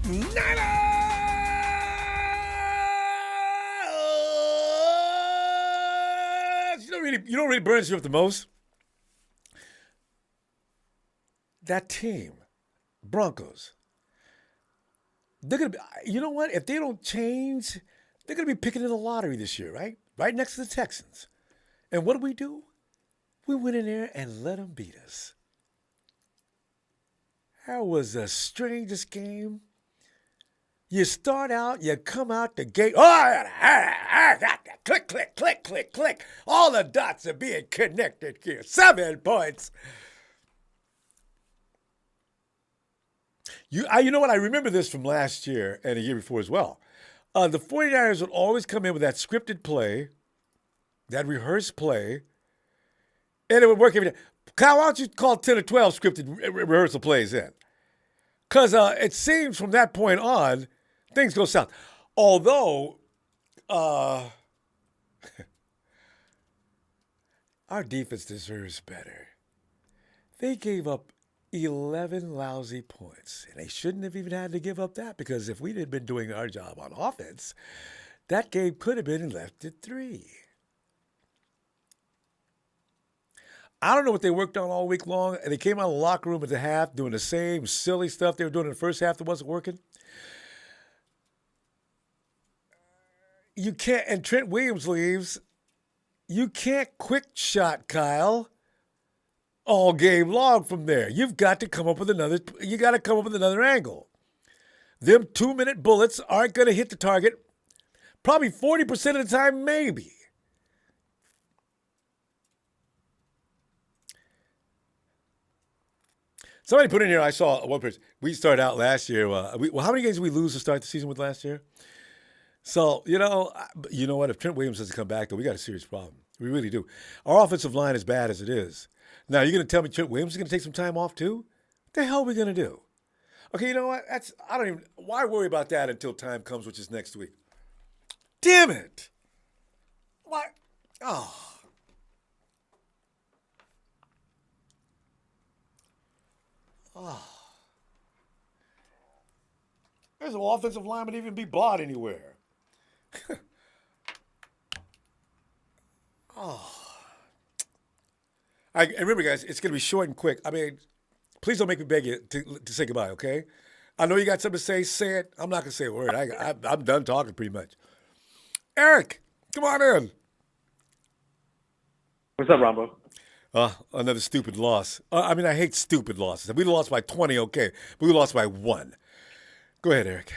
You know what really burns you up the most? That team, Broncos. They're gonna be. You know what? If they don't change, they're gonna be picking in the lottery this year, right? Right next to the Texans. And what do? We went in there and let them beat us. That was the strangest game. You start out, you come out the gate. Click, click, click, click, click. All the dots are being connected here. 7 points. You know what? I remember this from last year and the year before as well. The 49ers would always come in with that scripted play, that rehearsed play, and it would work every day. Kyle, why don't you call 10 or 12 scripted rehearsal plays in? Because it seems from that point on, things go south. Although, our defense deserves better. They gave up 11 lousy points. And they shouldn't have even had to give up that, because if we had been doing our job on offense, that game could have been left at 3. I don't know what they worked on all week long, and they came out of the locker room at the half doing the same silly stuff they were doing in the first half that wasn't working. You can't, and Trent Williams leaves. You can't quick shot Kyle all game long from there. You've got to come up with another. You got to come up with another angle. Them 2-minute bullets aren't going to hit the target. Probably 40% of the time, maybe. Somebody put in here, I saw one person. We started out last year. How many games did we lose to start the season with last year? So, you know what? If Trent Williams doesn't come back, though, we got a serious problem. We really do. Our offensive line is bad as it is. Now, you're going to tell me Trent Williams is going to take some time off, too? What the hell are we going to do? Okay, you know what? Why worry about that until time comes, which is next week? Damn it. Why? Oh. There's no offensive lineman even be bought anywhere. And remember, guys, it's going to be short and quick. I mean, please don't make me beg you to say goodbye, okay? I know you got something to say. Say it. I'm not going to say a word. I'm done talking pretty much. Eric, come on in. What's up, Ronbo? Another stupid loss. I hate stupid losses. If we lost by 20, okay. But we lost by 1. Go ahead, Eric.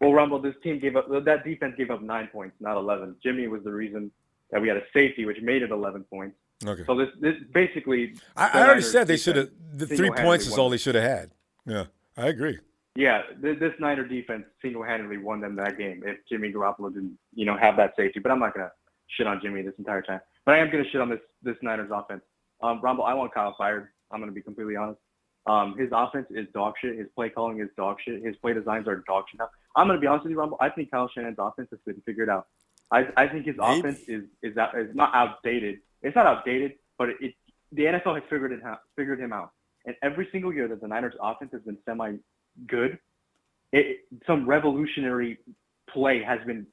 Well, Ronbo, that defense gave up 9 points, not 11. Jimmy was the reason that we had a safety, which made it 11 points. Okay. So this basically. I already said they should have. The 3 points is all they should have had. Yeah, I agree. Yeah, this Niner defense single-handedly won them that game if Jimmy Garoppolo didn't, have that safety. But I'm not gonna shit on Jimmy this entire time. But I am gonna shit on this Niners offense. Ronbo, I want Kyle fired. I'm gonna be completely honest. His offense is dog shit. His play calling is dog shit. His play designs are dog shit now. I'm gonna be honest with you, Ronbo. I think Kyle Shanahan's offense has been figured out. I think his offense is not outdated. It's not outdated, but the NFL has figured him out. And every single year that the Niners offense has been semi-good, some revolutionary play has been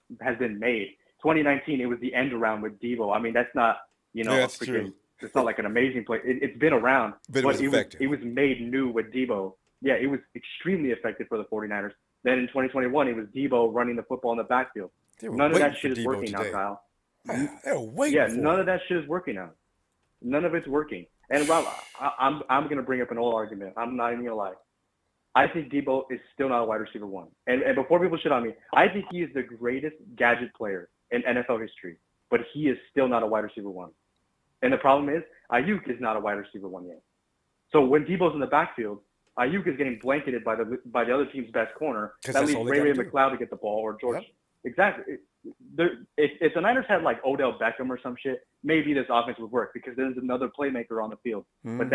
made. 2019, it was the end around with Debo. I mean, that's not that's true. It's not like an amazing play. It's been around, but it was made new with Debo. Yeah, it was extremely effective for the 49ers. Then in 2021, it was Debo running the football in the backfield. None of that shit is working now, Kyle. None of that shit is working now. None of it's working. And Rob, I'm going to bring up an old argument. I'm not even going to lie. I think Debo is still not a wide receiver 1. And before people shit on me, I think he is the greatest gadget player in NFL history. But he is still not a wide receiver 1. And the problem is, Ayuk is not a wide receiver 1 yet. So when Debo's in the backfield, Ayuk is getting blanketed by the other team's best corner. That leaves Ray McLeod to get the ball, or George. Yep. Exactly. If the Niners had like Odell Beckham or some shit, maybe this offense would work because there's another playmaker on the field. Mm-hmm. But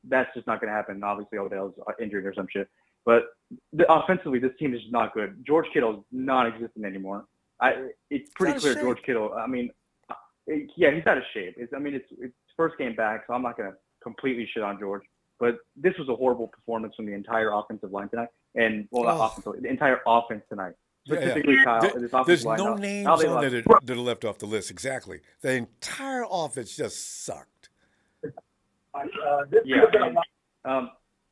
that's just not going to happen. Obviously, Odell's injured or some shit. But offensively, this team is just not good. George Kittle's non-existent anymore. It's pretty clear George Kittle. I mean, he's out of shape. It's first game back, so I'm not going to completely shit on George. But this was a horrible performance from the entire offensive line tonight, and the entire offense tonight. Specifically, Kyle, this offensive there's line. No names on there that are left off the list. Exactly, the entire offense just sucked.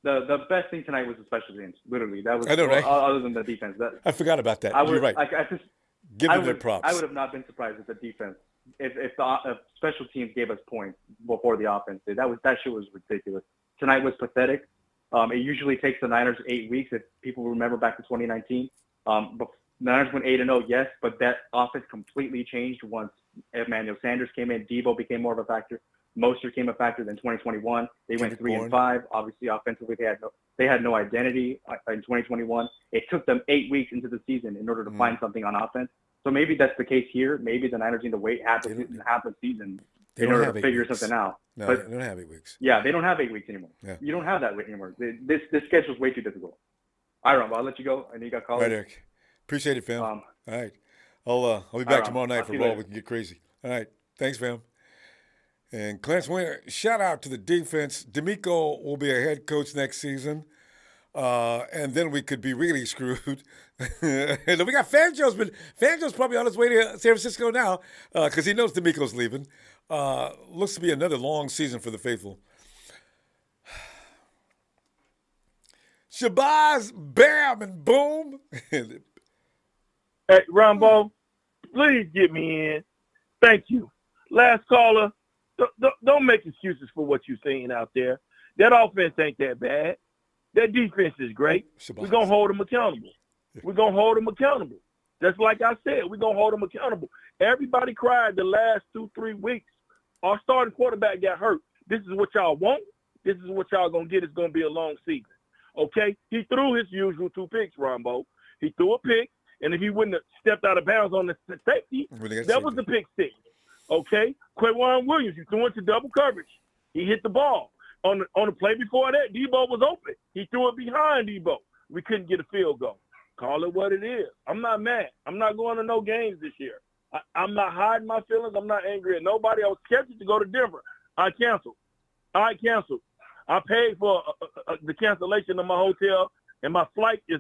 The best thing tonight was the special teams. Literally, that was. I know, right? Other than the defense, I forgot about that. You're right. Give them their props. I would have not been surprised if the defense, if special teams gave us points before the offense did. That shit was ridiculous. Tonight was pathetic. It usually takes the Niners 8 weeks. If people remember back to 2019, the Niners went 8-0, yes, but that offense completely changed once Emmanuel Sanders came in. Debo became more of a factor. Mostert came a factor. Then 2021, they went 3-5. Obviously, offensively, they had no identity in 2021. It took them 8 weeks into the season in order to find something on offense. So maybe that's the case here. Maybe the Niners need to wait half the season in order to figure something out. No, they don't have 8 weeks. Yeah, they don't have 8 weeks anymore. Yeah. You don't have that anymore. This schedule is way too difficult. All right, Ronbo, I'll let you go. I know you got calls. Right, Eric. Appreciate it, fam. All right. I'll be back tomorrow night for Raw. We can get crazy. All right. Thanks, fam. And Clarence Winter, shout out to the defense. D'Amico will be a head coach next season. And then we could be really screwed. And we got Fangio's, but Fangio's probably on his way to San Francisco now because he knows D'Amico's leaving. Looks to be another long season for the faithful. Shabazz, bam, and boom. Hey, Ronbo, please get me in. Thank you. Last caller, don't make excuses for what you're seeing out there. That offense ain't that bad. That defense is great. We're going to hold them accountable. We're going to hold them accountable. Just like I said, we're going to hold them accountable. Everybody cried the last 2-3 weeks. Our starting quarterback got hurt. This is what y'all want. This is what y'all going to get. It's going to be a long season. Okay? He threw his usual 2 picks, Ronbo. He threw a pick, and if he wouldn't have stepped out of bounds on the safety, that was the pick six. Okay? Quawan Williams, he threw into double coverage. He hit the ball. On the play before that, Debo was open. He threw it behind Debo. We couldn't get a field goal. Call it what it is. I'm not mad. I'm not going to no games this year. I'm not hiding my feelings. I'm not angry at nobody. I was scheduled to go to Denver. I canceled. I paid for the cancellation of my hotel, and my flight is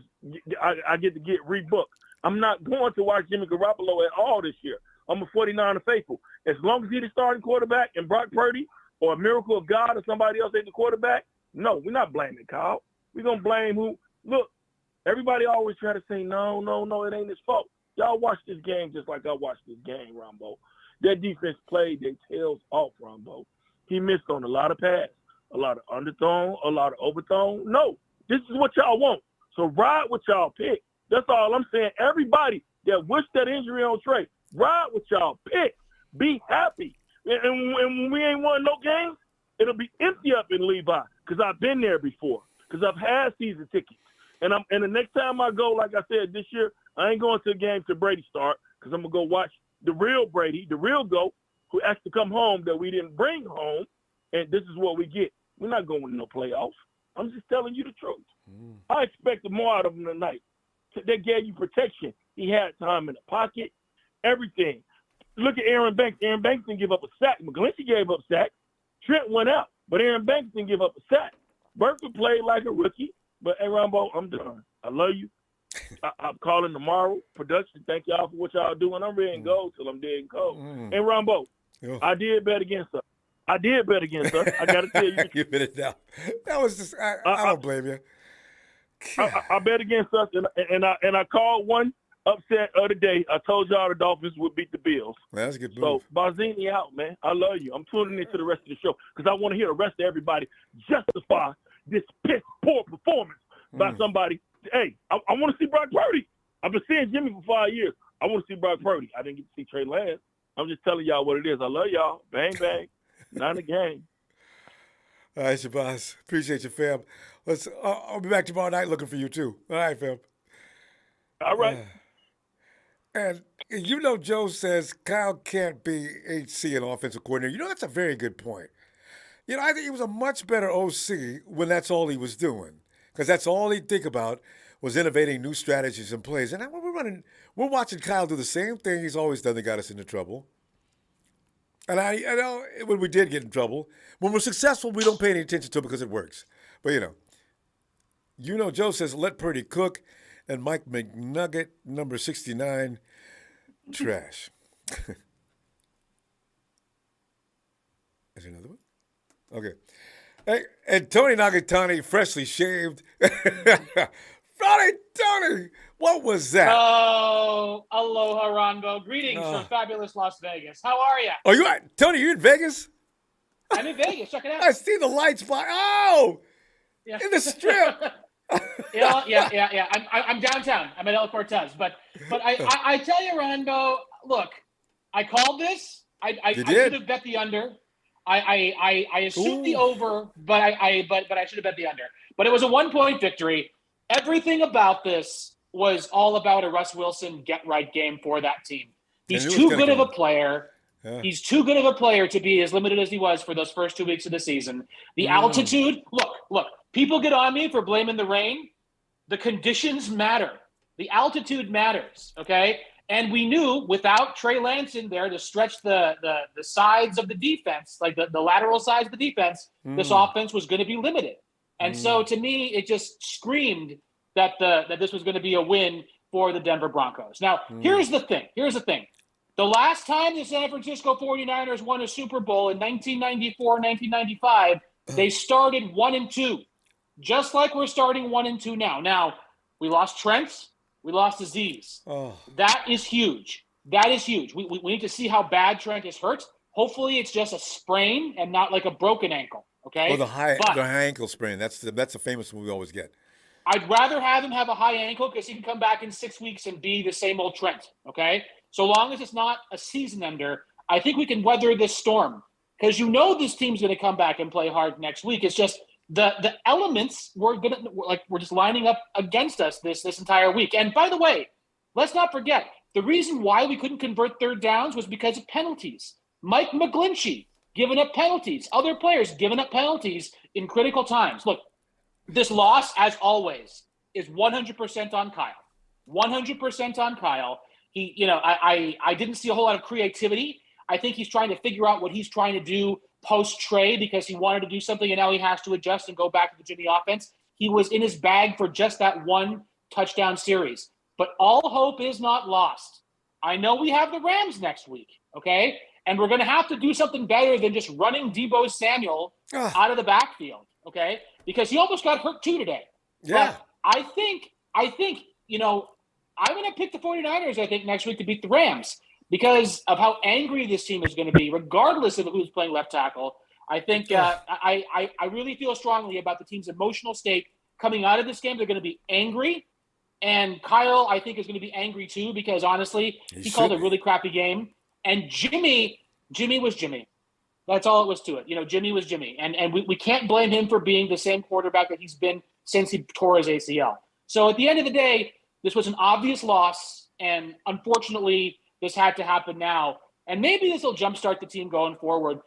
I get to get rebooked. I'm not going to watch Jimmy Garoppolo at all this year. I'm a 49er faithful. As long as he's the starting quarterback and Brock Purdy or a miracle of God or somebody else ain't the quarterback, no, we're not blaming Kyle. We're going to blame who? Look, everybody always try to say, no, it ain't his fault. Y'all watch this game just like I watched this game, Ronbo. That defense played their tails off, Ronbo. He missed on a lot of passes, a lot of underthrown, a lot of overthrown. No, this is what y'all want. So ride with y'all pick. That's all I'm saying. Everybody that wished that injury on Trey, ride with y'all pick. Be happy. And when we ain't won no games, it'll be empty up in Levi because I've been there before, because I've had season tickets. And the next time I go, like I said, this year, I ain't going to a game till Brady start because I'm going to go watch the real Brady, the real GOAT, who asked to come home that we didn't bring home, and this is what we get. We're not going to no playoffs. I'm just telling you the truth. I expected more out of him tonight. They gave you protection. He had time in the pocket, everything. Look at Aaron Banks. Aaron Banks didn't give up a sack. McGlinchey gave up sacks. Trent went out, but Aaron Banks didn't give up a sack. Burford played like a rookie, but hey, Ronbo, I'm done. I love you. I'm calling tomorrow. Production, thank y'all for what y'all doing. I'm ready to go till I'm dead and cold. And Ronbo, I did bet against us. I got to tell you. You bet it down. That was just, I don't blame you. I bet against us, and I called one upset other day. I told y'all the Dolphins would beat the Bills. That's a good move. So, Barzini out, man. I love you. I'm tuning into the rest of the show because I want to hear the rest of everybody justify this piss-poor performance by somebody. Hey, I want to see Brock Purdy. I've been seeing Jimmy for 5 years. I want to see Brock Purdy. I didn't get to see Trey Lance. I'm just telling y'all what it is. I love y'all. Bang, bang. Not in the game. All right, Shabazz. Appreciate you, fam. I'll be back tomorrow night looking for you, too. All right, fam. All right. And you know Joe says Kyle can't be HC and offensive coordinator. You know, that's a very good point. You know, I think he was a much better OC when that's all he was doing. Because that's all he'd think about was innovating new strategies and plays. And now we're watching Kyle do the same thing he's always done that got us into trouble. And I know when we did get in trouble, when we're successful, we don't pay any attention to it because it works. But Joe says let Purdy cook, and Mike McNugget, number 69, trash. Is there another one? Okay. Hey, and Tony Nagatani, freshly shaved. Tony, what was that? Oh, aloha, Ronbo. Greetings from fabulous Las Vegas. How are you? Oh, Tony, you in Vegas? I'm in Vegas. Check it out. I see the lights fly. Oh, yeah. In the Strip. Yeah. I'm downtown. I'm at El Cortez. But I tell you, Ronbo, look, I called this. I should have bet the under. I assumed the over, but I should have bet the under. But it was a 1-point victory. Everything about this was all about a Russ Wilson get-right game for that team. He's too good of a player. Yeah. He's too good of a player to be as limited as he was for those first 2 weeks of the season. The altitude, look, people get on me for blaming the rain. The conditions matter. The altitude matters, okay? And we knew without Trey Lance in there to stretch the sides of the defense, like the lateral sides of the defense, this offense was going to be limited. And so to me, it just screamed that this was going to be a win for the Denver Broncos. Now, here's the thing. The last time the San Francisco 49ers won a Super Bowl in 1994, 1995, they started 1-2, just like we're starting 1-2 now. Now, we lost Trent. We lost Aziz. Oh. That is huge. We need to see how bad Trent is hurt. Hopefully it's just a sprain and not like a broken ankle, okay? Or the high ankle sprain. That's a famous one we always get. I'd rather have him have a high ankle because he can come back in 6 weeks and be the same old Trent, okay? So long as it's not a season ender, I think we can weather this storm because this team's going to come back and play hard next week. It's just the elements we're just lining up against us this entire week. And by the way, let's not forget, the reason why we couldn't convert third downs was because of penalties. Mike McGlinchey giving up penalties, other players giving up penalties in critical times. Look, this loss, as always, is 100% on Kyle. 100% on Kyle. I didn't see a whole lot of creativity. I think he's trying to figure out what he's trying to do post-Trey because he wanted to do something and now he has to adjust and go back to the Jimmy offense. He was in his bag for just that one touchdown series. But all hope is not lost. I know we have the Rams next week, okay? And we're going to have to do something better than just running Deebo Samuel out of the backfield, okay? Because he almost got hurt too today. Yeah. But I think I'm going to pick the 49ers, I think, next week to beat the Rams because of how angry this team is going to be, regardless of who's playing left tackle. I think I really feel strongly about the team's emotional state coming out of this game. They're going to be angry. And Kyle, I think, is going to be angry too because, honestly, he called a really crappy game. And Jimmy was Jimmy. That's all it was to it. Jimmy was Jimmy. And we can't blame him for being the same quarterback that he's been since he tore his ACL. So at the end of the day, this was an obvious loss. And unfortunately, this had to happen now. And maybe this will jumpstart the team going forward,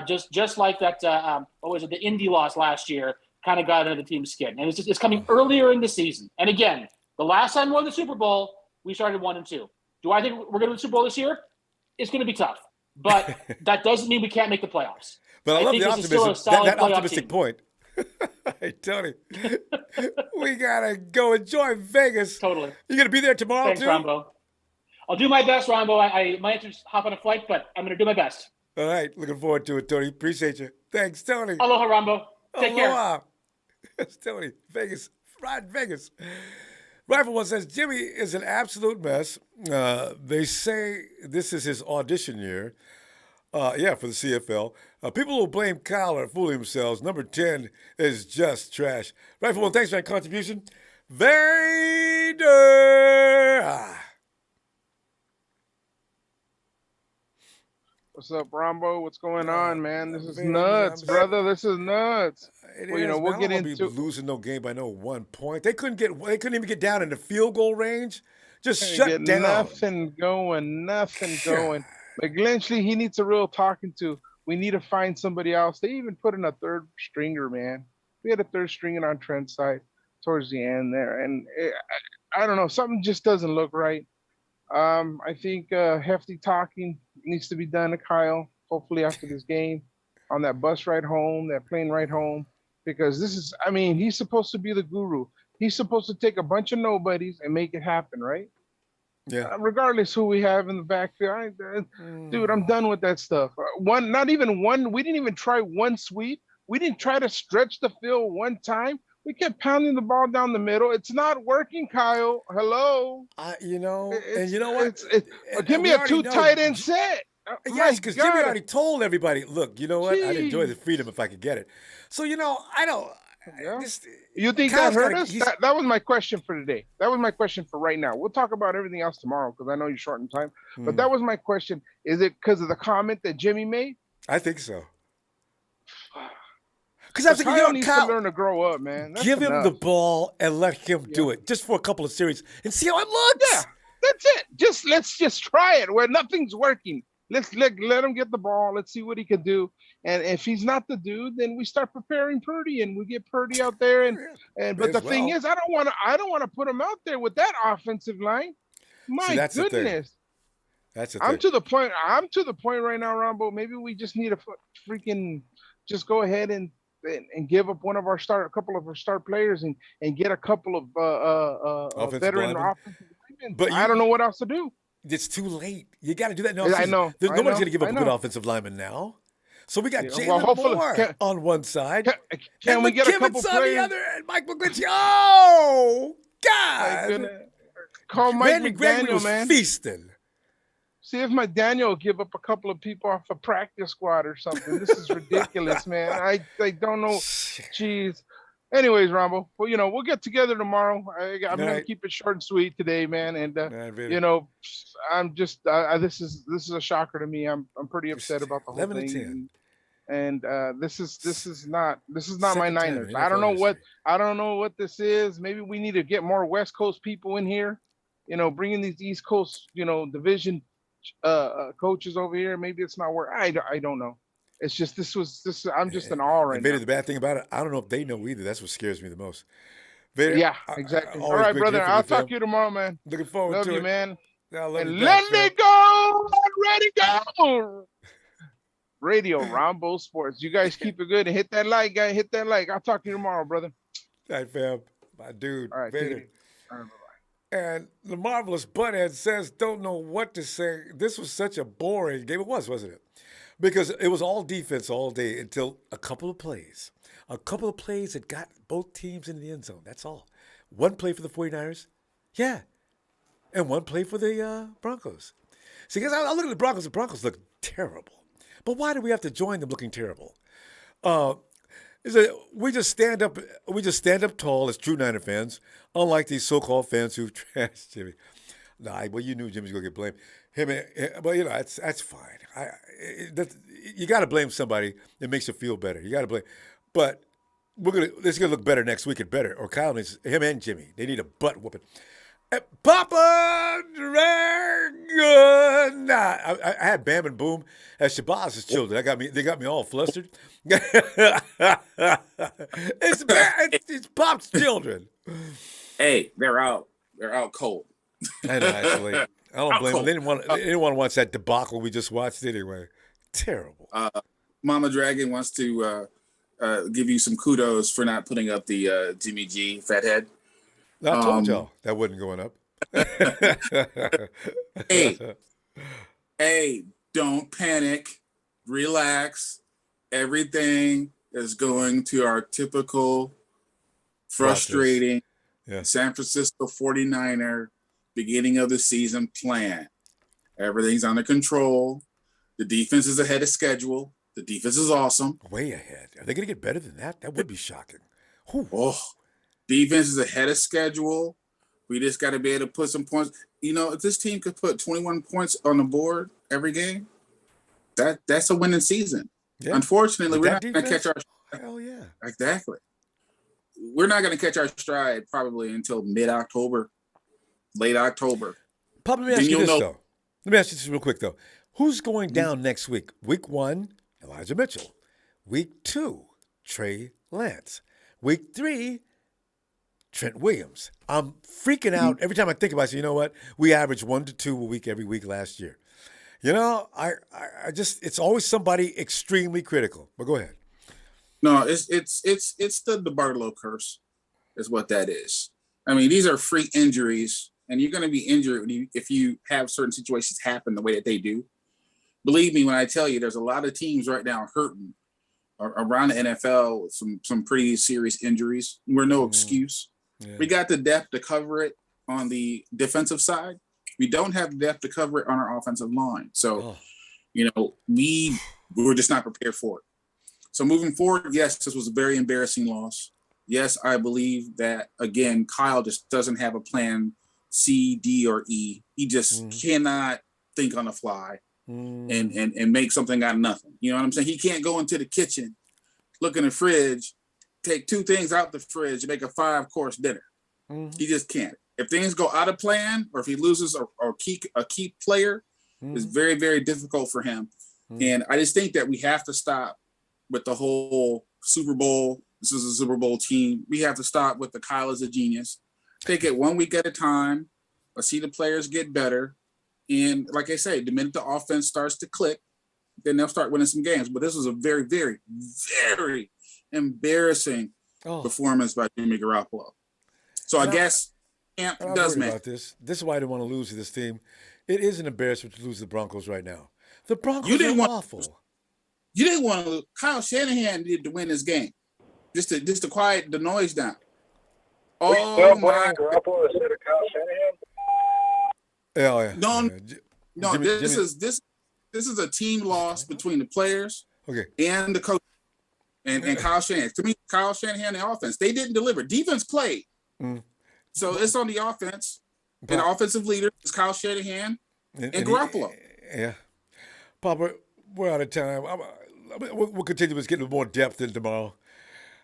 just like that, the Indy loss last year kind of got under the team's skin. And it's coming earlier in the season. And again, the last time we won the Super Bowl, we started 1-2. Do I think we're going to win the Super Bowl this year? It's going to be tough. But that doesn't mean we can't make the playoffs. But I love the optimism. That optimistic point. Hey, Tony, we got to go enjoy Vegas. Totally. You going to be there tomorrow, Thanks, too? Ronbo. I'll do my best, Ronbo. I might have to hop on a flight, but I'm going to do my best. All right. Looking forward to it, Tony. Appreciate you. Thanks, Tony. Aloha, Ronbo. Take care. That's Tony. Vegas. Right, Vegas. Rifle One says, Jimmy is an absolute mess. They say this is his audition year. For the CFL. People who blame Kyle are fooling themselves. Number 10 is just trash. Rifle One, thanks for that contribution. Vader! What's up, Ronbo? What's going on, man? This is nuts, brother. This is nuts. We'll get into losing no game by no 1 point. They couldn't even get down in the field goal range. Just shut down. Nothing going. McGlinchey, he needs a real talking to. We need to find somebody else. They even put in a third stringer, man. We had a third stringer on Trent's side towards the end there, and I don't know. Something just doesn't look right. I think hefty talking needs to be done to Kyle, hopefully after this game, on that bus ride home, that plane ride home. because he's supposed to be the guru. He's supposed to take a bunch of nobodies and make it happen, right? Yeah. Regardless who we have in the backfield, dude, I'm done with that stuff. Not even one. We didn't even try one sweep. We didn't try to stretch the field one time. We kept pounding the ball down the middle. It's not working, Kyle. Hello. You know what? Give me a 2 tight end set. Yes, because Jimmy already told everybody, look, you know what? I'd enjoy the freedom if I could get it. So, I don't. Yeah. You think Kyle's that hurt us? That was my question for today. That was my question for right now. We'll talk about everything else tomorrow because I know you're short in time. But that was my question. Is it because of the comment that Jimmy made? I think so. Because I think Kyle needs to learn to grow up, man. Give him the ball and let him do it just for a couple of series and see how it looks. Yeah, that's it. Let's just try it where nothing's working. Let's let him get the ball. Let's see what he can do. And if he's not the dude, then we start preparing Purdy and we get Purdy out there. But the thing is, I don't want to put him out there with that offensive line. My goodness. That's the thing. I'm to the point right now, Ronbo. Maybe we just need to freaking just go ahead and give up a couple of our star players and get a couple of veteran offensive linemen. But I don't know what else to do. It's too late. You got to do that. No, I know. Nobody's going to give up a good offensive lineman now. So we got Jalen Moore on one side. Can we get a couple on players? the other, and Mike McGlinchey. Oh, God. Call Mike Randy Gregory McDaniel, was man. Feasting. See if McDaniel will give up a couple of people off a practice squad or something. This is ridiculous, man. I don't know. Jeez. Anyways, Ronbo, well, we'll get together tomorrow. I'm going to keep it short and sweet today, man. And I'm just this is a shocker to me. I'm pretty upset about the whole thing. And this is not my Niners. I don't know what this is. Maybe we need to get more West Coast people in here. Bringing these East Coast, division coaches over here. Maybe it's not where I don't know. It's just I'm just in awe right now. The bad thing about it, I don't know if they know either. That's what scares me the most. Vader, yeah, exactly. All right, brother. I'll talk to you tomorrow, man. Looking forward to it. Love you, man. And let me go. Ready, go. Radio, Ronbo Sports. You guys keep it good and hit that like, guy. Hit that like. I'll talk to you tomorrow, brother. All right, fam. My dude. All right, Vader. All right, bye-bye. And the Marvelous Butthead says, don't know what to say. This was such a boring game. It was, wasn't it? Because it was all defense all day until a couple of plays. A couple of plays that got both teams in the end zone. That's all. One play for the 49ers. Yeah. And one play for the Broncos. See, because I look at the Broncos look terrible. But why do we have to join them looking terrible? We just stand up tall as true Niner fans, unlike these so-called fans who've trashed Jimmy. Well, you knew Jimmy's gonna get blamed. But that's fine. You got to blame somebody. It makes you feel better. You got to blame. But it's gonna look better next week and better. Or Kyle needs him and Jimmy. They need a butt whooping. Papa Dragon. I had Bam and Boom as Shabazz' children. They got me all flustered. It's Pop's children. Hey, they're out cold. I know, actually. I don't blame them. They didn't want to watch that debacle we just watched anyway. Terrible. Mama Dragon wants to give you some kudos for not putting up the Jimmy G fathead. I told y'all that wasn't going up. Hey, don't panic. Relax. Everything is going to our typical frustrating San Francisco 49er beginning of the season plan. Everything's under control. The defense is ahead of schedule. The defense is awesome. Way ahead. Are they going to get better than that? That would be shocking. Oh, defense is ahead of schedule. We just got to be able to put some points. If this team could put 21 points on the board every game, that's a winning season. Yeah. Unfortunately, we're not going to catch our stride. Hell yeah. Exactly. We're not going to catch our stride probably until mid-October, late October. Pop, let me ask you this, though. Let me ask you this real quick, though. Who's going down next week? Week 1, Elijah Mitchell. Week 2, Trey Lance. Week 3, Trent Williams. I'm freaking out every time I think about it. I say, you know what? We averaged 1 to 2 a week every week last year. I just it's always somebody extremely critical. But go ahead. No, it's the DeBartolo curse, is what that is. I mean, these are freak injuries, and you're going to be injured if you have certain situations happen the way that they do. Believe me when I tell you, there's a lot of teams right now hurting around the NFL with some pretty serious injuries. We're no excuse. Yeah. We got the depth to cover it on the defensive side. We don't have the depth to cover it on our offensive line. So, we were just not prepared for it. So moving forward, yes, this was a very embarrassing loss. Yes, I believe that, again, Kyle just doesn't have a plan C, D, or E. He just cannot think on the fly and make something out of nothing. You know what I'm saying? He can't go into the kitchen, look in the fridge, take 2 things out the fridge and make a 5-course dinner. He just can't. If things go out of plan or if he loses a key player, it's very, very difficult for him. And I just think that we have to stop with the whole Super Bowl. This is a Super Bowl team. We have to stop with the Kyle is a genius. Take it 1 week at a time. Let's see the players get better. And like I say, the minute the offense starts to click, then they'll start winning some games. But this was a very, very, very embarrassing performance by Jimmy Garoppolo. So I guess Camp does matter. About this is why I didn't want to lose to this team. It is an embarrassment to lose to the Broncos right now. The Broncos are awful. You didn't want to lose. Kyle Shanahan needed to win this game. Just to quiet the noise down. Oh my! Garoppolo instead of Kyle Shanahan. Yeah. No. Jimmy, this is a team loss between the players and the coach and Kyle Shanahan. To me, Kyle Shanahan and the offense, they didn't deliver. Defense played. So it's on the offense. And the offensive leader is Kyle Shanahan and Garoppolo. Yeah. Papa, we're out of time. We'll continue with getting more depth in tomorrow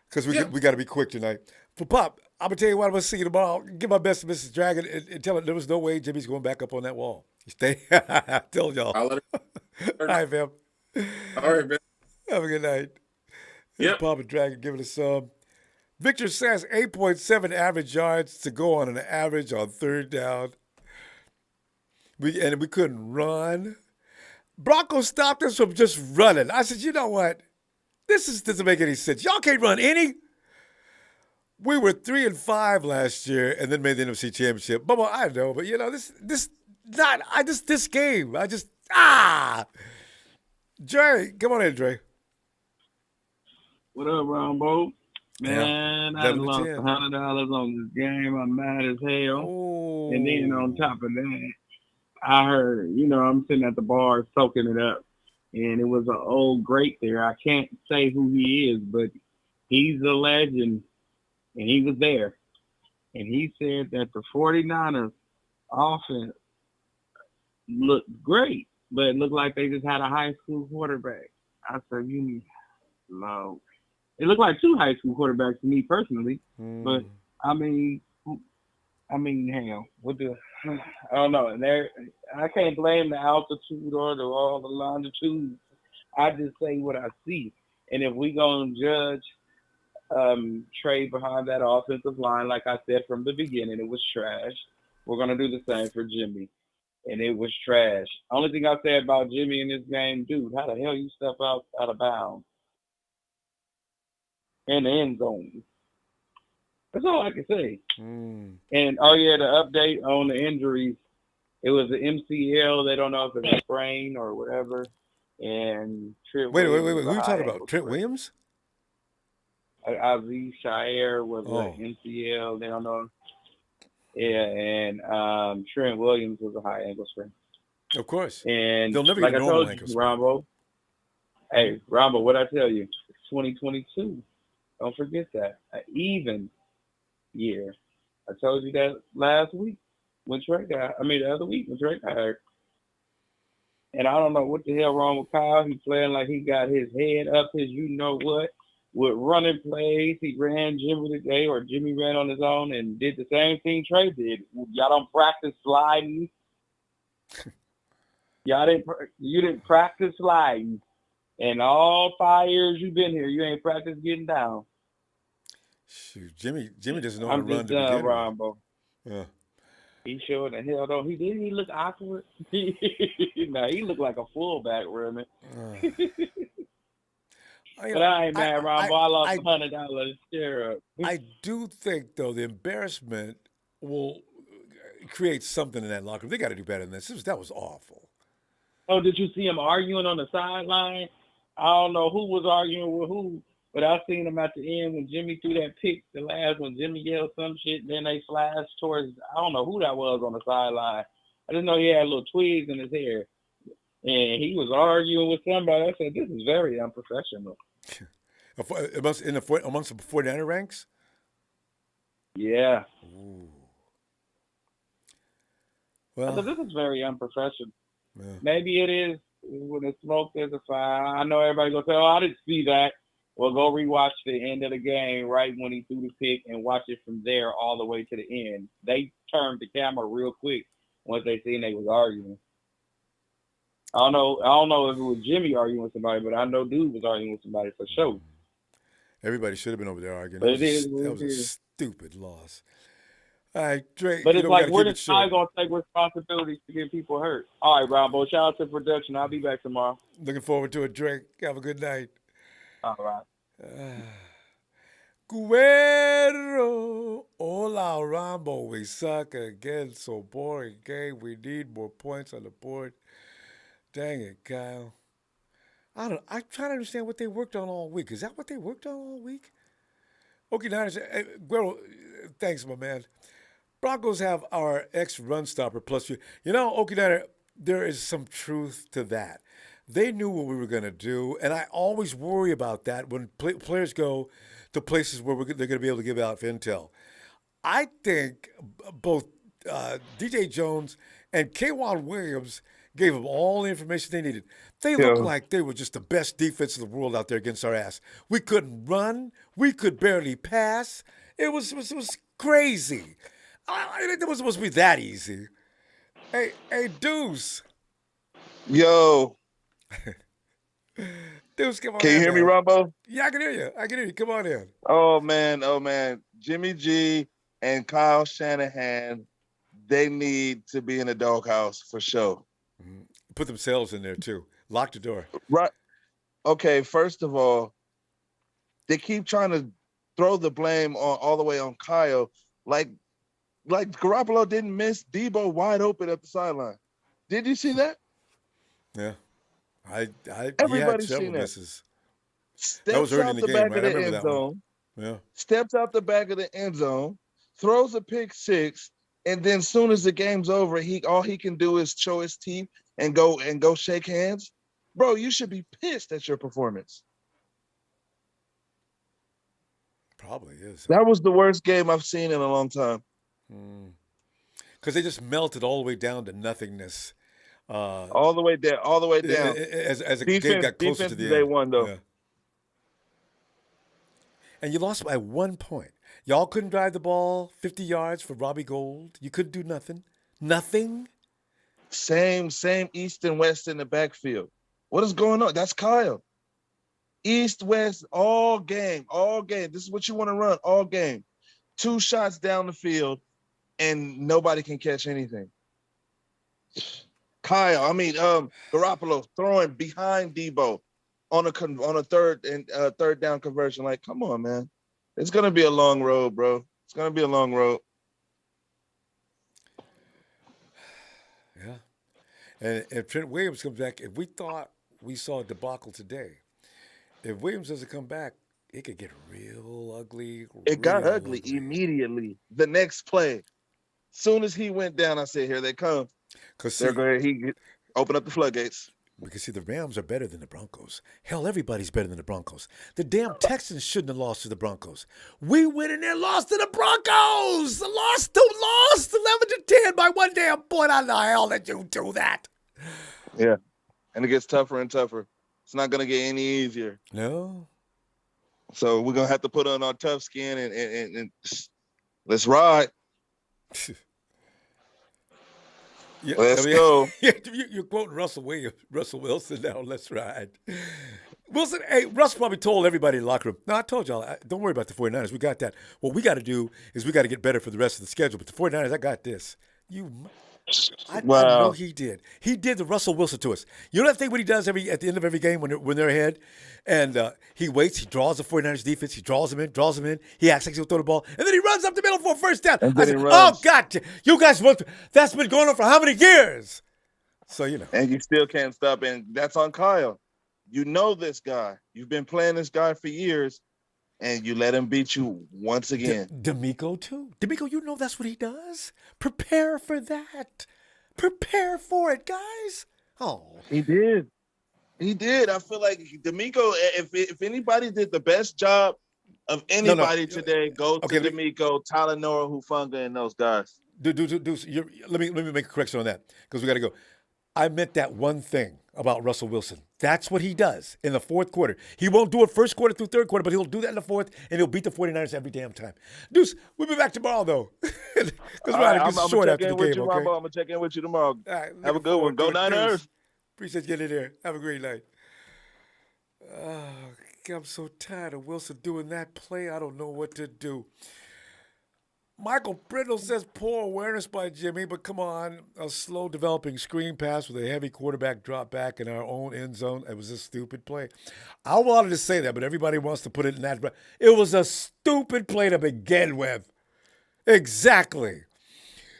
because we got to be quick tonight. For Pop, I'm going to tell you what I'm going to see you tomorrow. Give my best to Mrs. Dragon and tell her there was no way Jimmy's going back up on that wall. Stay. I told y'all. I'll let her. All right, fam. All right, man. Have a good night. Yep. Papa Dragon giving us some. Victor says 8.7 average yards to go on an average on 3rd down. We couldn't run. Broncos stopped us from just running. I said, you know what? This doesn't make any sense. Y'all can't run any. We were 3-5 last year and then made the NFC Championship. Bubba, I know, but this game. Dre, come on in, Dre. What up, Ronbo? Man, I lost $100 on this game. I'm mad as hell. Oh. And then on top of that, I heard, I'm sitting at the bar soaking it up. And it was an old great there. I can't say who he is, but he's a legend. And he was there. And he said that the 49ers offense looked great, but it looked like they just had a high school quarterback. I said, no. It looked like 2 high school quarterbacks to me personally. But, I mean, hell, I don't know. And I can't blame the altitude or all the longitude. I just say what I see. And if we going to judge trade behind that offensive line, like I said from the beginning, it was trash. We're going to do the same for Jimmy. And it was trash. Only thing I say about Jimmy in this game, dude, how the hell you step out of bounds in the end zone? That's all I can say. And, the update on the injuries, it was the MCL. They don't know if it's a sprain or whatever. And Trent Wait. Who are you talking about? Trent Williams? Aziz Shire was an MCL. They don't know. Yeah, and Trent Williams was a high ankle sprain. Of course. And they'll never like get I normal told ankle you, sprain. Ronbo. Hey, Ronbo, what I tell you? 2022. Don't forget that. An even year. I told you that last week when Trey got. The other week when Trey got hurt. And I don't know what the hell wrong with Kyle. He's playing like he got his head up his you-know-what. With running plays, he ran Jimmy today, or Jimmy ran on his own and did the same thing Trey did. Y'all don't practice sliding. You didn't practice sliding. And all 5 years you've been here, you ain't practiced getting down. Shoot, Jimmy doesn't know how to run to begin with. Ronbo. Yeah. He sure the hell don't. He look awkward. He looked like a fullback running. But I ain't mad, Ronbo. I lost $100 share. I do think, though, the embarrassment will create something in that locker room. They got to do better than this. That was awful. Oh, did you see him arguing on the sideline? I don't know who was arguing with who, but I seen him at the end when Jimmy threw that pick, the last one. Jimmy yelled some shit, and then they flashed towards, I don't know who that was on the sideline. I just know he had little twigs in his hair, and he was arguing with somebody. I said, this is very unprofessional. Amongst the 49er ranks? Yeah. Ooh. Well, I said, this is very unprofessional. Yeah. Maybe it is. When it's smoke, there's a fire. I know everybody going to say, oh, I didn't see that. Well, go rewatch the end of the game right when he threw the pick and watch it from there all the way to the end. They turned the camera real quick once they seen they was arguing. I don't know if it was Jimmy arguing with somebody, but I know dude was arguing with somebody for sure. Everybody should have been over there arguing. That was a stupid loss. All right, Drake. But it's like, where the guy going to take responsibility to get people hurt? All right, Ronbo. Shout out to production. I'll be back tomorrow. Looking forward to it, Drake. Have a good night. All right. Guerrero. Hola, Ronbo. We suck again. So boring game. We need more points on the board. Dang it, Kyle. I'm trying to understand what they worked on all week. Is that what they worked on all week? Okay, Niners. Guerrero, thanks, my man. Broncos have our ex-run stopper plus you. You know, Okie, there is some truth to that. They knew what we were going to do, and I always worry about that when players go to places where they're going to be able to give out intel. I think both DJ Jones and K'Wan Williams gave them all the information they needed. They looked like they were just the best defense in the world out there against our ass. We couldn't run. We could barely pass. It was crazy. It was supposed to be that easy. Hey, Deuce. Yo. Deuce, come on in. Can you hear me, Ronbo? Yeah, I can hear you. Come on in. Oh, man. Jimmy G and Kyle Shanahan, they need to be in the doghouse for sure. Mm-hmm. Put themselves in there, too. Lock the door. Right. Okay, first of all, they keep trying to throw the blame all the way on Kyle. Like Garoppolo didn't miss Debo wide open at the sideline. Did you see that? Yeah. Everybody's seen that. Misses. Steps that was early in the game, right? I remember that one. Yeah. Steps out the back of the end zone, throws a pick six, and then as soon as the game's over, all he can do is show his teeth and go shake hands. Bro, you should be pissed at your performance. Probably is. That was the worst game I've seen in a long time. Because they just melted all the way down to nothingness. All the way down. As a game got closer to the end. They won, though. Yeah. And you lost by 1 point. Y'all couldn't drive the ball 50 yards for Robbie Gould. You couldn't do nothing. Nothing. Same east and west in the backfield. What is going on? That's Kyle. East, west, all game. This is what you want to run, all game. 2 shots down the field, and nobody can catch anything. Garoppolo throwing behind Debo on a third down conversion. Like, come on, man. It's going to be a long road, bro. It's going to be a long road. Yeah. And if Trent Williams comes back, if we thought we saw a debacle today, if Williams doesn't come back, it could get real ugly. It got ugly immediately. The next play. Soon as he went down, I said, here they come. He opened up the floodgates. Because, see, the Rams are better than the Broncos. Hell, everybody's better than the Broncos. The damn Texans shouldn't have lost to the Broncos. We went in there and lost to the Broncos. Lost 11-10 by 1 damn point. How the hell did you do that? Yeah, and it gets tougher and tougher. It's not going to get any easier. No. So we're going to have to put on our tough skin and let's ride. Yeah, let's go. You're quoting Russell Wilson now. Let's ride. Wilson, hey, Russ probably told everybody in the locker room, no, I told y'all, don't worry about the 49ers. We got that. What we got to do is we got to get better for the rest of the schedule. But the 49ers, I got this. I know he did. He did the Russell Wilson to us. You know that thing what he does at the end of every game when they're ahead? And he waits, he draws the 49ers defense, he draws them in. He acts like he'll throw the ball, and then he runs up the middle for a first down. And I then said, he runs. oh, God, you guys that's been going on for how many years? So, And you still can't stop, and that's on Kyle. You know this guy. You've been playing this guy for years, and you let him beat you once again. D'Amico, too. D'Amico, you know that's what he does. Prepare for that. Prepare for it, guys. Oh. He did. I feel like D'Amico, if anybody did the best job of anybody today, go to D'Amico, Tyler Noah, Hufanga, and those guys. Let me make a correction on that because we got to go. I meant that one thing about Russell Wilson. That's what he does in the fourth quarter. He won't do it first quarter through third quarter, but he'll do that in the fourth, and he'll beat the 49ers every damn time. Deuce, we'll be back tomorrow, though. Because I'm short after the game, okay? I'm going to check in with you tomorrow. Right, have a good one. Go Niners. Deuce. Appreciate you getting in there. Have a great night. Oh, I'm so tired of Wilson doing that play. I don't know what to do. Michael Brindle says poor awareness by Jimmy, but come on, a slow developing screen pass with a heavy quarterback drop back in our own end zone. It was a stupid play. I wanted to say that, but everybody wants to put it in that. It was a stupid play to begin with. Exactly.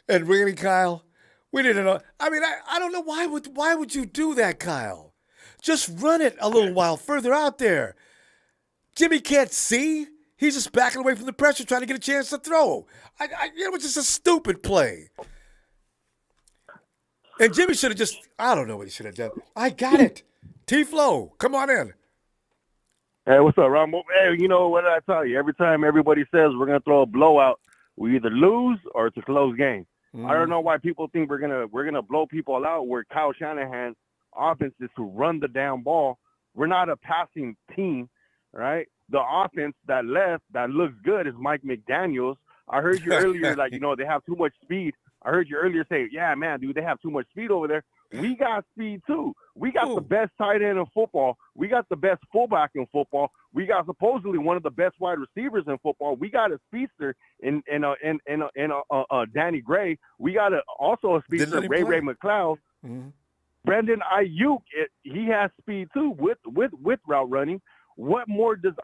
And really, Kyle, we didn't know. I mean, I don't know why would you do that, Kyle? Just run it a little while further out there. Jimmy can't see. He's just backing away from the pressure, trying to get a chance to throw. It was just a stupid play. And Jimmy should have I don't know what he should have done. I got it. T-Flow, come on in. Hey, what's up, Ronbo? Hey, you know what did I tell you? Every time everybody says we're going to throw a blowout, we either lose or it's a close game. I don't know why people think we're gonna blow people out where Kyle Shanahan's offense is to run the damn ball. We're not a passing team, right? The offense that looks good is Mike McDaniels. I heard you earlier, they have too much speed. I heard you earlier say, yeah, man, dude, they have too much speed over there. We got speed, too. We got the best tight end in football. We got the best fullback in football. We got supposedly one of the best wide receivers in football. We got a speedster in Danny Gray. We got also a speedster, Ray McLeod. Mm-hmm. Brandon Ayuk, he has speed, too, with route running. What more does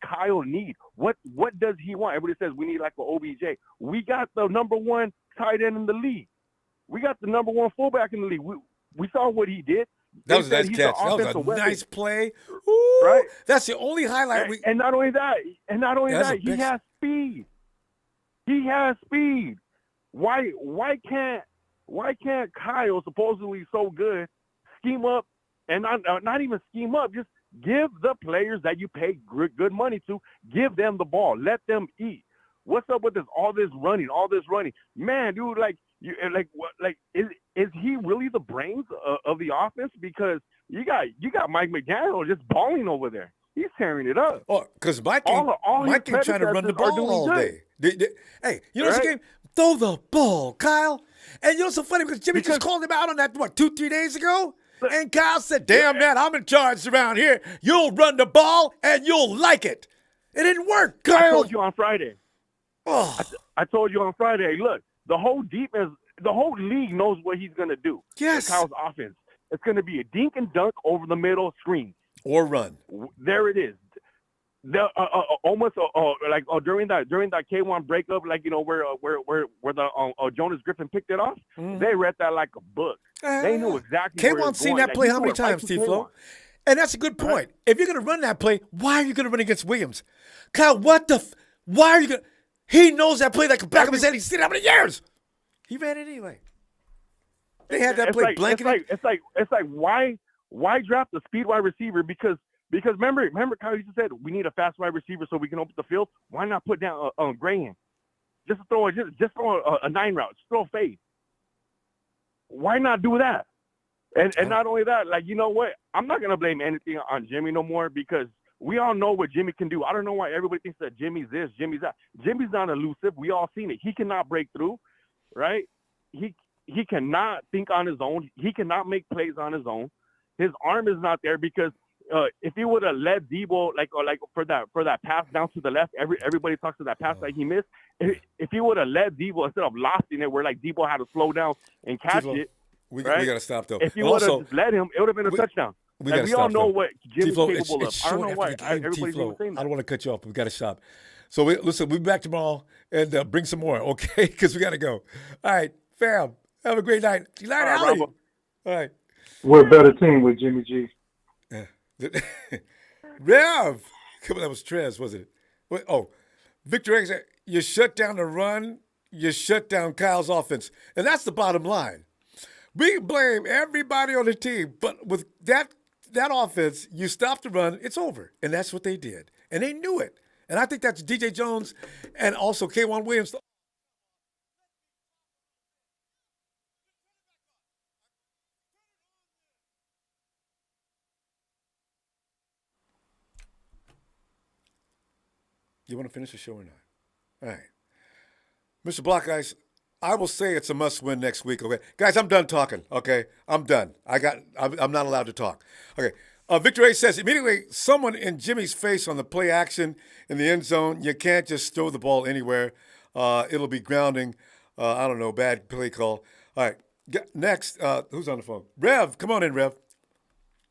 Kyle need? What does he want? Everybody says we need like an OBJ. We got the number one tight end in the league. We got the number one fullback in the league. We saw what he did. That was a nice catch. That was a nice play. Ooh, right? That's the only highlight. And not only that, he has speed. He has speed. Why can't Kyle, supposedly so good, scheme up and not even scheme up, just give the players that you pay good money to, give them the ball. Let them eat. What's up with all this running? Man, dude, is he really the brains of the offense? Because you got Mike McDaniel just balling over there. He's tearing it up. Oh, because Mike ain't trying to run the ball all day. Hey, you know what's the game? Throw the ball, Kyle. And you know what's so funny? Because Jimmy just called him out on that, 2-3 days ago? And Kyle said, damn, man, I'm in charge around here. You'll run the ball, and you'll like it. It didn't work, Kyle. I told you on Friday. Oh. I told you on Friday, look, the whole defense, the whole league knows what he's going to do. Yes. Kyle's offense. It's going to be a dink and dunk over the middle screen. Or run. There it is. Almost during that K1 breakup, where the Jonas Griffin picked it off, they read that like a book. They knew exactly. K1's seen that play how many times, T-Flow? And that's a good point. Right. If you're going to run that play, why are you going to run against Williams? Kyle, why are you going to? He knows that play like the back of his head. He's seen it how many years? He ran it anyway. They had that play blanketed. It's like why draft the speed wide receiver? Because remember Kyle used to said we need a fast wide receiver so we can open the field. Why not put down Gray in? Just throw a 9 route, just throw a fade. Why not do that? And not only that, you know what? I'm not gonna blame anything on Jimmy no more because we all know what Jimmy can do. I don't know why everybody thinks that Jimmy's this, Jimmy's that. Jimmy's not elusive. We all seen it. He cannot break through, right? He cannot think on his own. He cannot make plays on his own. His arm is not there because if he would have led Debo like for that pass down to the left, everybody talks to that pass that he missed. If he would have led Debo instead of losing it, where like Debo had to slow down and catch it, we right? got to stop though. If he would have just led him, it would have been a touchdown. We all know what Jimmy's capable of. I don't know why everybody's even saying that. I don't want to cut you off, but we got to stop. So listen, we'll be back tomorrow and bring some more, okay? Because we got to go. All right, fam. Have a great night. Good night, Allie. All right. We're a better team with Jimmy G. Yeah. Rev. Come on, that was Trez, wasn't it? Victor X, you shut down the run, you shut down Kyle's offense. And that's the bottom line. We blame everybody on the team, but with that offense, you stop the run, it's over. And that's what they did. And they knew it. And I think that's DJ Jones and also K'Wan Williams. You want to finish the show or not? All right. Mr. Block, guys, I will say it's a must-win next week, okay? Guys, I'm done talking, okay? I'm done. I'm not allowed to talk. Okay. Victor A says, immediately, someone in Jimmy's face on the play action in the end zone. You can't just throw the ball anywhere. It'll be grounding. I don't know, bad play call. All right. Next, who's on the phone? Rev, come on in, Rev.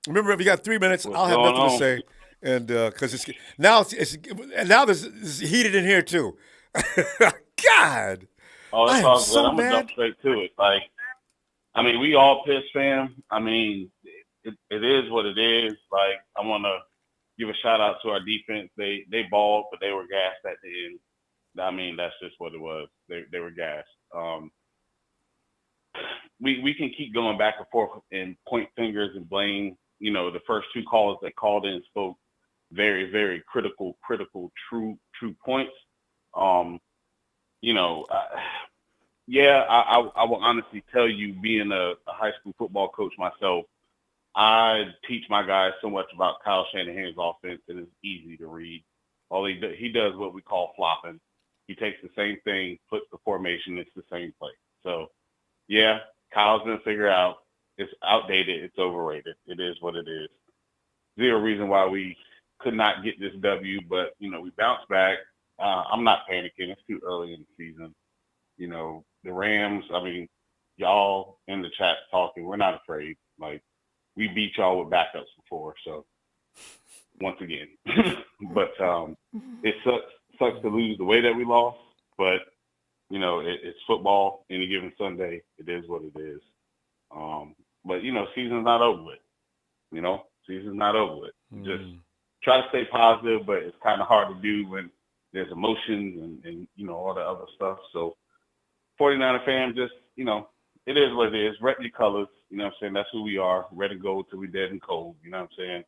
Remember, Rev, you got 3 minutes. I'll have nothing to say. And because now it's heated in here too. God. Oh, it's all good. I'm gonna jump straight to it. Like, I mean, we all Piss fam. I mean, it is what it is. Like, I want to give a shout out to our defense. They balled, but they were gassed at the end. I mean, that's just what it was. They were gassed. We can keep going back and forth and point fingers and blame. You know, the first two callers that called in spoke very, very critical, true points. You know, I will honestly tell you, being a high school football coach myself, I teach my guys so much about Kyle Shanahan's offense that it's easy to read. He does what we call flopping. He takes the same thing, puts the formation, it's the same play. So, yeah, Kyle's going to figure out it's outdated, it's overrated. It is what it is. Zero reason why we could not get this W, but, you know, we bounced back. I'm not panicking. It's too early in the season. You know, the Rams, I mean, y'all in the chat talking, we're not afraid. Like, we beat y'all with backups before, so once again. But it sucks to lose the way that we lost, but, you know, it's football. Any given Sunday, it is what it is. But, you know, season's not over with. You know, season's not over with. Just try to stay positive, but it's kind of hard to do when there's emotions and you know, all the other stuff. So 49er fan, just, you know, it is what it is. Rep your colors. You know what I'm saying? That's who we are. Red and gold till we dead and cold. You know what I'm saying?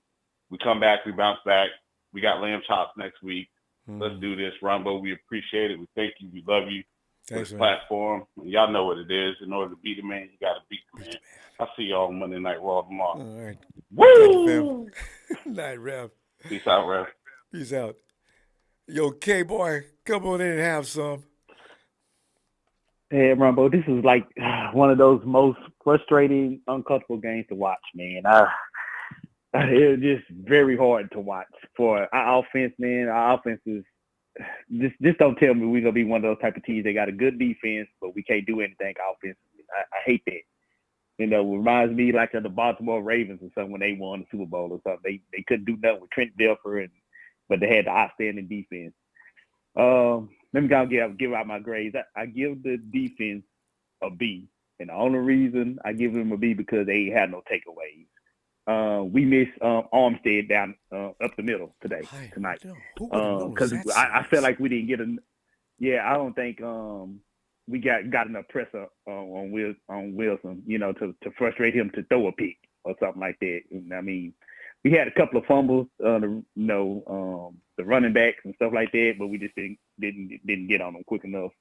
We come back. We bounce back. We got lamb chops next week. Let's do this. Ronbo, we appreciate it. We thank you. We love you. Thanks, for this platform. And y'all know what it is. In order to beat a man, you got to beat the man. I'll see y'all on Monday Night Raw tomorrow. All right. Woo! Night, Rev. Peace out, Rev. Peace out. Yo, K-Boy, come on in and have some. Hey, Ronbo, this is like one of those most frustrating, uncomfortable games to watch, man. It was just very hard to watch for our offense, man. Our offense is just don't tell me we're gonna be one of those type of teams that got a good defense, but we can't do anything offensively. I hate that. You know, it reminds me like of the Baltimore Ravens or something when they won the Super Bowl or something. They couldn't do nothing with Trent Dilfer, but they had the outstanding defense. Let me go give out my grades. I give the defense a B, and the only reason I give them a B because they had no takeaways. We missed Armstead down up the middle tonight because I felt like we didn't get I don't think we got enough pressure on Wilson, you know, to frustrate him to throw a pick or something like that. I mean, we had a couple of fumbles, the running backs and stuff like that, but we just didn't get on them quick enough.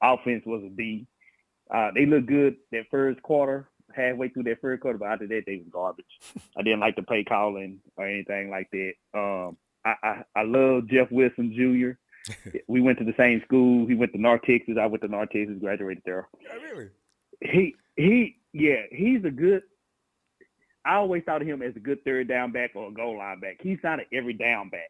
Offense was a B. They looked good that first quarter, halfway through that first quarter, but after that they was garbage. I didn't like the play calling or anything like that. I love Jeff Wilson Jr. We went to the same school. He went to North Texas. I went to North Texas, graduated there. Yeah, really? He's a good. I always thought of him as a good third down back or a goal line back. He's not an every down back.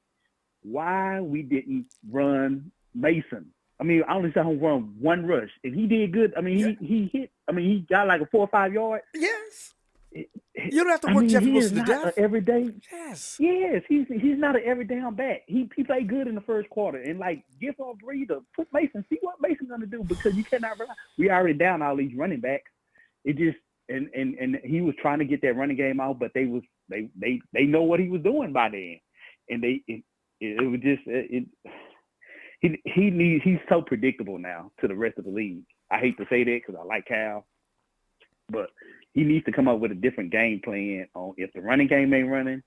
Why we didn't run Mason? I mean, I only saw him run one rush, and he did good. I mean, he hit. I mean, he got like a 4 or 5 yard. Yes. You don't have to work Jeffrey Wilson to death. Everyday. Yes. Yes, he's not an every down back. He played good in the first quarter, and like give him a breather. Put Mason. See what Mason's gonna do, because you cannot rely. We already down all these running backs. It just and he was trying to get that running game out, but they know what he was doing by then, and he's so predictable now to the rest of the league. I hate to say that because I like Cal, but he needs to come up with a different game plan on if the running game ain't running,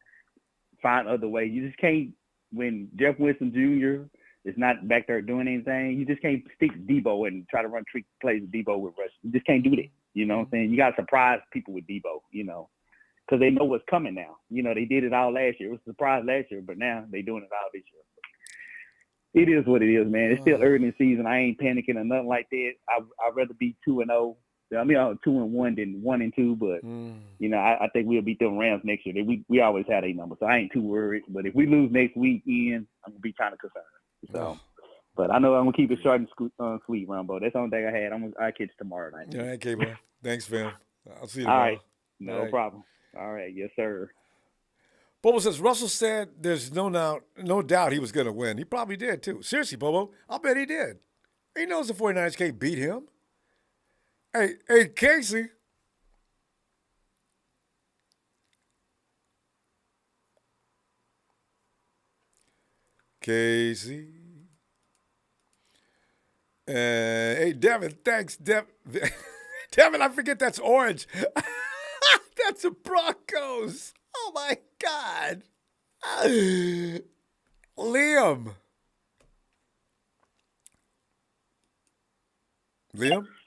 find other way. You just can't, when Jeff Wilson Jr. is not back there doing anything, you just can't stick Debo and try to run trick plays with Debo with rush. You just can't do that. You know what I'm saying? You got to surprise people with Debo, because they know what's coming now. They did it all last year. It was a surprise last year, but now they're doing it all this year. It is what it is, man. It's still early in the season. I ain't panicking or nothing like that. I'd rather be 2-0. I mean, 2-1 than 1-2, but I think we'll beat them Rams next year. We always had a number, so I ain't too worried. But if we lose next weekend, I'm gonna be kind of concerned. So, but I know I'm gonna keep it short and sweet, Ronbo. That's the only thing I had. I'll catch you tomorrow night. All right, K-Boy. Thanks, fam. I'll see you tomorrow. All right, no problem. All right, yes, sir. Bobo says Russell said there's no doubt he was going to win. He probably did, too. Seriously, Bobo, I'll bet he did. He knows the 49ers can't beat him. Hey, Casey. Hey, Devin, thanks, Devin. Devin, I forget that's orange. That's the Broncos. Oh, my God. Liam.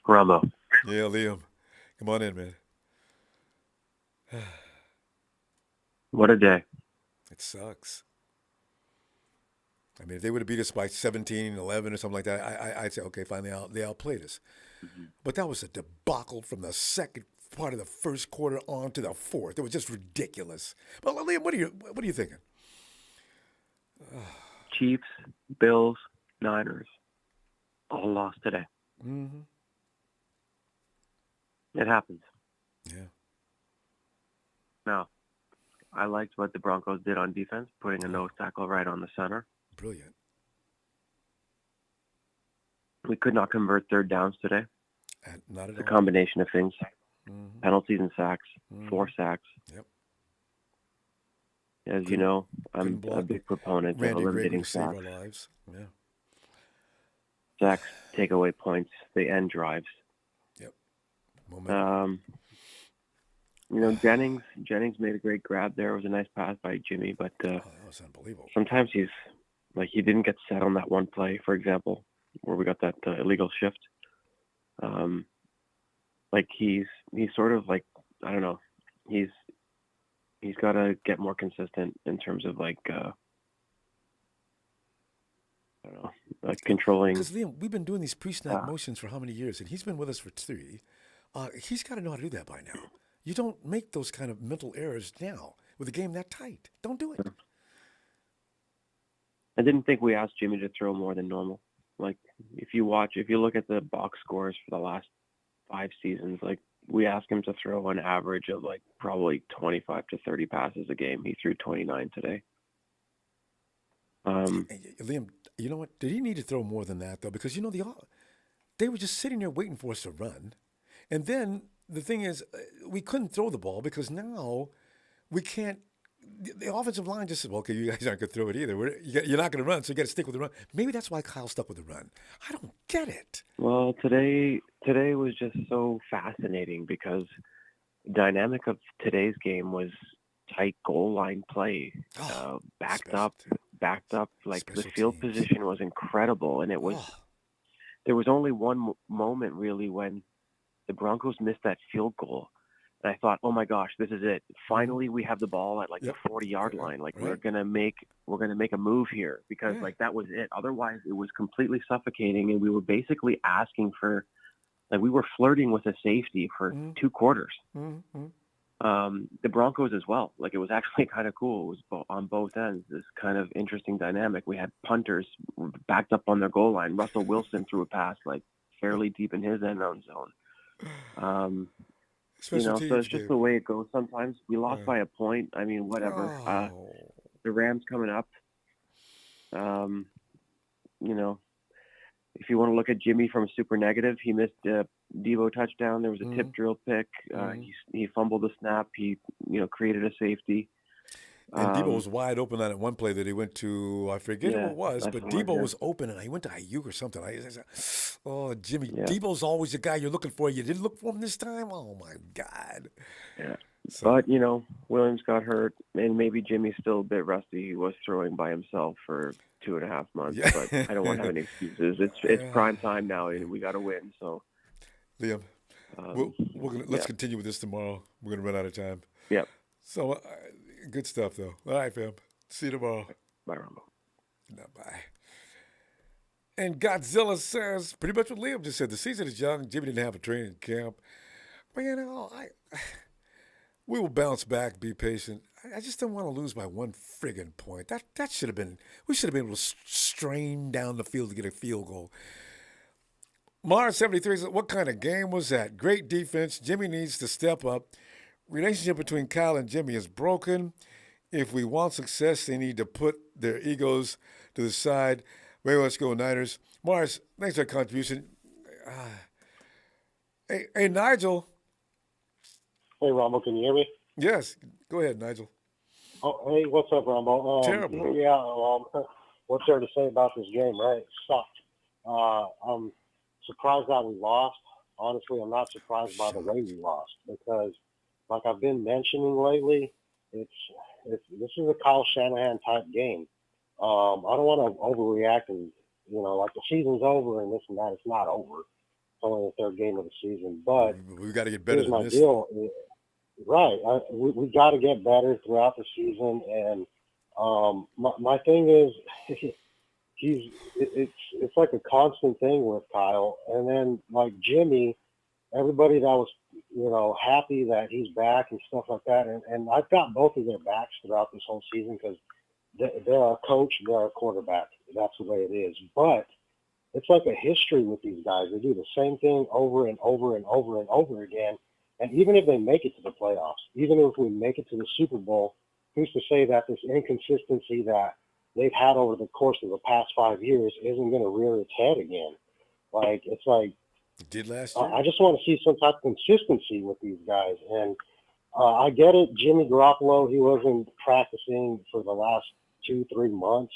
Ronbo. Yeah, Liam. Come on in, man. What a day. It sucks. I mean, if they would have beat us by 17, 11 or something like that, I'd say, okay, fine, they outplayed us. Mm-hmm. But that was a debacle from the second part of the first quarter on to the fourth. It was just ridiculous. But Liam, what are you thinking? Chiefs, Bills, Niners, all lost today. Mm-hmm. It happens. Yeah. Now, I liked what the Broncos did on defense, putting a nose tackle right on the center. Brilliant. We could not convert third downs today. Not at all. It's a combination of things. Mm-hmm. Penalties and sacks, mm-hmm. 4 sacks. Yep. As you know, I'm a big proponent of eliminating sacks. Save our lives. Yeah. Sacks take away points. They end drives. Yep. Jennings made a great grab there. It was a nice pass by Jimmy, but that was unbelievable. Sometimes he didn't get set on that one play, for example, where we got that illegal shift. He's sort of like, I don't know, he's got to get more consistent in terms of controlling. Because Liam, we've been doing these pre-snap motions for how many years, and he's been with us for 3. He's got to know how to do that by now. You don't make those kind of mental errors now with a game that tight. Don't do it. I didn't think we asked Jimmy to throw more than normal. Like, if you look at the box scores for the last 5 seasons, we asked him to throw an average of probably 25 to 30 passes a game. He threw 29 today. Liam, you know what? Did he need to throw more than that, though? Because, they were just sitting there waiting for us to run. And then the thing is, we couldn't throw the ball because now we can't. The offensive line just said, well, okay, you guys aren't going to throw it either. You're not going to run, so you got to stick with the run. Maybe that's why Kyle stuck with the run. I don't get it. Well, today was just so fascinating because the dynamic of today's game was tight goal line play, backed up. The field position was incredible, and it was. There was only one moment really when the Broncos missed that field goal. And I thought, oh my gosh, this is it. Finally, we have the ball at the 40-yard line. We're gonna make a move here because that was it. Otherwise, it was completely suffocating, and we were basically asking for, we were flirting with a safety for 2 quarters. Mm-hmm. the Broncos as well. Like, it was actually kind of cool. It was on both ends, this kind of interesting dynamic. We had punters backed up on their goal line. Russell Wilson threw a pass like fairly deep in his end zone. So it's just the way it goes sometimes. We lost by a point. I mean, whatever. The Rams coming up. If you want to look at Jimmy from super negative, he missed a Deebo touchdown. There was a tip drill pick. He fumbled the snap. He, created a safety. And Deebo was wide open on that one play that he went to. I forget who it was, but Deebo was open, and he went to Ayuk or something. Jimmy, Deebo's always the guy you're looking for. You didn't look for him this time? Oh, my God. Yeah. But, Williams got hurt, and maybe Jimmy's still a bit rusty. He was throwing by himself for 2.5 months, but I don't want to have any excuses. It's prime time now, and we got to win. So, Liam, let's continue with this tomorrow. We're going to run out of time. Yep. So, good stuff, though. All right, fam. See you tomorrow. Bye, Ronbo. No, bye. And Godzilla says, pretty much what Liam just said, the season is young. Jimmy didn't have a training camp. But, we will bounce back, be patient. I just don't want to lose by one friggin' point. That should have been, we should have been able to strain down the field to get a field goal. Mars 73 says, what kind of game was that? Great defense. Jimmy needs to step up. Relationship between Kyle and Jimmy is broken. If we want success, they need to put their egos to the side. Maybe let's go Niners. Mars, thanks for that contribution. Hey, Nigel. Hey, Ronbo, can you hear me? Yes. Go ahead, Nigel. Oh, hey, what's up, Ronbo? Terrible. Yeah, what's there to say about this game, right? It sucked. I'm surprised that we lost. Honestly, I'm not surprised by the way we lost because, like I've been mentioning lately, this is a Kyle Shanahan type game. I don't want to overreact and, like the season's over and this and that. It's not over. It's only the third game of the season. But we've got to get better here's than my this. deal. Right. We got to get better throughout the season. And my thing is, it's like a constant thing with Kyle. And then like Jimmy, everybody that was, happy that he's back and stuff like that. And I've got both of their backs throughout this whole season because they're our coach, they're our quarterback. That's the way it is. But it's like a history with these guys. They do the same thing over and over and over and over again. And even if they make it to the playoffs, even if we make it to the Super Bowl, who's to say that this inconsistency that they've had over the course of the past 5 years isn't going to rear its head again? Like, it's like, it did last year. I just want to see some type of consistency with these guys. And I get it. Jimmy Garoppolo, he wasn't practicing for the last 2-3 months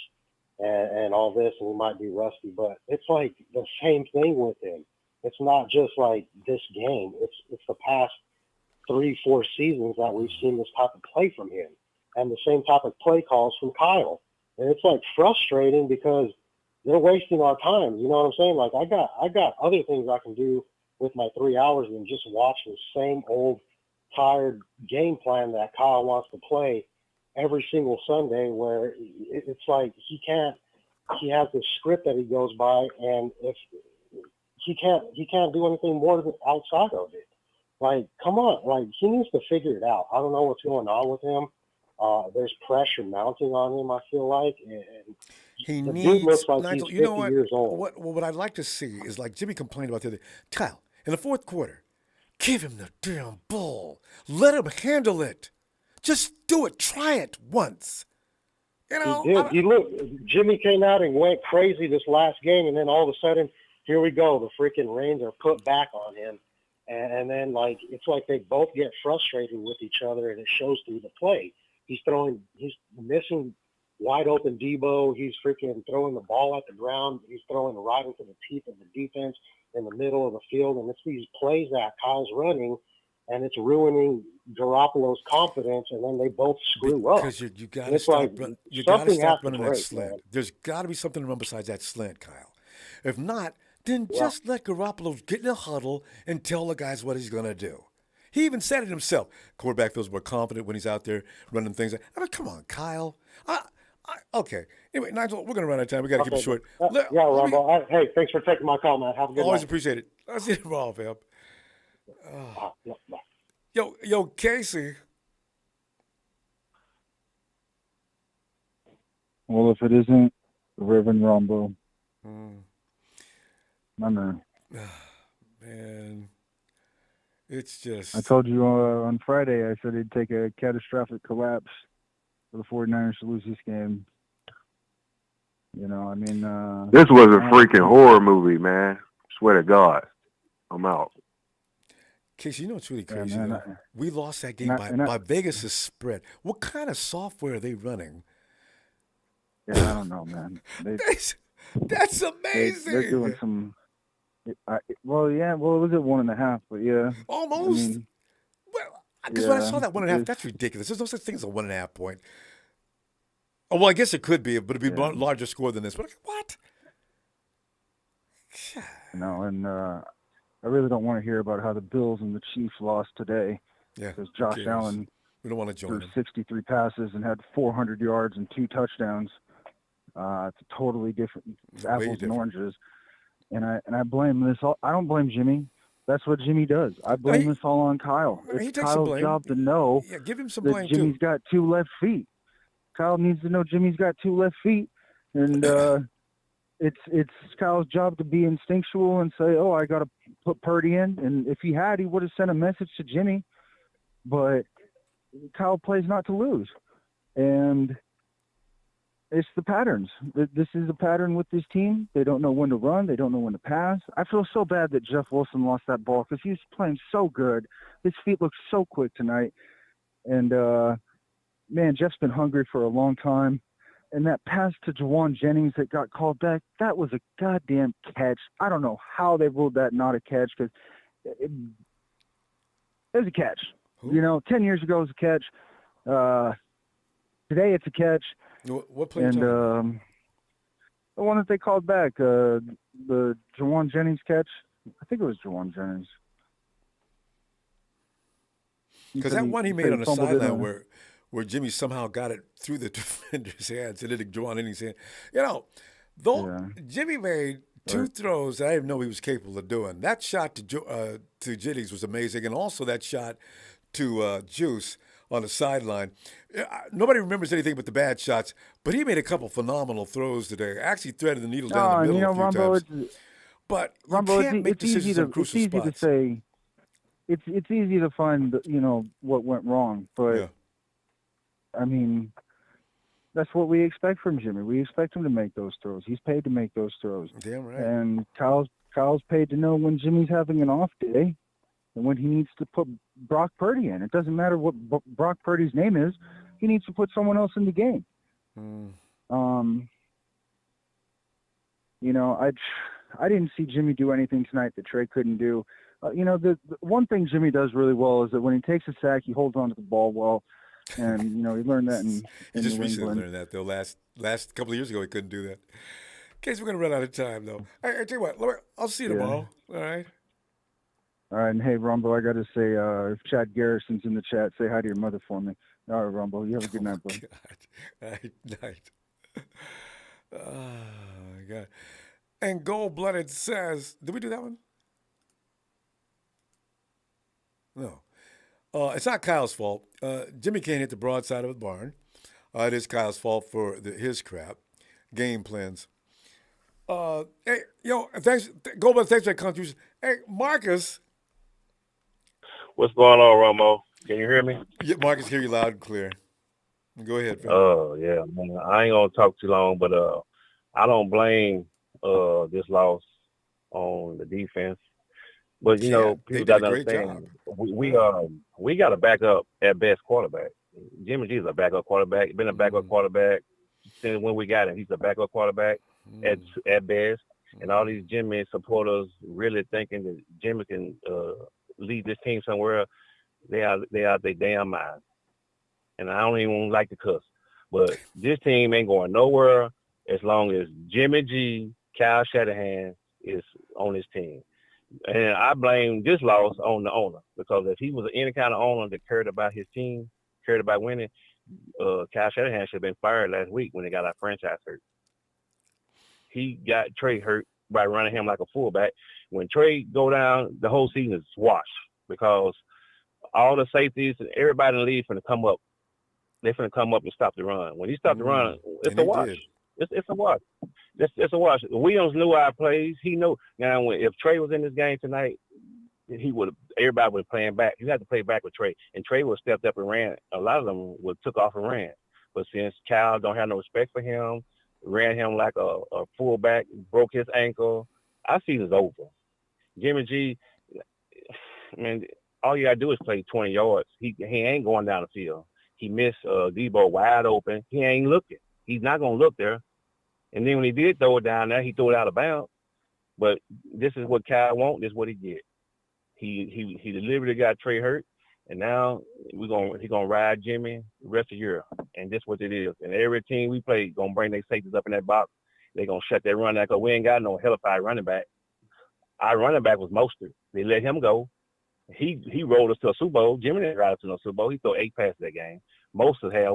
and all this, and he might be rusty, but it's like the same thing with him. It's not just like this game. It's the past 3-4 seasons that we've seen this type of play from him and the same type of play calls from Kyle. And it's like frustrating because they're wasting our time. You know what I'm saying? Like I got other things I can do with my 3 hours than just watch the same old tired game plan that Kyle wants to play every single Sunday, where it's like he has this script that he goes by, and if he can't do anything more than outside of it. Like, come on, like he needs to figure it out. I don't know what's going on with him. There's pressure mounting on him, I feel like, and he the needs. dude looks like Nigel, he's 50 years old. What I'd like to see is like Jimmy complained about the other day. Kyle, in the fourth quarter, give him the damn ball. Let him handle it. Just do it. Try it once. You know, he did. Jimmy came out and went crazy this last game, and then all of a sudden, here we go. The freaking reins are put back on him. And then, like, it's like they both get frustrated with each other, and it shows through the play. He's missing wide open Deebo. He's freaking throwing the ball at the ground. He's throwing it right into the teeth of the defense in the middle of the field. And it's these plays that Kyle's running, and it's ruining Garoppolo's confidence, and then they both screw up. Because you got to stop, running that slant. Man. There's got to be something to run besides that slant, Kyle. If not, then just let Garoppolo get in a huddle and tell the guys what he's going to do. He even said it himself. Quarterback feels more confident when he's out there running things. I mean, come on, Kyle. Okay. Anyway, Nigel, we're going to run out of time. We got to keep it short. Ronbo. Hey, thanks for taking my call, man. Have a good Always night. appreciate it. I'll see you tomorrow, fam. Bye. Yo, Casey. Well, if it isn't Reverend Ronbo, my man. Man, it's just. I told you on Friday, I said it'd take a catastrophic collapse for the 49ers to lose this game. You know, I mean. This was a freaking horror movie, man. Swear to God. I'm out. Casey, you know what's really crazy? Yeah, man, we lost that game by Vegas' spread. What kind of software are they running? Yeah, I don't know, man. That's amazing. They're doing some. It was at 1.5, but yeah. Almost. I mean, because when I saw that 1.5, that's ridiculous. There's no such thing as a 1.5 point. Oh, well, I guess it could be, but it'd be a larger score than this. But what? No, and I really don't want to hear about how the Bills and the Chiefs lost today. Yeah. Because Josh Allen we don't want to join threw 63 passes and had 400 yards and 2 touchdowns. It's totally different. It's apples and oranges. And I blame this all. I don't blame Jimmy. That's what Jimmy does. I blame this all on Kyle. It's Kyle's job to know give him some that blame Jimmy's got 2 left feet. Kyle needs to know Jimmy's got 2 left feet, and it's Kyle's job to be instinctual and say, "Oh, I got to put Purdy in." And if he had, he would have sent a message to Jimmy. But Kyle plays not to lose, and it's the patterns. This is a pattern with this team. They don't know when to run. They don't know when to pass. I feel so bad that Jeff Wilson lost that ball because he was playing so good. His feet looked so quick tonight. And, man, Jeff's been hungry for a long time. And that pass to Jawan Jennings that got called back, that was a goddamn catch. I don't know how they ruled that not a catch because it was a catch. You know, 10 years ago it was a catch. Today it's a catch. What play? And the one that they called back, the Jawan Jennings catch. I think it was Jawan Jennings. Because that one he made on the sideline where Jimmy somehow got it through the defender's hands and it Jawan Jennings' hand. You know, Jimmy made 2 throws that I didn't know he was capable of doing. That shot to Jennings was amazing, and also that shot to Juice on the sideline. Nobody remembers anything but the bad shots, but he made a couple phenomenal throws today. Actually threaded the needle down the middle a few times. But you can't make decisions on crucial spots. It's easy to say. It's easy to find, what went wrong, but I mean, that's what we expect from Jimmy. We expect him to make those throws. He's paid to make those throws. Damn right. And Kyle's paid to know when Jimmy's having an off day and when he needs to put Brock Purdy in. It doesn't matter what Brock Purdy's name is. He needs to put someone else in the game. I didn't see Jimmy do anything tonight that Trey couldn't do. The one thing Jimmy does really well is that when he takes a sack, he holds on to the ball well. And, he learned that in He just New recently England. learned that, though. Last couple of years ago, he couldn't do that. In case we're going to run out of time, though. I tell you what, I'll see you tomorrow. All right? All right, and hey, Ronbo, I got to say, if Chad Garrison's in the chat, say hi to your mother for me. All right, Ronbo, you have a good night, bud. Night. Oh, my God. And Gold-Blooded says, did we do that one? No. It's not Kyle's fault. Jimmy can't hit the broadside of the barn. It is Kyle's fault for his crap. Game plans. Hey, thanks, Goldberg. Thanks for that contribution. Hey, Marcus. What's going on, Romo? Can you hear me? Yeah, Marcus, hear you loud and clear. Go ahead, Phil. Oh, yeah, man. I ain't gonna talk too long, but I don't blame this loss on the defense. But people got to understand we got a backup at best quarterback. Jimmy G is a backup quarterback. Been a backup quarterback since when we got him. He's a backup quarterback at best. And all these Jimmy supporters really thinking that Jimmy can lead this team somewhere. They out their damn mind. And I don't even like to cuss, but this team ain't going nowhere as long as Jimmy G, Kyle Shanahan is on his team. And I blame this loss on the owner, because if he was any kind of owner that cared about his team, cared about winning, Kyle Shanahan should have been fired last week when they got our franchise hurt. He got Trey hurt by running him like a fullback. When Trey go down, the whole season is washed, because all the safeties and everybody in the league finna come up. They finna come up and stop the run. When he stopped the run, it's a wash. It's a wash. It's a wash. Williams knew our plays. He knew. Now, if Trey was in this game tonight, everybody was playing back. You had to play back with Trey, and Trey would have stepped up and ran. A lot of them would took off and ran. But since Cal don't have no respect for him, ran him like a fullback, broke his ankle, our season's over. Jimmy G, man, all you gotta do is play 20 yards. He ain't going down the field. He missed Debo wide open. He ain't looking. He's not gonna look there. And then when he did throw it down there, he threw it out of bounds. But this is what Cal want. This is what he get. He deliberately got Trey hurt, and now he's gonna ride Jimmy the rest of the year. And this is what it is. And every team we play gonna bring their safeties up in that box. They gonna shut that run down because we ain't got no hellified running back. Our running back was Mostert. They let him go. He rolled us to a Super Bowl. Jimmy didn't ride us to no Super Bowl. He threw 8 passes that game. Mostert had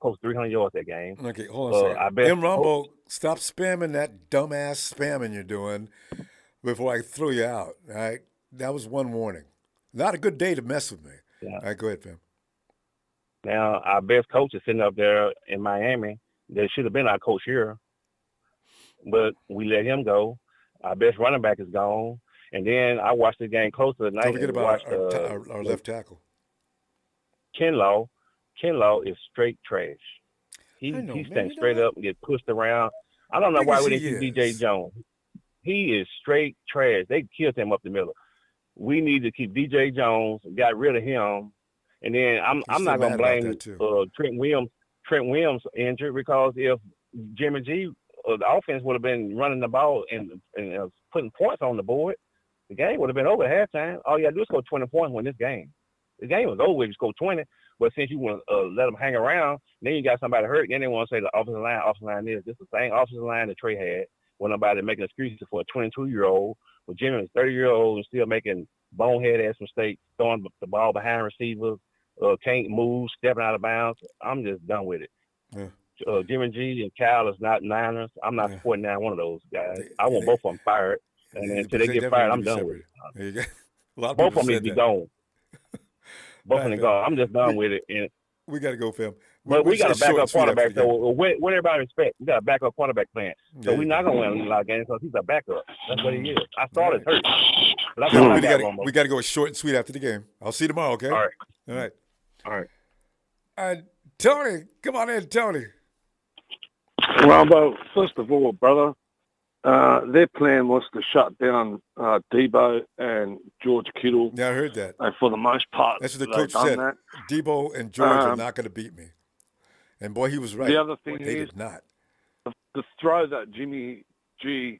close to 300 yards that game. Okay, hold on a second. Ronbo, stop spamming that dumbass spamming you're doing before I throw you out. All right, that was one warning. Not a good day to mess with me. Yeah. All right, go ahead, fam. Now our best coach is sitting up there in Miami. That should have been our coach here, but we let him go. Our best running back is gone. And then I watched the game closer tonight. Don't forget about our left tackle. Kinlaw is straight trash. He stands straight up and gets pushed around. I don't know why we didn't keep DJ Jones. He is straight trash. They killed him up the middle. We need to keep DJ Jones, got rid of him. And then I'm not gonna blame Trent Williams injured, because if Jimmy G, the offense would have been running the ball and putting points on the board, the game would have been over at halftime. All you got to do is score 20 points win this game. The game was over if you score 20, but since you want to let them hang around, then you got somebody hurt, then they want to say the offensive line this. This is the same offensive line that Trey had. When nobody making excuses for a 22-year-old, when Jimmy is 30-year-old and still making bonehead-ass mistakes, throwing the ball behind receivers, can't move, stepping out of bounds. I'm just done with it. Yeah. Jimmy G and Cal is not Niners. I'm not supporting either one of those guys. I want both of them fired. And until they get fired, I'm done with it. Both of them need to be gone. Both of them gone. I'm just done with it. And we got to go, fam. But we got a backup quarterback. So what everybody respect, we got a backup quarterback playing. So we're not going to win a lot of games because he's a backup. That's what he is. I thought it hurt. We got to go short and sweet after the game. I'll see you tomorrow, okay? All right. All right. All right. Tony, come on in, Tony. Ronbo, first of all, brother, their plan was to shut down Debo and George Kittle. Yeah, I heard that. And for the most part, that's what the coach said. That. Debo and George are not going to beat me. And boy, he was right. The other thing they is did not. The throw that Jimmy G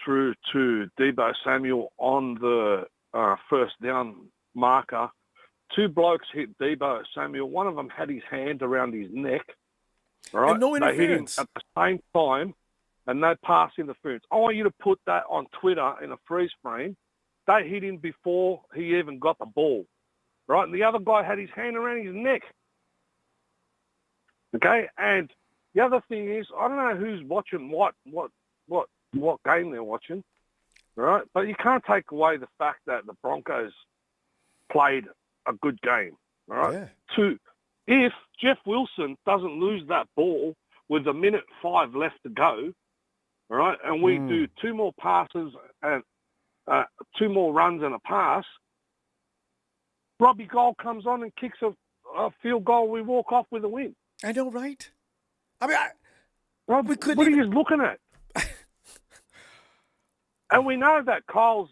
threw to Debo Samuel on the first down marker. 2 blokes hit Debo Samuel. One of them had his hand around his neck. Right? And no interference. They hit him at the same time, and no pass interference. I want you to put that on Twitter in a freeze frame. They hit him before he even got the ball. Right? And the other guy had his hand around his neck. Okay? And the other thing is, I don't know who's watching what game they're watching. Right? But you can't take away the fact that the Broncos played a good game, all right? Yeah. 2, if Jeff Wilson doesn't lose that ball with 1:05 left to go, all right, and we do 2 more passes and 2 more runs and a pass, Robbie Gould comes on and kicks a field goal. We walk off with a win. I know, right? I mean, we couldn't. What are you looking at? And we know that Kyle's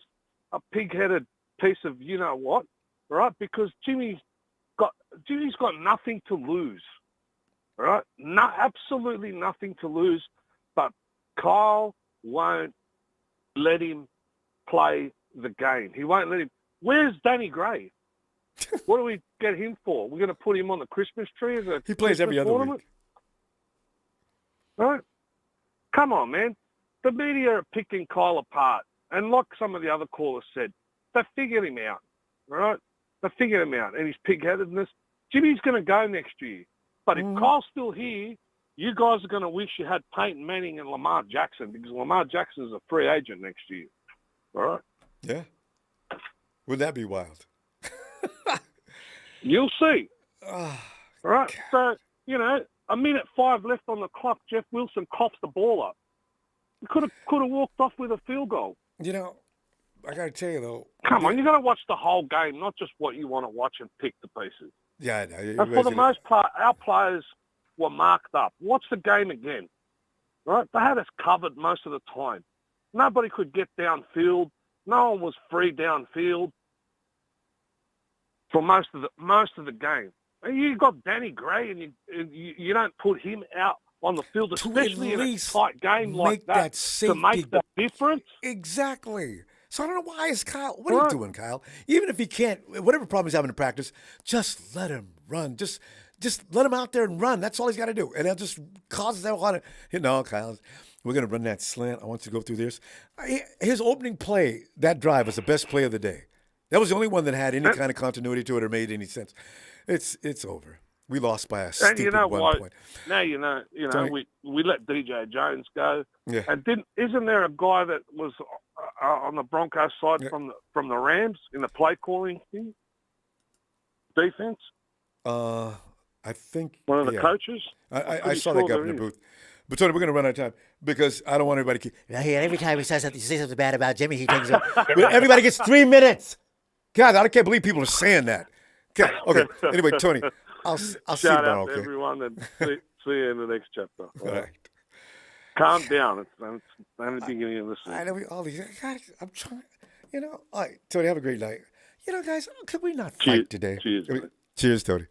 a pig-headed piece of you-know-what. Right, because Jimmy's got nothing to lose, right? Absolutely nothing to lose. But Kyle won't let him play the game. He won't let him. Where's Danny Gray? What do we get him for? We're going to put him on the Christmas tree as a he plays every other tournament? week. Right? Come on, man. The media are picking Kyle apart, and like some of the other callers said, they figured him out. Right? They figured him out, and his pig-headedness. Jimmy's going to go next year. But if Kyle's still here, you guys are going to wish you had Peyton Manning and Lamar Jackson, because Lamar Jackson is a free agent next year. All right? Yeah. Wouldn't that be wild? You'll see. All right. So, a minute 5 left on the clock. Jeff Wilson coughs the ball up. He could have walked off with a field goal. I got to tell you, though. Come on, you got to watch the whole game, not just what you want to watch and pick the pieces. Yeah, I know. And for the most part, our players were marked up. Watch the game again. Right? They had us covered most of the time. Nobody could get downfield. No one was free downfield for most of the game. And you got Danny Gray, and you don't put him out on the field, especially in a tight game like that to make the difference. Exactly. So I don't know why is Kyle. What are you doing, Kyle? Even if he can't, whatever problem he's having in practice, just let him run. Just let him out there and run. That's all he's got to do, and that just causes that a lot of. No, Kyle, we're gonna run that slant. I want you to go through this. His opening play, that drive, was the best play of the day. That was the only one that had any kind of continuity to it or made any sense. It's over. We lost by a stupid 1 point. Now we let DJ Jones go. Yeah. And isn't there a guy that was on the Broncos side from the Rams in the play calling thing? Defense? I think one of the coaches. I saw that guy in the booth. But Tony, we're going to run out of time because I don't want everybody to keep. Every time he says something bad about Jimmy, he takes it. Everybody gets 3 minutes. God, I can't believe people are saying that. Okay. Anyway, Tony, I'll see you tomorrow. Shout out to everyone, and see you in the next chapter. All right. Calm down. It's only the beginning of the season. I know all these guys. I'm trying. All right, Tony, have a great night. Guys, could we not fight today? Cheers, Tony.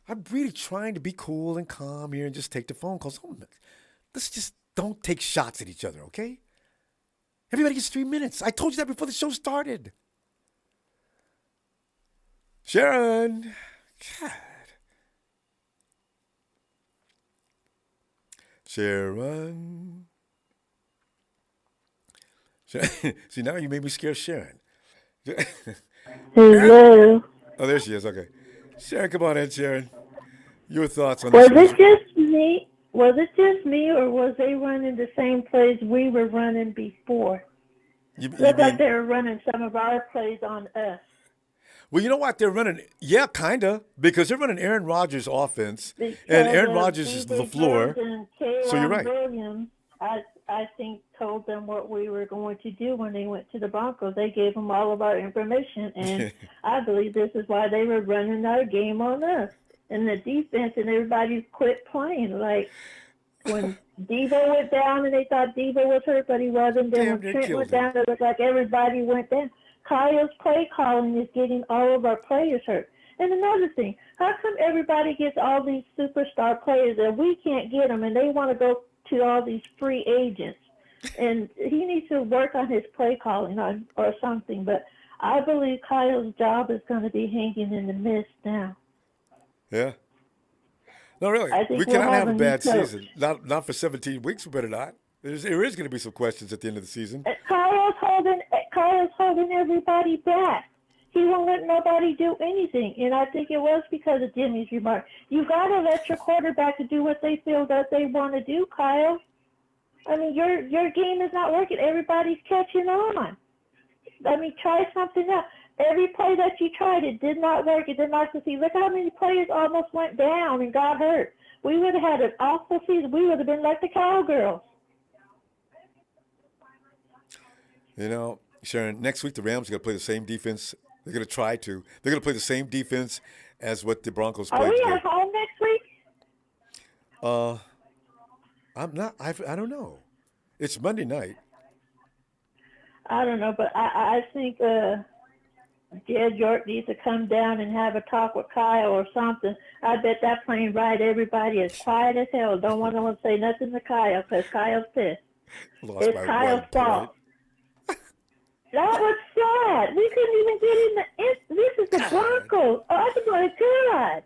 I'm really trying to be cool and calm here and just take the phone calls. Let's just don't take shots at each other, okay? Everybody gets 3 minutes. I told you that before the show started. Sharon. God. Sharon. See, now you made me scare Sharon. Hello. Oh, there she is. Okay. Sharon, come on in, Sharon. Your thoughts on this? Was it just me? Was it just me, or was they running the same plays we were running before? Looked like they were running some of our plays on us. Well, you know what? They're running, kind of, because they're running Aaron Rodgers' offense, and Aaron Rodgers is LaFleur. So you're right. Williams, I think, told them what we were going to do when they went to the Broncos. They gave them all of our information, and I believe this is why they were running our game on us. And the defense and everybody quit playing. Like when Debo went down and they thought Debo was hurt, but he wasn't. Then when Trent went down, it looked like everybody went down. Kyle's play calling is getting all of our players hurt. And another thing, how come everybody gets all these superstar players and we can't get them, and they want to go to all these free agents? And he needs to work on his play calling or something. But I believe Kyle's job is going to be hanging in the mist now. Yeah. No, really. We cannot have a bad season. Not for 17 weeks. We better not. There is going to be some questions at the end of the season. Kyle's holding everybody back. He won't let nobody do anything. And I think it was because of Jimmy's remark. You got to let your quarterback do what they feel that they want to do, Kyle. I mean, your game is not working. Everybody's catching on. I mean, try something else. Every play that you tried, it did not work. It did not succeed. Look how many players almost went down and got hurt. We would have had an awful season. We would have been like the Cowgirls. Sharon, next week the Rams are going to play the same defense. They're going to try to. They're going to play the same defense as what the Broncos played. Are we today. at home next week? I'm not. I don't know. It's Monday night. I don't know, but I think Jed York needs to come down and have a talk with Kyle or something. I bet that plane ride everybody is quiet as hell. Don't want to say nothing to Kyle because Kyle's pissed. It's Kyle's fault. That was sad. We couldn't even get in the. This is the Broncos. Oh my God!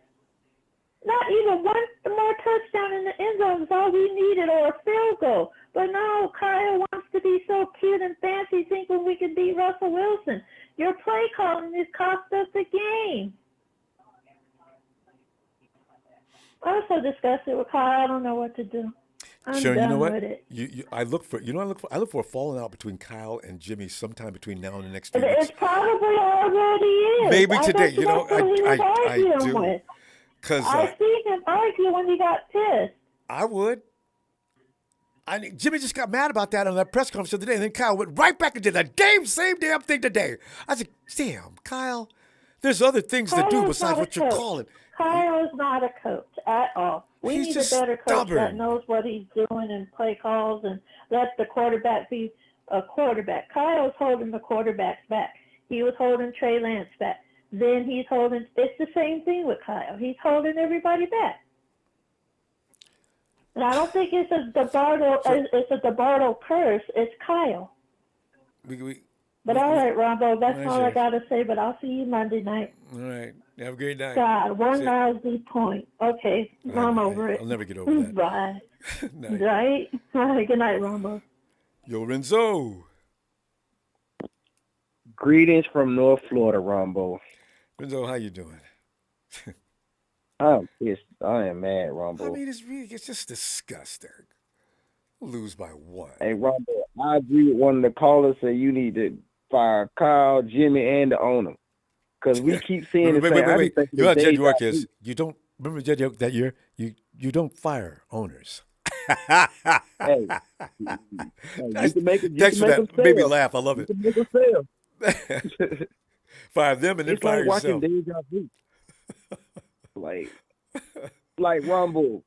Not even one more touchdown in the end zone is all we needed, or a field goal. But no, Kyle wants to be so cute and fancy, thinking we can beat Russell Wilson. Your play calling has cost us the game. I'm so disgusted with Kyle. I don't know what to do. I'm Sharon, you know done what? with it. I look for a falling out between Kyle and Jimmy sometime between now and the next 2 It weeks. probably already is. Maybe today. That's what he was I arguing do. with. Because I see him argue when he got pissed. I would. Jimmy just got mad about that on that press conference the other day, and then Kyle went right back and did the same damn thing today. I said, damn, Kyle, there's other things to do besides what you're calling. Kyle is not a coach at all. We He's need a just better coach stubborn. that knows what he's doing and play calls and let the quarterback be a quarterback. Kyle's holding the quarterbacks back. He was holding Trey Lance back. Then he's holding – it's the same thing with Kyle. He's holding everybody back. And I don't think it's a DeBardo curse. It's Kyle. But all right, Ronbo, that's all I got to say. But I'll see you Monday night. All right. Have a great night. God, one lousy point. Okay, I'm over it. I'll never get over that. Bye. Night. Right? All right, good night, Ronbo. Yo, Renzo. Greetings from North Florida, Ronbo. Renzo, how you doing? I'm pissed. I am mad, Ronbo. I mean, it's just disgusting. Lose by one. Hey, Ronbo, I agree with one of the callers say you need to fire Kyle, Jimmy, and the owner. Because we keep seeing the same. Wait. You know how Jed York is? You don't remember Jed York that year? You don't fire owners. Hey, you can make it. Thanks for that. Made me laugh. I love it. You can make a sale. Fire them and then it's fire like yourself. watching Deja Vu. like Rumble.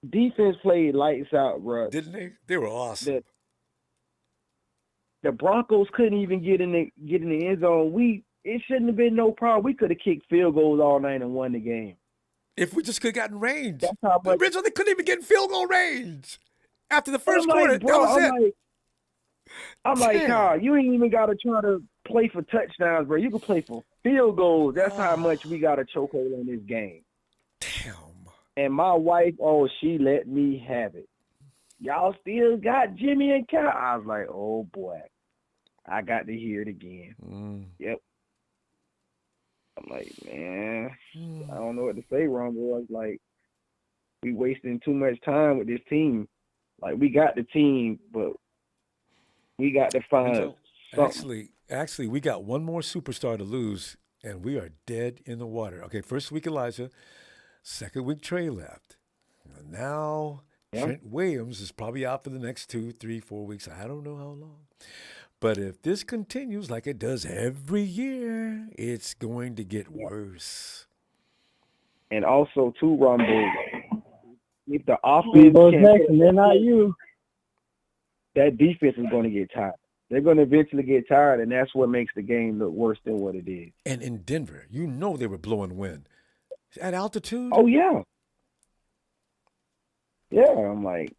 Defense played lights out, bro. Didn't they? They were awesome. The Broncos couldn't even get in the end zone. It shouldn't have been no problem. We could have kicked field goals all night and won the game. If we just could have gotten range. That's how much. Originally, they couldn't even get in field goal range. After the first I'm quarter, like, bro, that was it. I'm like, Kyle, you ain't even got to try to play for touchdowns, bro. You can play for field goals. That's how much we got a chokehold on this game. Damn. And my wife, she let me have it. Y'all still got Jimmy and Kyle. I was like, oh, boy. I got to hear it again. Yep. I'm like, man, I don't know what to say, Ronbo. I was like, we wasting too much time with this team. Like, we got the team, but we got to find something. Actually, we got one more superstar to lose, and we are dead in the water. Okay, first week Elijah, second week Trey left. And now Trent Williams is probably out for the next 2, 3, 4 weeks. I don't know how long. But if this continues like it does every year, it's going to get worse. And also, too, Ronbo, if the offense can't, they're not you. That defense is going to get tired. They're going to eventually get tired, and that's what makes the game look worse than what it is. And in Denver, they were blowing wind. At altitude? Oh, yeah. Yeah, I'm like,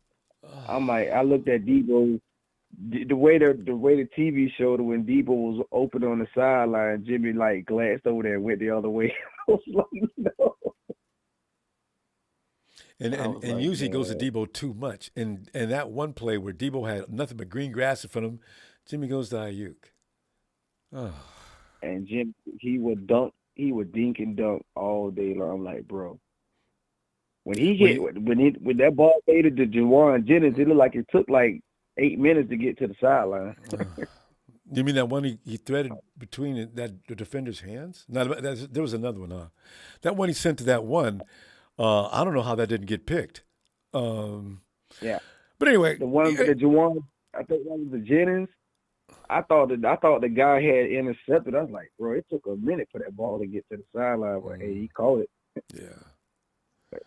I looked at Debo. The way the TV showed it when Debo was open on the sideline, Jimmy glanced over there and went the other way. I was like, no. And usually goes to Debo too much. And that one play where Debo had nothing but green grass in front of him, Jimmy goes to Ayuk. Oh. And Jim, he would dink and dunk all day long. I'm like, bro. When that ball faded to Jawan Jennings, it looked like it took 8 minutes to get to the sideline. You mean that one he threaded between the defender's hands? No, there was another one. That one he sent to that one. I don't know how that didn't get picked. Yeah. But anyway, the one with the Jawan, I think that was the Jennings. I thought the guy had intercepted. I was like, bro, it took a minute for that ball to get to the sideline. But hey, he caught it. Yeah.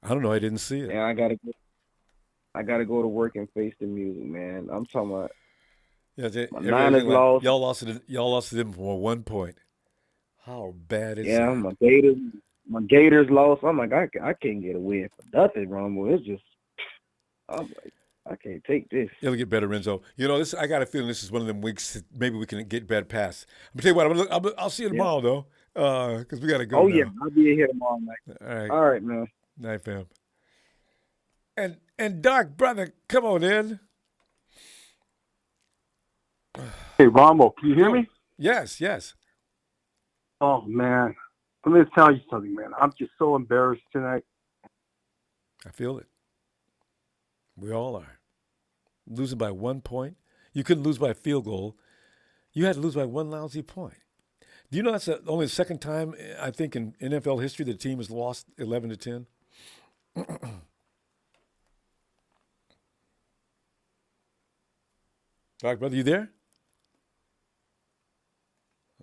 I don't know. I didn't see it. And I gotta go to work and face the music, man. I'm talking about. Yeah, Niners lost. Y'all lost to them for 1 point. How bad is that? Yeah, my Gators lost. I'm like, I can't get a win for nothing, Ronbo. It's just, I'm like, I can't take this. It'll get better, Renzo. I got a feeling this is one of them weeks that maybe we can get bad pass. I'm gonna tell you what. I'll see you tomorrow though, because we gotta go. Oh now. yeah, I'll be here tomorrow night. All right, man. Night, fam. And Dark brother, come on in. Hey, Ronbo, can you hear me? Yes. Oh, man. Let me tell you something, man. I'm just so embarrassed tonight. I feel it. We all are. Losing by 1 point. You couldn't lose by a field goal. You had to lose by one lousy point. Do you know that's only the second time, I think, in NFL history that a team has lost 11-10? All right, brother, you there?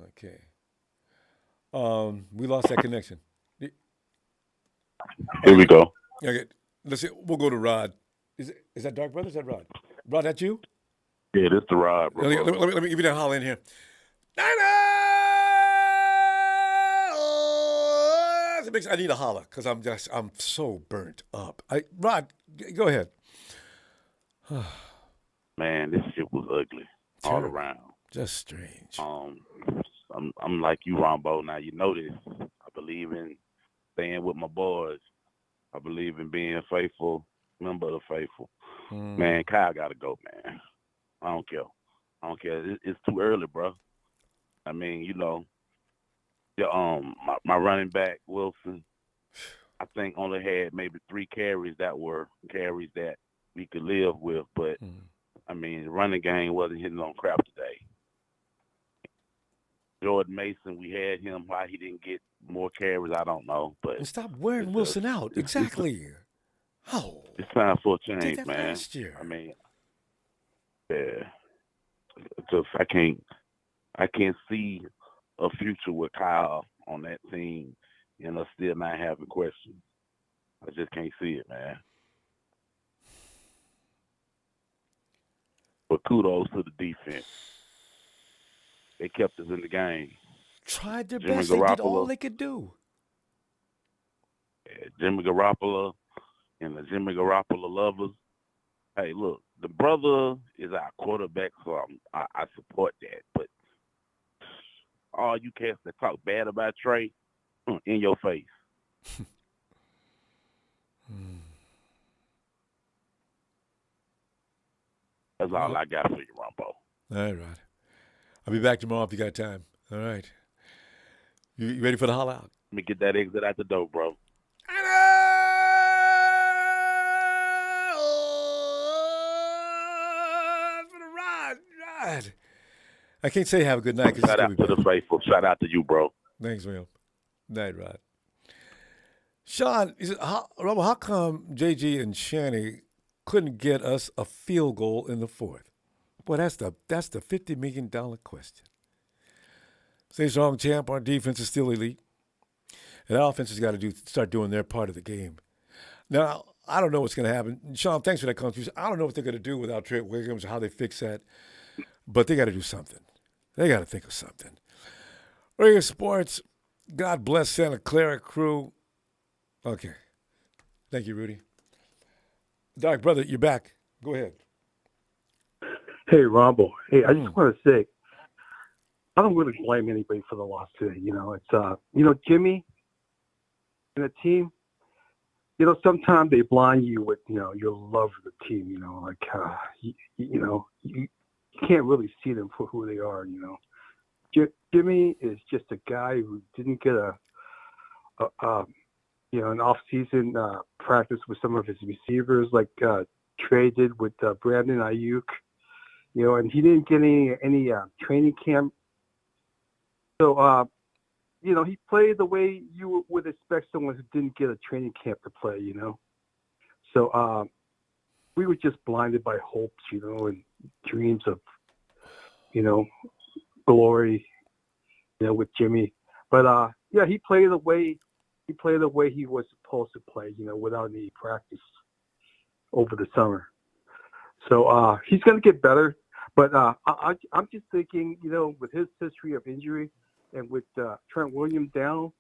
Okay. We lost that connection. Here we go. Okay, let's see. We'll go to Rod. Is that Dark Brother? Is that Rod? Rod, that you? Yeah, this the Rod, bro. Let me give you that holler in here. I need a holler because I'm so burnt up. Rod, go ahead. Man, this shit was ugly all around. Just strange. I'm like you, Ronbo. Now you know this. I believe in staying with my boys. I believe in being faithful, member of the faithful. Man, Kyle got to go, man. I don't care. It's too early, bro. I mean, you know, my running back Wilson, I think only had maybe 3 carries that were carries that we could live with, but I mean, the running game wasn't hitting on crap today. Jordan Mason, we had him. Why he didn't get more carries, I don't know. But stop wearing Wilson out. Exactly. It's time for a change, did that man. last year. I mean, yeah. Just I can't see a future with Kyle on that team and us still not having questions. I just can't see it, man. But kudos to the defense. They kept us in the game. Tried their best. They did all they could do. Jimmy Garoppolo and the Jimmy Garoppolo lovers. Hey, look, the brother is our quarterback, so I support that. But all you cats that talk bad about Trey, in your face. That's all I got for you, Ronbo. All right, Rod. I'll be back tomorrow if you got time. All right. You ready for the holler out? Let me get that exit out the door, bro. Rod. I can't say have a good night. Shout out to the faithful. Shout out to you, bro. Thanks, man. Night, Rod. Sean, how come JG and Shanny couldn't get us a field goal in the fourth? Boy, that's the $50 million question. Stay strong, champ. Our defense is still elite. And our offense has got to start doing their part of the game. Now, I don't know what's going to happen. Sean, thanks for that contribution. I don't know what they're going to do without Trent Williams or how they fix that. But they got to do something. They got to think of something. Radio Sports, God bless Santa Clara crew. Okay. Thank you, Rudy. Dark Brother, you're back. Go ahead. Hey, Ronbo. Hey, I just want to say, I don't really blame anybody for the loss today. You know, it's Jimmy and the team. You know, sometimes they blind you with your love for the team. You know, like you can't really see them for who they are. You know, Jimmy is just a guy who didn't get an off-season practice with some of his receivers, like Trey did with Brandon Ayuk. You know, and he didn't get any training camp. So, he played the way you would expect someone who didn't get a training camp to play, you know. So we were just blinded by hopes, and dreams of, glory, with Jimmy. But, he played the way he was supposed to play, without any practice over the summer. So he's going to get better. But I'm just thinking, with his history of injury and with Trent Williams down,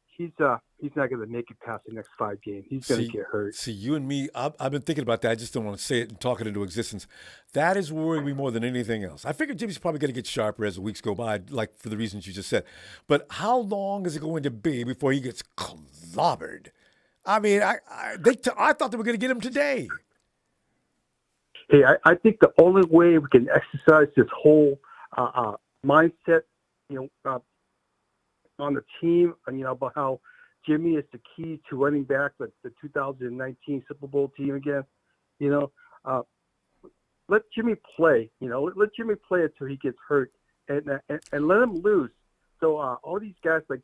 he's not going to make it past the next 5 games. He's going to get hurt. See, you and me, I've been thinking about that. I just don't want to say it and talk it into existence. That is worrying me more than anything else. I figured Jimmy's probably going to get sharper as the weeks go by, like for the reasons you just said. But how long is it going to be before he gets clobbered? I mean, I thought they were going to get him today. Hey, I think the only way we can exercise this whole mindset, on the team, about how Jimmy is the key to running back the 2019 Super Bowl team again, let Jimmy play. Let Jimmy play until he gets hurt, and let him lose. So all these guys like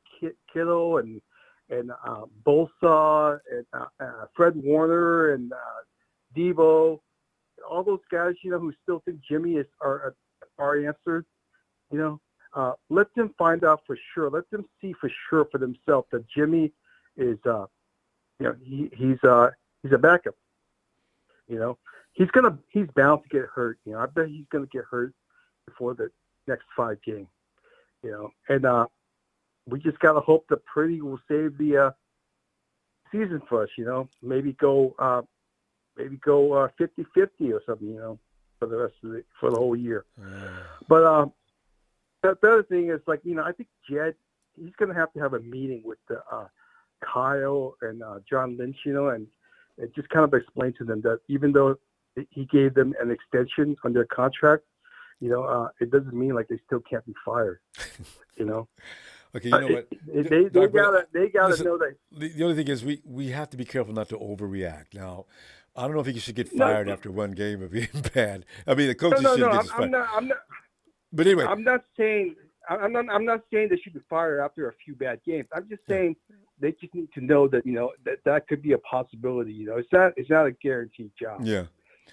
Kittle and Bosa and Fred Warner and Debo, all those guys, who still think Jimmy is our answer, let them find out for sure. Let them see for sure for themselves that Jimmy is, he's a backup. He's bound to get hurt. I bet he's gonna get hurt before the next 5 games. And we just gotta hope that Purdy will save the season for us. Maybe go 50-50 or something. For the rest of for the whole year. But the other thing is, I think Jed, he's gonna have to have a meeting with Kyle and John Lynch, and just kind of explain to them that even though he gave them an extension on their contract, it doesn't mean like they still can't be fired. Okay, you know what? They gotta know that. The only thing is we have to be careful not to overreact. Now, I don't know if he should get fired after one game of being bad. I mean, the coaches should get fired. I'm not. But anyway, I'm not saying they should be fired after a few bad games. I'm just saying they just need to know that that could be a possibility. It's not a guaranteed job. Yeah.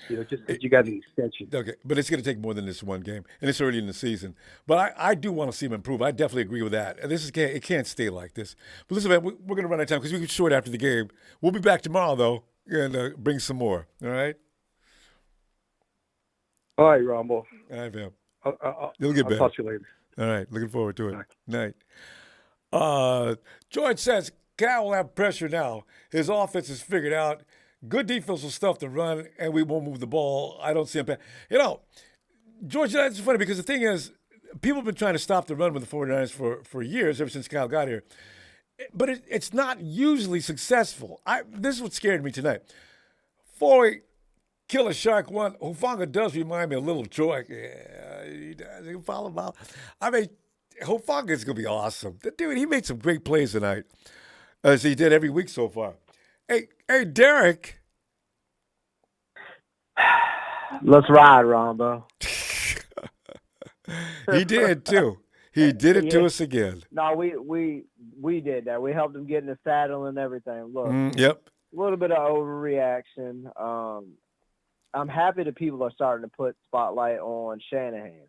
Just because you got an extension. Okay, but it's going to take more than this one game, and it's early in the season. But I do want to see him improve. I definitely agree with that. And it can't stay like this. But listen, man, we're going to run out of time because we get short after the game. We'll be back tomorrow, though, and bring some more. All right? All right, Ronbo. All right, man. You'll get better. I'll talk to you later. All right, looking forward to it. Night. George says Cal will have pressure now. His offense is figured out. Good defense will stuff the run, and we won't move the ball. I don't see him. George, that's funny because the thing is, people have been trying to stop the run with the 49ers for years, ever since Kyle got here. But it's not usually successful. This is what scared me tonight. Foy, Killer Shark one. Hufanga does remind me a little Troy. Yeah, he does. He can follow him out. I mean, Hufanga's going to be awesome. Dude, he made some great plays tonight, as he did every week so far. Hey, Derek. Let's ride, Ronbo. He did too. He did it to us again. No, we did that. We helped him get in the saddle and everything. Look, yep. A little bit of overreaction. I'm happy that people are starting to put spotlight on Shanahan.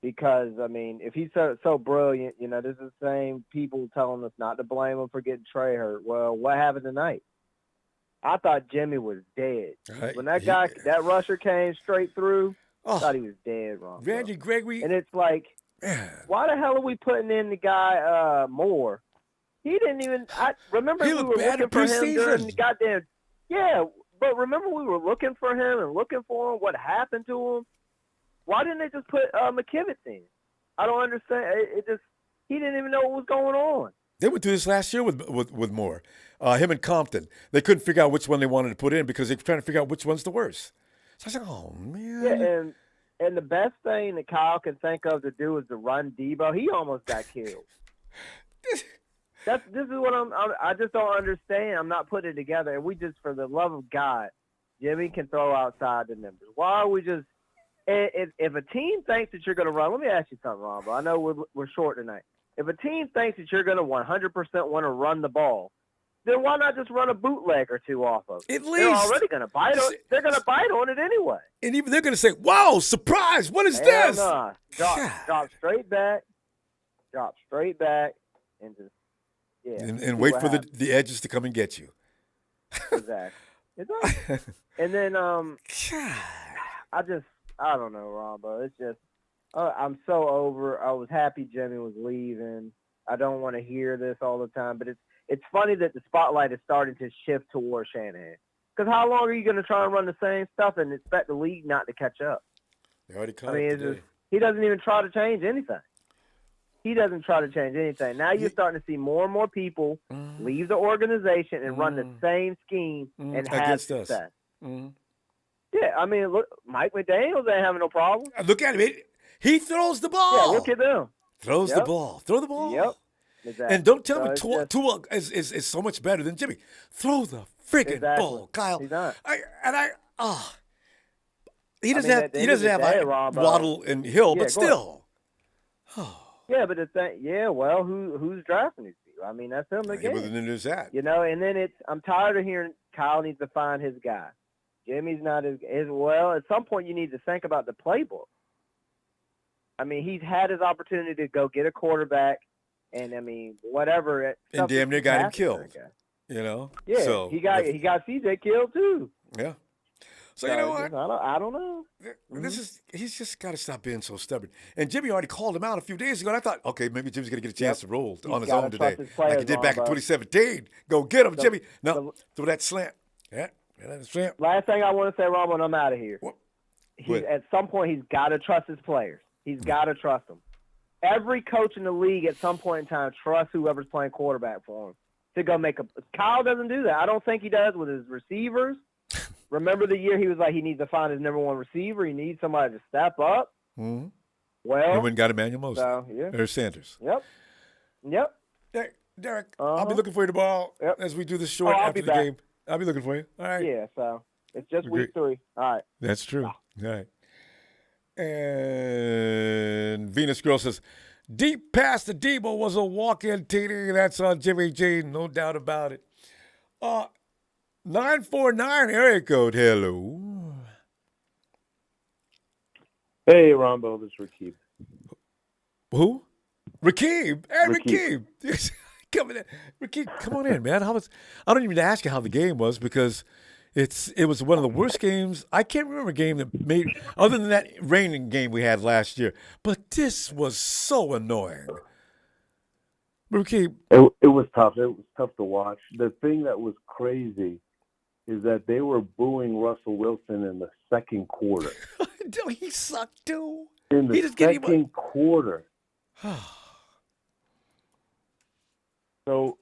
Because, I mean, if he's so brilliant, this is the same people telling us not to blame him for getting Trey hurt. Well, what happened tonight? I thought Jimmy was dead. When that rusher came straight through, I thought he was dead wrong. Randy Gregory. And it's like, why the hell are we putting in the guy Moore? He didn't even – I remember we were looking for him during the goddamn – yeah, but remember we were looking for him and looking for him, what happened to him? Why didn't they just put McKivitz in? I don't understand. He didn't even know what was going on. They went through this last year with Moore, him and Compton. They couldn't figure out which one they wanted to put in because they were trying to figure out which one's the worst. So I was like, oh man. Yeah, and the best thing that Kyle can think of to do is to run Debo. He almost got killed. This is what I just don't understand. I'm not putting it together. And we just, for the love of God, Jimmy can throw outside the numbers. Why are we just? If a team thinks that you're going to run, let me ask you something, Ronbo. I know we're short tonight. If a team thinks that you're going to 100% want to run the ball, then why not just run a bootleg or two off of it? At least. They're already going to bite on it. They're going to bite on it anyway. And even they're going to say, wow, surprise, what is this? Nah. Drop straight back, and just, And wait for the edges to come and get you. Exactly. And then I don't know, Ronbo. It's just I'm so over. I was happy Jimmy was leaving. I don't want to hear this all the time, but it's funny that the spotlight is starting to shift towards Shanahan. Because how long are you going to try and run the same stuff and expect the league not to catch up? They already caught up today. He doesn't even try to change anything. Now you're starting to see more and more people leave the organization and run the same scheme and have success. Yeah, I mean, look, Mike McDaniels ain't having no problem. Look at him. He throws the ball. Yeah, look at them. Throws the ball. Throw the ball. Yep. Exactly. And don't tell me Tua is so much better than Jimmy. Throw the freaking ball, Kyle. He's not. He doesn't have Waddle and Hill, but still. Yeah, but the thing, well, who's drafting these people? I mean, that's him again. Well, then there's that. And then I'm tired of hearing Kyle needs to find his guy. Jimmy's not as well. At some point, you need to think about the playbook. I mean, he's had his opportunity to go get a quarterback, and I mean, whatever. And damn near got him killed. Yeah, so he got CJ killed too. Yeah. So you know what? I don't know. He's just got to stop being so stubborn. And Jimmy already called him out a few days ago, and I thought, okay, maybe Jimmy's going to get a chance to roll on his own today, like he did back in 2017. Go get him, Jimmy. No, throw that slant. Yeah, that slant. Last thing I want to say, Ronbo, and I'm out of here. At some point, he's got to trust his players. He's got to trust them. Every coach in the league at some point in time trusts whoever's playing quarterback for him to go make a. Kyle doesn't do that. I don't think he does with his receivers. Remember the year he was like he needs to find his number one receiver. He needs somebody to step up. Mm-hmm. Well, he went and got Emmanuel Mosley. There's Sanders. Yep. Hey, Derek, I'll be looking for you tomorrow as we do this short after the game. I'll be looking for you. All right. Yeah, so it's just week 3. All right. That's true. All right. And Venus Girl says, deep pass to Debo was a walk-in TD. That's on Jimmy G. No doubt about it. 949 area code. Hello. Hey, Ronbo, this is Rakib. Who? Rakib. Hey, Rakib. Coming in. Rakib, come on in, man. I don't even ask you how the game was because it was one of the worst games. I can't remember a game that made, other than that raining game we had last year. But this was so annoying. Rakib. It was tough. It was tough to watch. The thing that was crazy is that they were booing Russell Wilson in the second quarter. He sucked too. In the second quarter. So,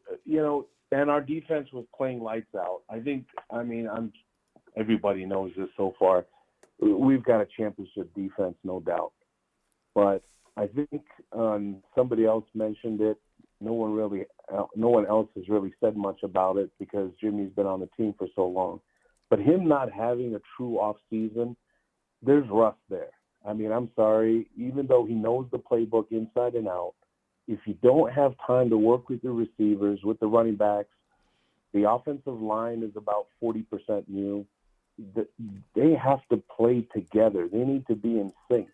and our defense was playing lights out. Everybody knows this so far. We've got a championship defense, no doubt. But I think somebody else mentioned it. No one else has really said much about it because Jimmy's been on the team for so long. But him not having a true off season, there's rust there. I mean, I'm sorry. Even though he knows the playbook inside and out, if you don't have time to work with your receivers, with the running backs, the offensive line is about 40% new. They have to play together. They need to be in sync.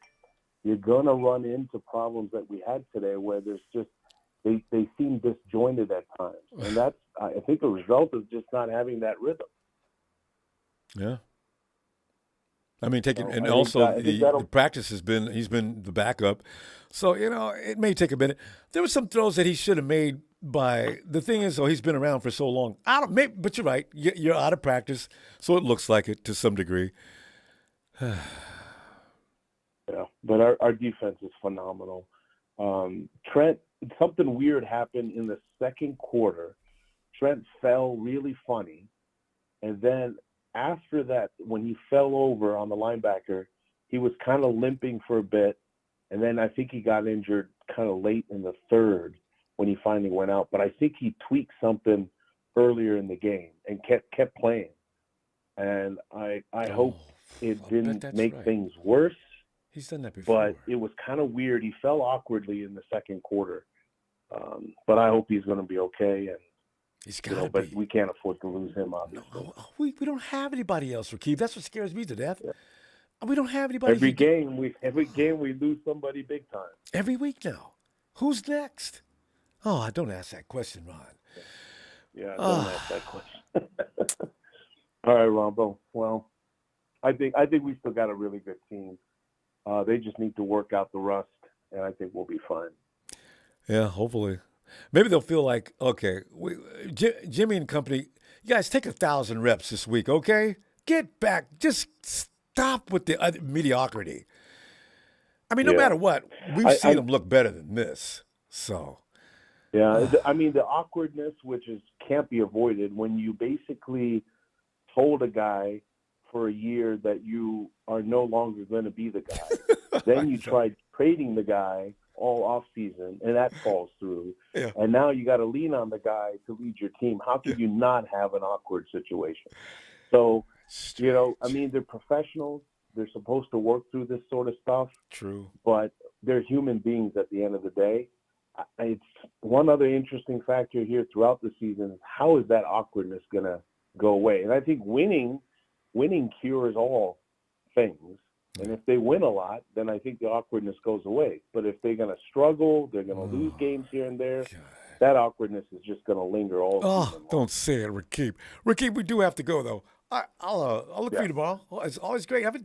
You're going to run into problems that we had today where there's just they seem disjointed at times. And that's, I think, a result of just not having that rhythm. Yeah. I mean, the practice he's been the backup. So, it may take a minute. There were some throws that he should have made the thing is, he's been around for so long. But you're right. You're out of practice. So it looks like it to some degree. Yeah. But our defense is phenomenal. Trent, something weird happened in the second quarter. Trent fell really funny. And then after that, when he fell over on the linebacker, he was kind of limping for a bit. And then I think he got injured kind of late in the third when he finally went out. But I think he tweaked something earlier in the game and kept playing. And I hope it didn't make things worse. He's done that before. But it was kind of weird. He fell awkwardly in the second quarter. But I hope he's going to be okay. And he's got to be. But we can't afford to lose him, obviously. No, we don't have anybody else, Rakib. That's what scares me to death. Yeah. We don't have anybody. Every game we lose somebody big time. Every week now. Who's next? Oh, don't ask that question, Ron. Yeah, don't ask that question. All right, Ronbo. Well, I think we still got a really good team. They just need to work out the rust, and I think we'll be fine. Yeah, hopefully. Maybe they'll feel like, okay, Jimmy and company, you guys take 1,000 reps this week, okay? Get back. Just stop with the mediocrity. I mean, no matter what, we've seen them look better than this. So. Yeah, I mean, the awkwardness, which can't be avoided, when you basically told a guy for a year that you are no longer going to be the guy. Then you tried trading the guy all off season, and that falls through. Yeah. And now you got to lean on the guy to lead your team. How could you not have an awkward situation? So, I mean, they're professionals. They're supposed to work through this sort of stuff. True. But they're human beings at the end of the day. It's one other interesting factor here throughout the season is how is that awkwardness going to go away? And I think winning cures all things. And if they win a lot, then I think the awkwardness goes away. But if they're going to struggle, they're going to lose games here and there, that awkwardness is just going to linger all season long. Don't say it, Rakib. Rakib, we do have to go, though. I'll look for you tomorrow. Oh, it's always great. I don't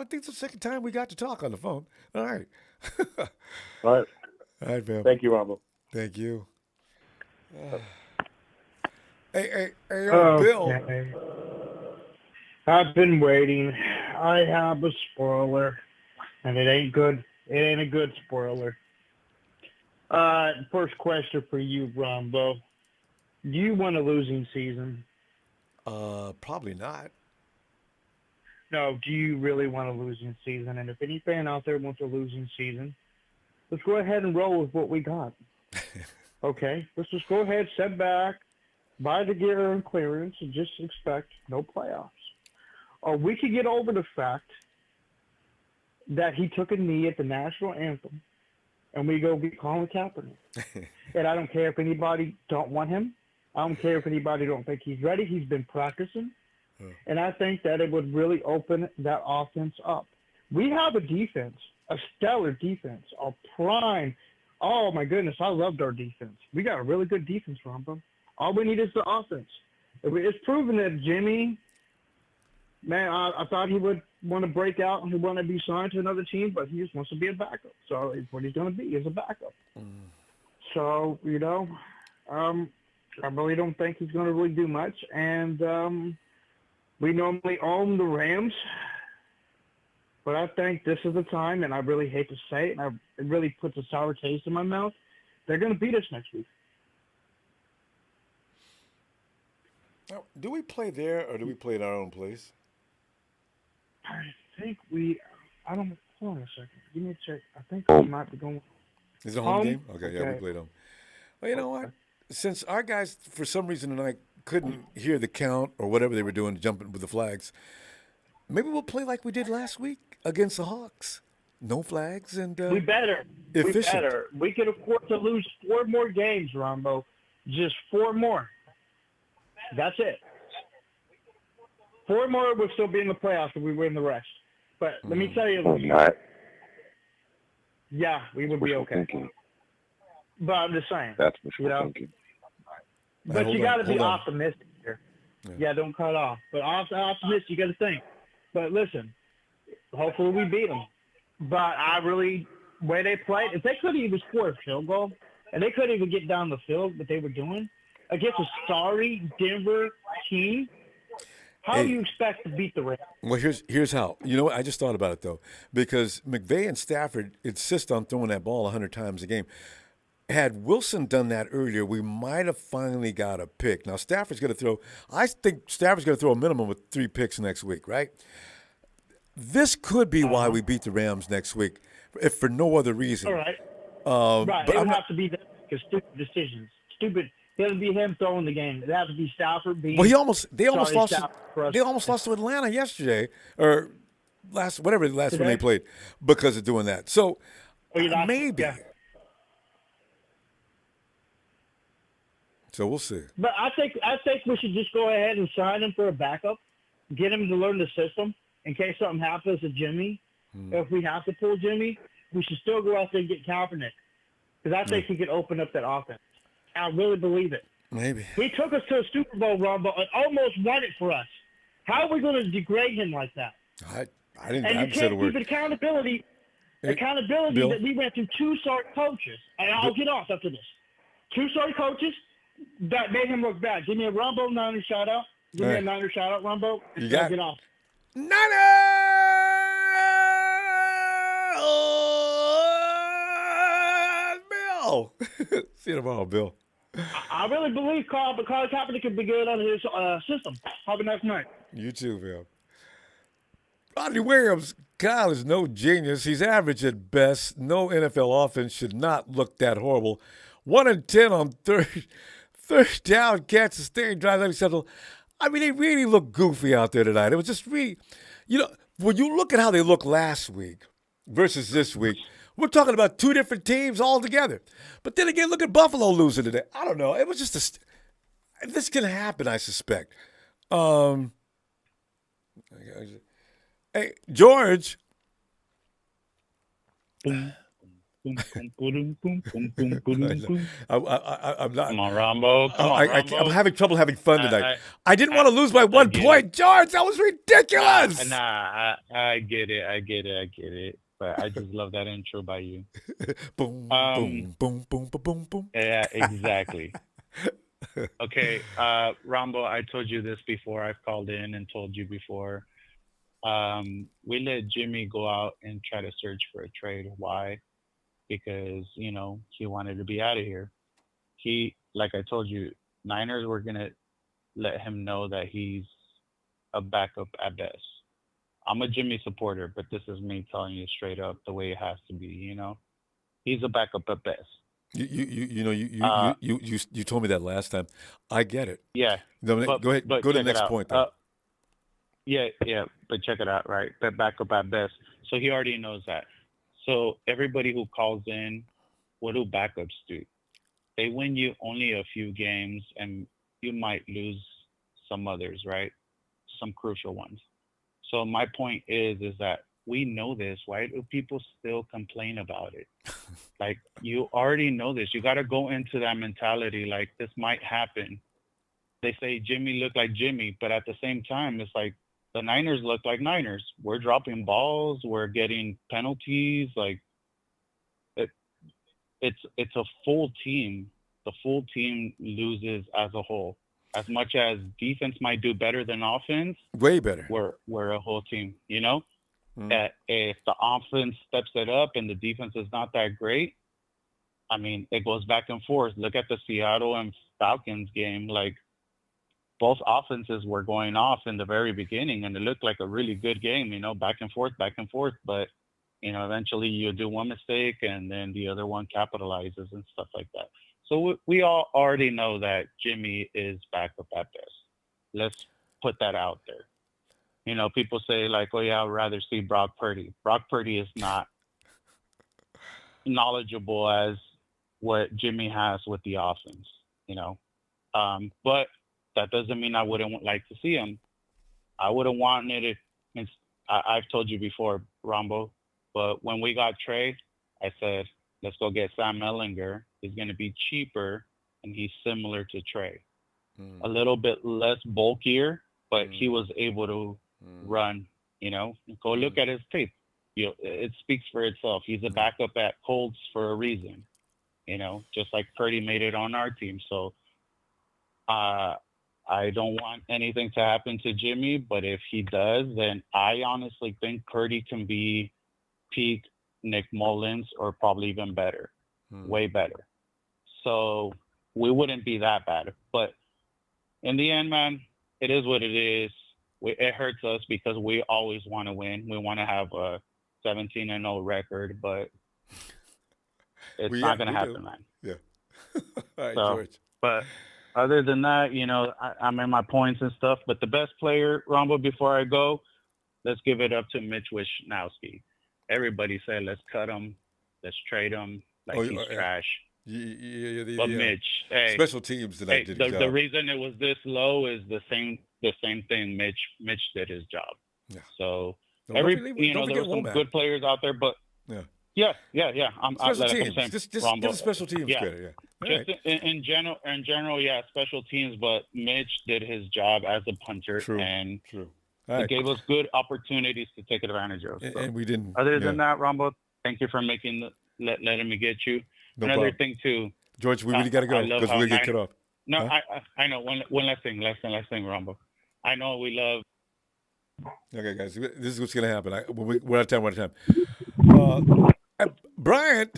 think it's the second time we got to talk on the phone. All right. All right. All right, man. Thank you, Ronbo. Thank you. Hey, Bill. I've been waiting. I have a spoiler, and it ain't good. It ain't a good spoiler. First question for you, Ronbo. Do you want a losing season? Probably not. No, do you really want a losing season? And if any fan out there wants a losing season, let's go ahead and roll with what we got. Okay? Let's just go ahead, sit back, buy the gear and clearance, and just expect no playoffs. Or we could get over the fact that he took a knee at the national anthem, and we go get Colin Kaepernick. And I don't care if anybody don't want him. I don't care if anybody don't think he's ready. He's been practicing. And I think that it would really open that offense up. We have a defense, a stellar defense, a prime. Oh, my goodness, I loved our defense. We got a really good defense, Ronbo. All we need is the offense. It's proven that Jimmy, man, I thought he would want to break out and he want to be signed to another team, but he just wants to be a backup. So it's what he's going to be is a backup. So, I really don't think he's going to really do much. And we normally own the Rams, but I think this is the time, and I really hate to say it, and it really puts a sour taste in my mouth. They're going to beat us next week. Now, do we play there or do we play in our own place? I think I don't, hold on a second. Give me a check. I think we might be going. Is it a home game? Okay, yeah, we played home. Well, you know what? Since our guys, for some reason tonight, couldn't hear the count or whatever they were doing, jumping with the flags, maybe we'll play like we did last week against the Hawks. No flags and we better. efficient. We better. We could afford to lose 4 more games, Ronbo. Just 4 more. That's it. 4 more would still be in the playoffs if we win the rest. But let me tell you, yeah, we would be okay. Thinking. But I'm just saying. That's wishful thinking. But you got to be optimistic here. Yeah, don't cut off. But optimistic, you got to think. But listen, hopefully we beat them. But I really, way they played, if they could even score a field goal, and they couldn't even get down the field, what they were doing against a sorry Denver team, how do you expect to beat the Rams? Well, here's how. You know what? I just thought about it, though, because McVay and Stafford insist on throwing that ball 100 times a game. Had Wilson done that earlier, we might have finally got a pick. Now, Stafford's going to throw – I think Stafford's going to throw a minimum of 3 picks next week, right? This could be why we beat the Rams next week, if for no other reason. All right. Right. It would have to be stupid decisions. Stupid. It would be him throwing the game. It would have to be Stafford being. Well, they almost lost to Atlanta yesterday, or last when they played, because of doing that. So maybe. Yeah. So we'll see. But I think we should just go ahead and sign him for a backup, get him to learn the system in case something happens to Jimmy. If we have to pull Jimmy, we should still go out there and get Kaepernick, because I think he could open up that offense. I really believe it. Maybe. He took us to a Super Bowl run, but almost won it for us. How are we going to degrade him like that? I didn't. And you can't keep accountability. Bill? That we went through 2 sorry coaches, and I'll get off after this. 2 sorry coaches that made him look bad. Give me a Ronbo Niner shout out. Give me a Niner shout out, Ronbo. You got get off. Niner! Bill. See you tomorrow, Bill. I really believe Colin Kaepernick could be good on his system. Have a nice night. You too, Bill. Rodney Williams, Kyle is no genius. He's average at best. No NFL offense should not look that horrible. 1 and 10 on third down catch, sustained drives, unacceptable. I mean, they really look goofy out there tonight. It was just really, when you look at how they looked last week versus this week, we're talking about two different teams altogether. But then again, look at Buffalo losing today. I don't know. It was just this can happen, I suspect. Hey, George. I'm not. Come on, Ronbo. Come on, Ronbo. I'm having trouble having fun tonight. I didn't want to lose by 1 point, George. That was ridiculous. I get it. But I just love that intro by you. Boom, boom, boom, boom, boom, boom. Yeah, exactly. Okay, Ronbo, I told you this before. I've called in and told you before. We let Jimmy go out and try to search for a trade. Why? Because, he wanted to be out of here. Like I told you, Niners were going to let him know that he's a backup at best. I'm a Jimmy supporter, but this is me telling you straight up the way it has to be, He's a backup at best. You told me that last time. I get it. Yeah. Go ahead. Go to the next point, though. Yeah, but check it out, right? But backup at best. So he already knows that. So everybody who calls in, what do backups do? They win you only a few games, and you might lose some others, right? Some crucial ones. So my point is that we know this. Why do people still complain about it? Like, you already know this. You got to go into that mentality, like, this might happen. They say Jimmy looked like Jimmy, but at the same time, it's like, the Niners look like Niners. We're dropping balls. We're getting penalties. Like, it's a full team. The full team loses as a whole. As much as defense might do better than offense, way better. We're a whole team. If the offense steps it up and the defense is not that great, I mean, it goes back and forth. Look at the Seattle and Falcons game. Like, both offenses were going off in the very beginning, and it looked like a really good game, back and forth. But, eventually you do one mistake, and then the other one capitalizes and stuff like that. So we all already know that Jimmy is backup at best. Let's put that out there. People say, like, oh, yeah, I'd rather see Brock Purdy. Brock Purdy is not knowledgeable as what Jimmy has with the offense, But that doesn't mean I wouldn't like to see him. I would have wanted it. I've told you before, Ronbo, but when we got Trey, I said, let's go get Sam Ellinger. He's going to be cheaper, and he's similar to Trey. A little bit less bulkier, but he was able to run, Go look at his tape. It speaks for itself. He's a backup at Colts for a reason, just like Purdy made it on our team. So I don't want anything to happen to Jimmy, but if he does, then I honestly think Purdy can be peak Nick Mullins or probably even better, way better. So we wouldn't be that bad. But in the end, man, it is what it is. It hurts us because we always want to win. We want to have a 17-0 record, but it's not going to happen, man. Yeah. All right, George. But other than that, I'm in my points and stuff. But the best player, Ronbo, before I go, let's give it up to Mitch Wishnowsky. Everybody said, let's cut him, let's trade him, like he's trash. But Mitch, hey, special teams tonight did his job. The reason it was this low is the same thing. Mitch did his job. Yeah. So there were some good players out there, but yeah. I'm special teams. Saying, just give the special teams credit. Yeah. Just in general, yeah, special teams. But Mitch did his job as a punter, and it gave us good opportunities to take advantage of. So. And we didn't. Other than that, Ronbo, thank you for letting me get you. No Another problem. thing too, George, we really got to go because we're gonna get cut off. No, huh? I know. One last thing, Ronbo. I know we love. Okay, guys, this is what's gonna happen. We're out of time. Bryant.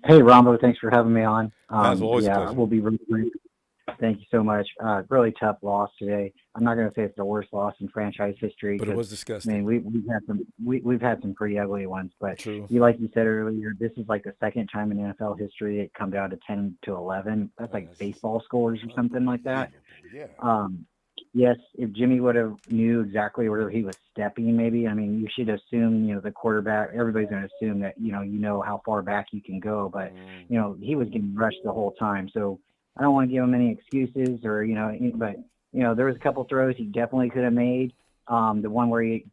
Hey, Ronbo, thanks for having me on. That's always a pleasure. We'll be really brief. Thank you so much. Really tough loss today. I'm not going to say it's the worst loss in franchise history, but it was disgusting. I mean, we've had some pretty ugly ones, but True. like you said earlier, this is like the second time in NFL history it come down to 10-11. That's like baseball scores or something like that. Yeah. Yes, if Jimmy would have knew exactly where he was stepping, maybe. I mean, you should assume, the quarterback. Everybody's going to assume that you know how far back you can go, but he was getting rushed the whole time. So I don't want to give him any excuses, or but there was a couple throws he definitely could have made. The one where he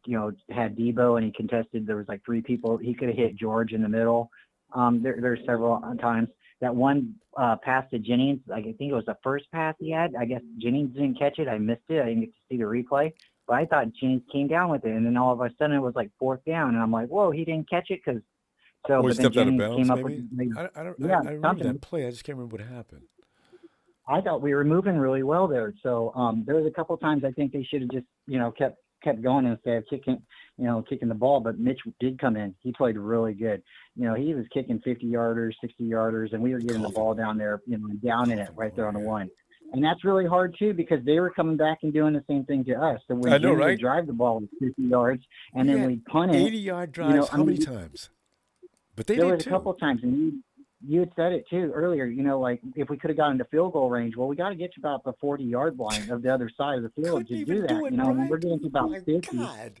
had Debo and he contested, there was like three people. He could have hit George in the middle. There's several times. That one pass to Jennings, I think it was the first pass he had. I guess Jennings didn't catch it. I missed it. I didn't get to see the replay. But I thought Jennings came down with it. And then all of a sudden it was like fourth down. And I'm like, whoa, he didn't catch it because – Or he but then stepped out of Jennings bounds, came up maybe? with I remember something. that play. I just can't remember what happened. I thought we were moving really well there. So there was a couple times I think they should have just, kept going instead of kicking the ball. But Mitch did come in. He played really good. He was kicking 50-yarders, 60-yarders, and we were getting the ball down there, down in it right there on the one. And that's really hard, too, because they were coming back and doing the same thing to us. So when Jimmy would drive the ball with 50 yards and then we'd punt it. 80-yard drives, how many times? But they there did was a couple times, and you had said it too earlier, like if we could have gotten to field goal range, well, we got to get to about the 40-yard line of the other side of the field to do that. We're getting to about 50. God.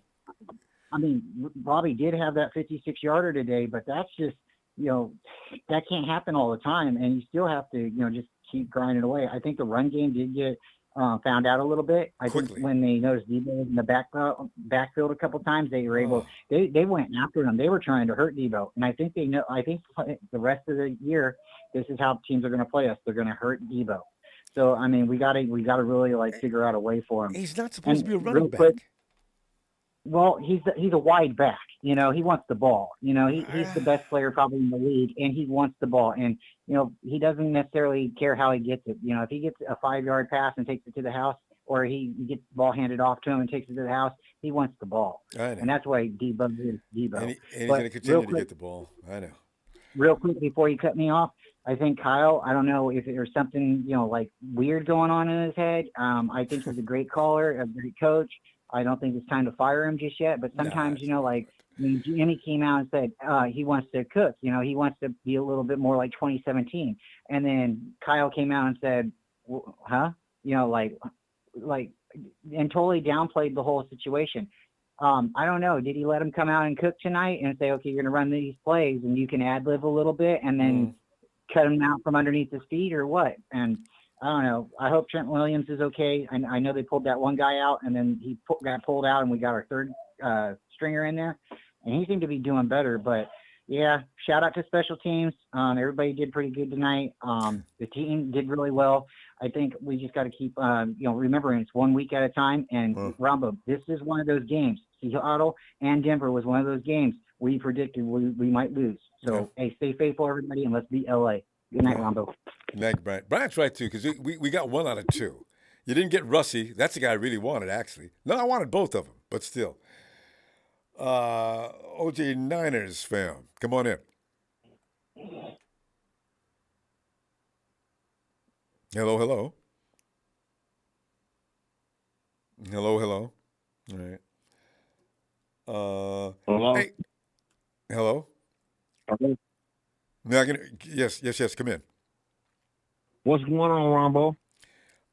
I mean, Bobby did have that 56-yarder today, but that's just, that can't happen all the time, and you still have to, just keep grinding away. I think the run game did get found out a little bit. I think when they noticed Debo was in the backfield a couple times, they were able. They went after him. They were trying to hurt Debo, and I think they know. I think the rest of the year, this is how teams are going to play us. They're going to hurt Debo. So I mean, we got to really figure out a way for him. He's not supposed to be a running back. Well, he's a wide back. He wants the ball. He's the best player probably in the league, and he wants the ball. And he doesn't necessarily care how he gets it. If he gets a 5-yard pass and takes it to the house, or he gets the ball handed off to him and takes it to the house, he wants the ball. I know. And that's why Debo is Debo. And he's going to continue to get the ball. I know. Real quick before you cut me off, I think Kyle, I don't know if there's something like weird going on in his head. I think he's a great caller, a great coach. I don't think it's time to fire him just yet, but sometimes, when Jimmy came out and said he wants to cook, he wants to be a little bit more like 2017. And then Kyle came out and said, huh? And totally downplayed the whole situation. I don't know. Did he let him come out and cook tonight and say, okay, you're going to run these plays and you can ad-lib a little bit and then cut him out from underneath his feet or what? And I don't know. I hope Trent Williams is okay. I know they pulled that one guy out, and then he got pulled out, and we got our third stringer in there, and he seemed to be doing better. But, yeah, shout out to special teams. Everybody did pretty good tonight. The team did really well. I think we just got to keep, remembering it's 1 week at a time. And, Ronbo, this is one of those games. Seattle and Denver was one of those games we predicted we might lose. So, hey, stay faithful, everybody, and let's beat L.A. Good night, Ronbo. Good night, Brian. Brian's right, too, because we got 1 out of 2. You didn't get Russie. That's the guy I really wanted, actually. No, I wanted both of them, but still. OJ Niners fam, come on in. Hello, hello. Hello, hello. All right. Hello? Hey. Hello? Hello? No, yes, come in. What's going on,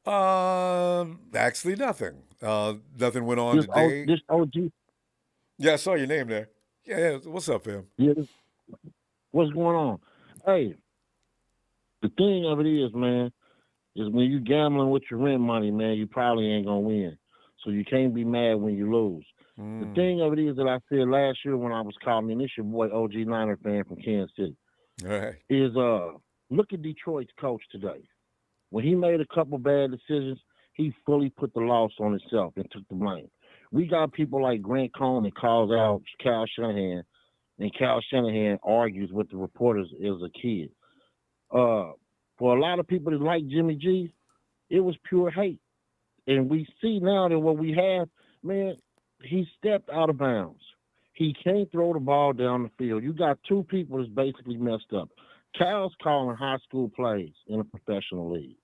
Ronbo? Actually nothing. Nothing went on today. This OG. Yeah, I saw your name there. Yeah. What's up, fam? Yeah. What's going on? Hey, the thing of it is, man, is when you gambling with your rent money, man, you probably ain't gonna win. So you can't be mad when you lose. The thing of it is that I said last year when I was calling, and this your boy OG Niner fan from Kansas City. All right. Is look at Detroit's coach today. When he made a couple bad decisions, he fully put the loss on himself and took the blame. We got people like Grant Coleman calls out Kyle Shanahan, and Kyle Shanahan argues with the reporters as a kid. For a lot of people that like Jimmy G, it was pure hate. And we see now that what we have, man, he stepped out of bounds. He can't throw the ball down the field. You got 2 people that's basically messed up. Kyle's calling high school plays in a professional league.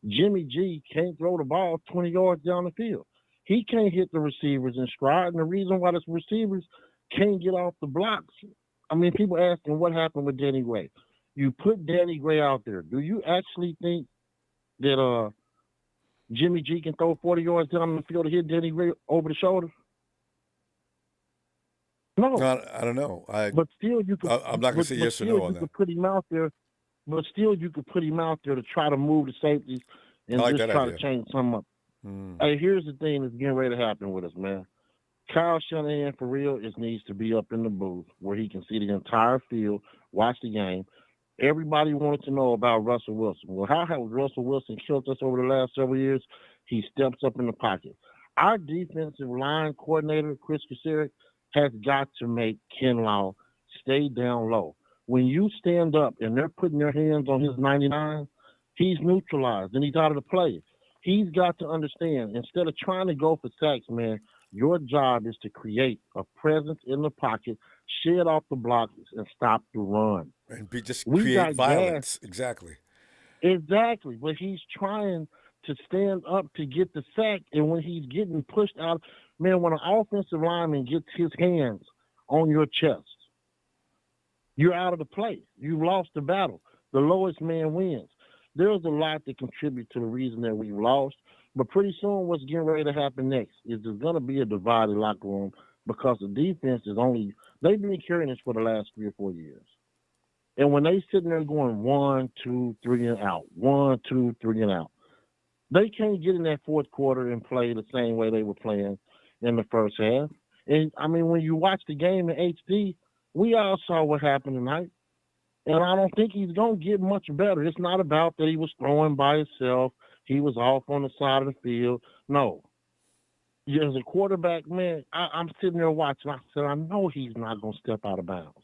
Jimmy G can't throw the ball 20 yards down the field. He can't hit the receivers in stride, and the reason why the receivers can't get off the blocks. I mean, people asking what happened with Danny Gray. You put Danny Gray out there. Do you actually think that Jimmy G can throw 40 yards down the field to hit Danny Gray over the shoulder? No. I don't know. But still, you could. I'm not going to say yes or no on You that. could put him out there. But still, you could put him out there to try to move the safeties and I like just that try idea. to change something up. Hey, here's the thing that's getting ready to happen with us, man. Kyle Shanahan, for real, just needs to be up in the booth where he can see the entire field, watch the game. Everybody wanted to know about Russell Wilson. Well, how has Russell Wilson killed us over the last several years? He steps up in the pocket. Our defensive line coordinator, Chris Kaserik, has got to make Kinlaw stay down low. When you stand up and they're putting their hands on his 99, he's neutralized and he's out of the play. He's got to understand, instead of trying to go for sacks, man, your job is to create a presence in the pocket, shed off the blocks, and stop the run. And just We create got violence. Exactly. Exactly. But he's trying to stand up to get the sack, and when he's getting pushed out, man, when an offensive lineman gets his hands on your chest, you're out of the play. You've lost the battle. The lowest man wins. There's a lot that contribute to the reason that we've lost, but pretty soon what's getting ready to happen next is there's going to be a divided locker room because the defense is they've been carrying this for the last 3 or 4 years. And when they sitting there going 1, 2, 3 and out, 1, 2, 3 and out, they can't get in that fourth quarter and play the same way they were playing in the first half. And, I mean, when you watch the game in HD, we all saw what happened tonight. And I don't think he's going to get much better. It's not about that he was throwing by himself. He was off on the side of the field. No. As a quarterback, man, I'm sitting there watching. I said, I know he's not going to step out of bounds,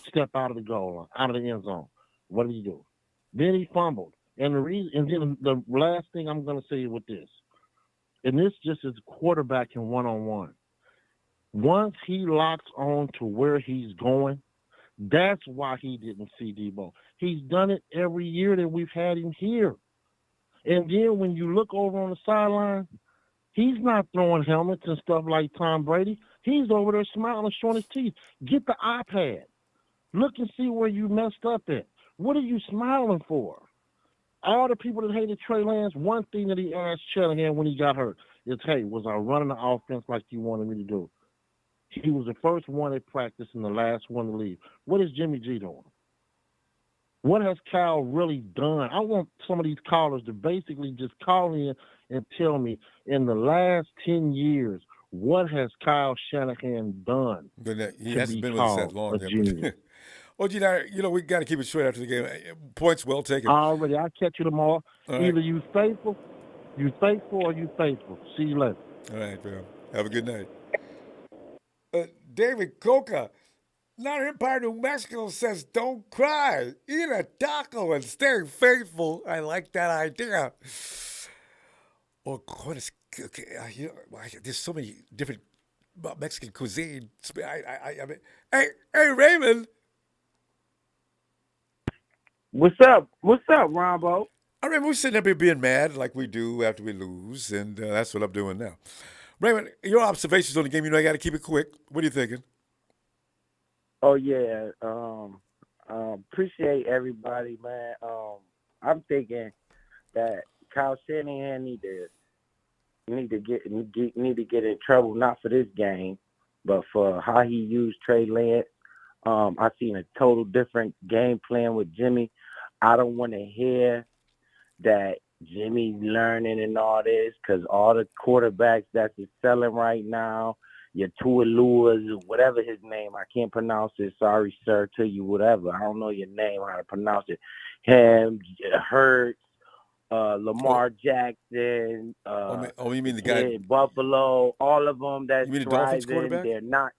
step out of the goal line, out of the end zone. What did he do? Then he fumbled. And then the last thing I'm going to say with this, and this just is quarterbacking one-on-one. Once he locks on to where he's going, that's why he didn't see Debo. He's done it every year that we've had him here. And then when you look over on the sideline, he's not throwing helmets and stuff like Tom Brady. He's over there smiling, showing his teeth. Get the iPad. Look and see where you messed up at. What are you smiling for? All the people that hated Trey Lance, one thing that he asked Shanahan when he got hurt is, hey, was I running the offense like you wanted me to do? He was the first one at practice and the last one to leave. What is Jimmy G doing? What has Kyle really done? I want some of these callers to basically just call in and tell me, in the last 10 years, what has Kyle Shanahan done? But he to hasn't be been with us that called long. a genius? Well, we got to keep it short after the game. Points well taken. Already, I'll catch you tomorrow. All right. Either you faithful or you faithful. See you later. All right, man. Have a good night. David Coca, not Empire, New Mexico, says, don't cry. Eat a taco and stay faithful. I like that idea. Or there's so many different Mexican cuisine. I mean, hey, Raymond. What's up? What's up, Ronbo? I remember we sitting up here being mad like we do after we lose, and that's what I'm doing now. Raymond, your observations on the game, I got to keep it quick. What are you thinking? Oh yeah, appreciate everybody, man. I'm thinking that Kyle Shanahan need to get in trouble, not for this game, but for how he used Trey Lance. I seen a total different game plan with Jimmy. I don't want to hear that Jimmy's learning and all this, because all the quarterbacks that's selling right now, your Tualuas, whatever his name, I can't pronounce it. Sorry, sir, to you, whatever. I don't know your name, how to pronounce it. Him, Hurts, Lamar Jackson. You mean the guy? Buffalo, all of them that's You mean the Dolphins thriving. quarterback? They're not.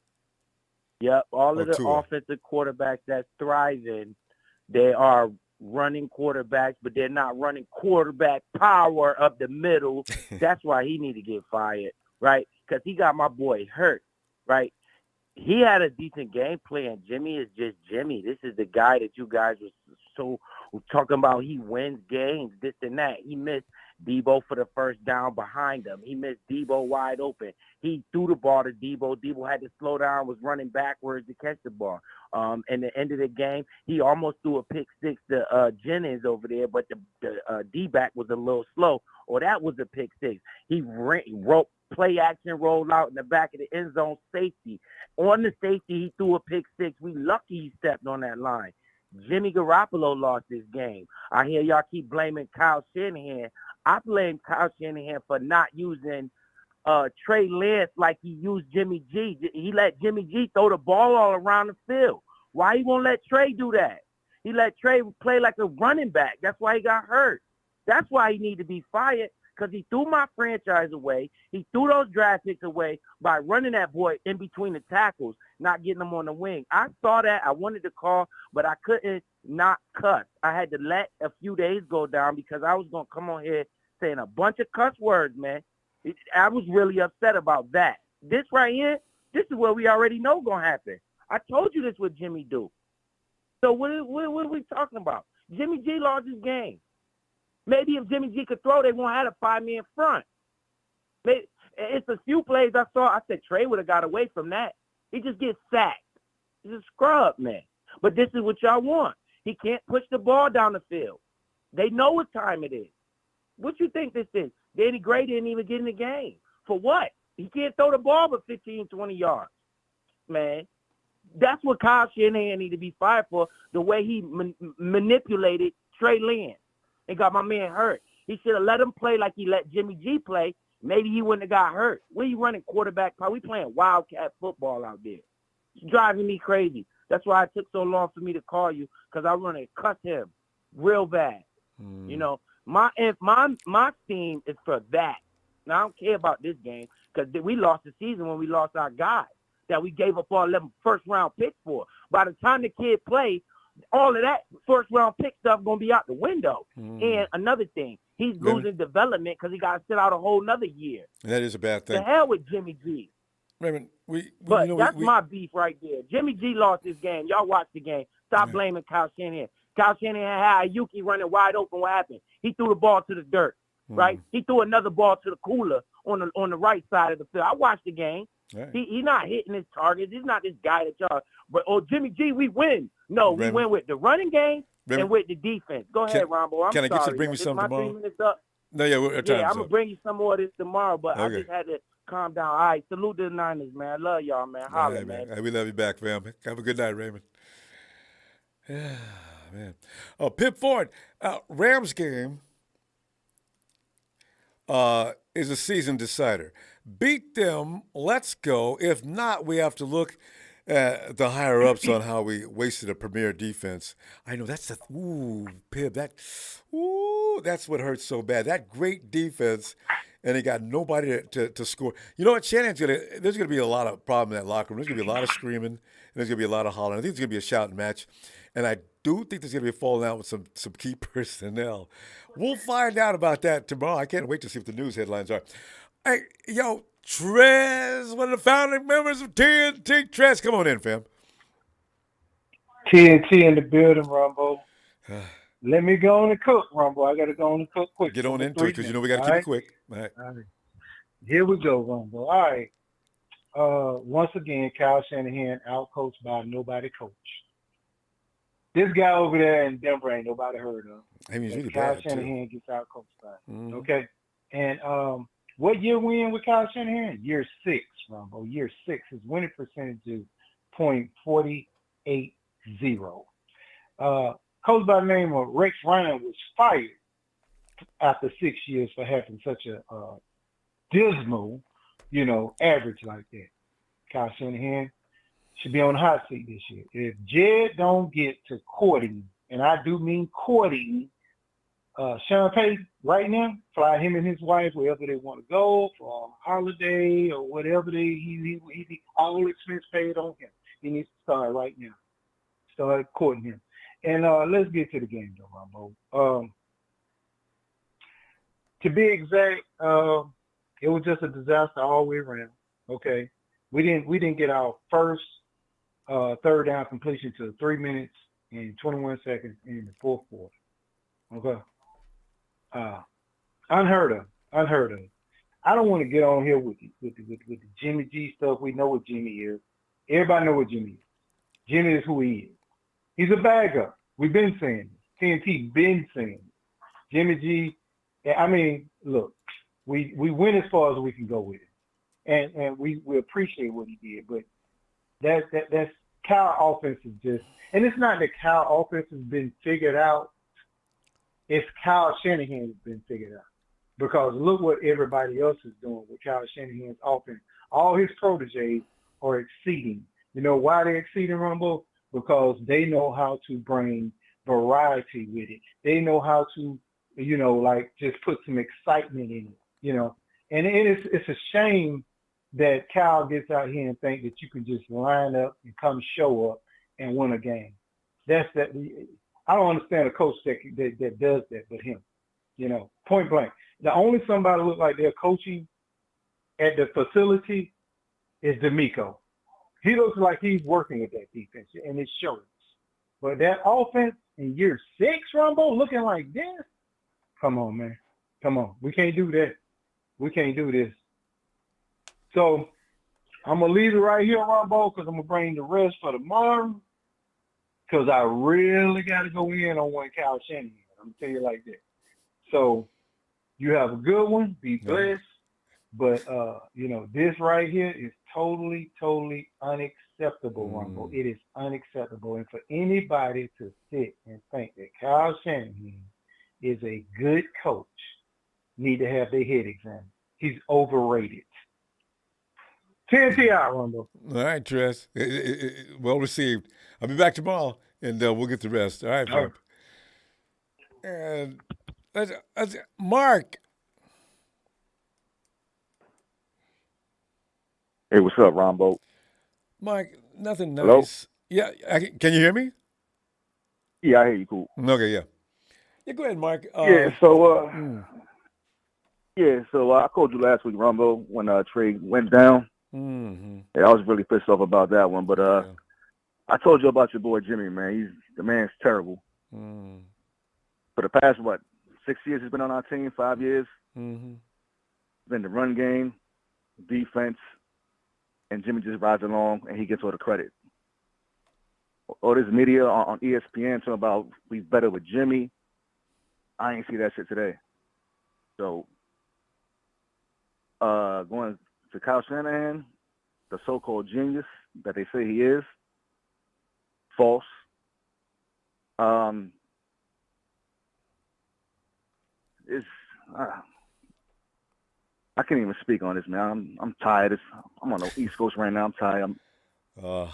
Yep, all of the Tua. offensive quarterbacks that's thriving, they are running quarterbacks, but they're not running quarterback power up the middle. That's why he need to get fired, right? Because he got my boy hurt, right? he had a decent game plan. Jimmy is just Jimmy. This is the guy that you guys were talking about. He wins games, this and that. He missed Debo for the first down behind him. He missed Debo wide open. He threw the ball to Debo. Debo had to slow down, was running backwards to catch the ball. And the end of the game, he almost threw a pick six to Jennings over there, but the D-back was a little slow, or that was a pick six. He wrote play action roll out in the back of the end zone safety. On the safety, he threw a pick six. We lucky he stepped on that line. Jimmy Garoppolo lost this game. I hear y'all keep blaming Kyle Shanahan. I blame Kyle Shanahan for not using Trey Lance like he used Jimmy G. He let Jimmy G throw the ball all around the field. Why he won't let Trey do that? He let Trey play like a running back. That's why he got hurt. That's why he need to be fired, because he threw my franchise away. He threw those draft picks away by running that boy in between the tackles, not getting him on the wing. I saw that. I wanted to call, but I couldn't not cuss. I had to let a few days go down because I was going to come on here saying a bunch of cuss words, man. I was really upset about that. This right here, this is what we already know going to happen. I told you this what Jimmy do. So what are we talking about? Jimmy G lost his game. Maybe if Jimmy G could throw, they won't have a 5-man front. It's a few plays I saw. I said Trey would have got away from that. He just gets sacked. He's a scrub, man. But this is what y'all want. He can't push the ball down the field. They know what time it is. What you think this is? Danny Gray didn't even get in the game. For what? He can't throw the ball but 15, 20 yards. Man, that's what Kyle Shanahan need to be fired for, the way he manipulated Trey Lance and got my man hurt. He should have let him play like he let Jimmy G play. Maybe he wouldn't have got hurt. Where you running quarterback? We playing wildcat football out there. It's driving me crazy. That's why it took so long for me to call you, because I want to cuss him real bad. You know, my team is for that. Now, I don't care about this game, because we lost the season when we lost our guy that we gave up all 11 first-round picks for. By the time the kid plays, all of that first-round pick stuff going to be out the window. And another thing, he's losing development because he got to sit out a whole nother year. That is a bad thing. The hell with Jimmy G. Raymond, that's my beef right there. Jimmy G lost his game. Y'all watch the game. Stop blaming Kyle Shanahan. Kyle Shanahan had Ayuki running wide open. What happened? He threw the ball to the dirt, right? He threw another ball to the cooler on the right side of the field. I watched the game. Right. He's not hitting his targets. He's not this guy that y'all. But Jimmy G, we win. No, we win with the running game and with the defense. Go ahead, Ronbo. Can I get you to bring me some tomorrow? 3 minutes up. No, yeah, I'm gonna bring you some more of this tomorrow. But I just had to calm down. All right, salute to the Niners, man. I love y'all, man. Holla, man. Hey, we love you back, fam. Have a good night, Raymond. Yeah, man. Oh, Pip Ford, Rams game is a season decider. Beat them, let's go. If not, we have to look at the higher-ups on how we wasted a premier defense. I know that's Pip, that's what hurts so bad. That great defense, and they got nobody to score. You know what, there's going to be a lot of problem in that locker room. There's going to be a lot of screaming, and there's going to be a lot of hollering. I think there's going to be a shouting match, and I do think there's going to be a falling out with some key personnel. We'll find out about that tomorrow. I can't wait to see what the news headlines are. Hey, Trez, one of the founding members of TNT. Trez, come on in, fam. TNT in the building, Ronbo. Let me go on and cook, Ronbo. I got to go on and cook quick. Get on into it, because we got to keep it quick. All right. Here we go, Ronbo. All right. Once again, Kyle Shanahan outcoached by nobody coach. This guy over there in Denver ain't nobody heard of. I mean, he's really Kyle bad, Shanahan gets outcoached by. Okay. And what year we in with Kyle Shanahan? Year 6, Ronbo. Year 6. His winning percentage is .480. Coach by the name of Rex Ryan was fired after 6 years for having such a dismal, average like that. Kyle Shanahan should be on the hot seat this year. If Jed don't get to courting, and I do mean courting, Sean Payton right now, fly him and his wife wherever they want to go for a holiday or whatever he all expense paid on him. He needs to start right now. Start courting him. And let's get to the game though, Ronbo. To be exact, it was just a disaster all the way around. Okay. We didn't get our first third down completion to 3 minutes and 21 seconds in the fourth quarter. Okay. Unheard of. I don't want to get on here with the Jimmy G stuff. We know what Jimmy is. Everybody know what Jimmy is. Jimmy is who he is. He's a bad guy. We've been saying this. TNT been saying this. Jimmy G. I mean, look, we went as far as we can go with it, and we appreciate what he did. But that's Cal offense is just, and it's not that Cal offense has been figured out. It's Kyle Shanahan has been figured out. Because look what everybody else is doing with Kyle Shanahan's offense. All his proteges are exceeding. You know why they're exceeding, Ronbo? Because they know how to bring variety with it. They know how to, like just put some excitement in it, And it's a shame that Kyle gets out here and think that you can just line up and come show up and win a game. I don't understand a coach that does that but him, point blank. The only somebody look like they're coaching at the facility is D'Amico. He looks like he's working at that defense, and it shows. But that offense in year 6, Ronbo, looking like this, come on, man. Come on. We can't do that. We can't do this. So I'm going to leave it right here, Ronbo, because I'm going to bring the rest for tomorrow, because I really got to go in on one Kyle Shanahan. I'm going to tell you like that. So you have a good one. Be blessed. But, this right here is totally, totally unacceptable, Ronbo. It is unacceptable. And for anybody to sit and think that Kyle Shanahan is a good coach, need to have their head examined. He's overrated. TNT out, Ronbo. All right, Tress. Well received. I'll be back tomorrow, and we'll get the rest. All right, Bob. And that's Mark. Hey, what's up, Ronbo? Mark, nothing nice. Hello? Yeah, can you hear me? Yeah, I hear you. Cool. Okay, yeah. Yeah, go ahead, Mark. So I called you last week, Ronbo, when Trey went down. Mm-hmm. Yeah, I was really pissed off about that one, but I told you about your boy Jimmy, man. The man's terrible. Mm. For the past 6 years he's been on our team, 5 years. Mm-hmm. Been the run game, defense, and Jimmy just rides along and he gets all the credit. All this media on ESPN talking about we better with Jimmy. I ain't see that shit today. So going to Kyle Shanahan, the so-called genius that they say he is, false. I can't even speak on this, man. I'm tired. I'm on the East Coast right now. I'm tired. Well,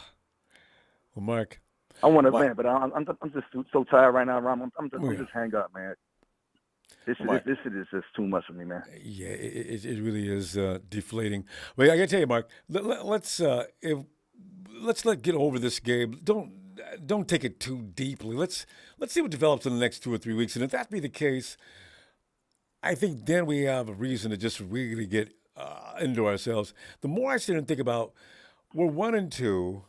Mark. I want to vent, but I'm just so tired right now, Ron. I'm just hang up, man. This shit is just too much for me, man. Yeah, it really is deflating. Well, I got to tell you, Mark. Let's get over this game. Don't take it too deeply. Let's see what develops in the next 2 or 3 weeks, and if that be the case, I think then we have a reason to just really get into ourselves. The more I sit and think about, we're 1-2.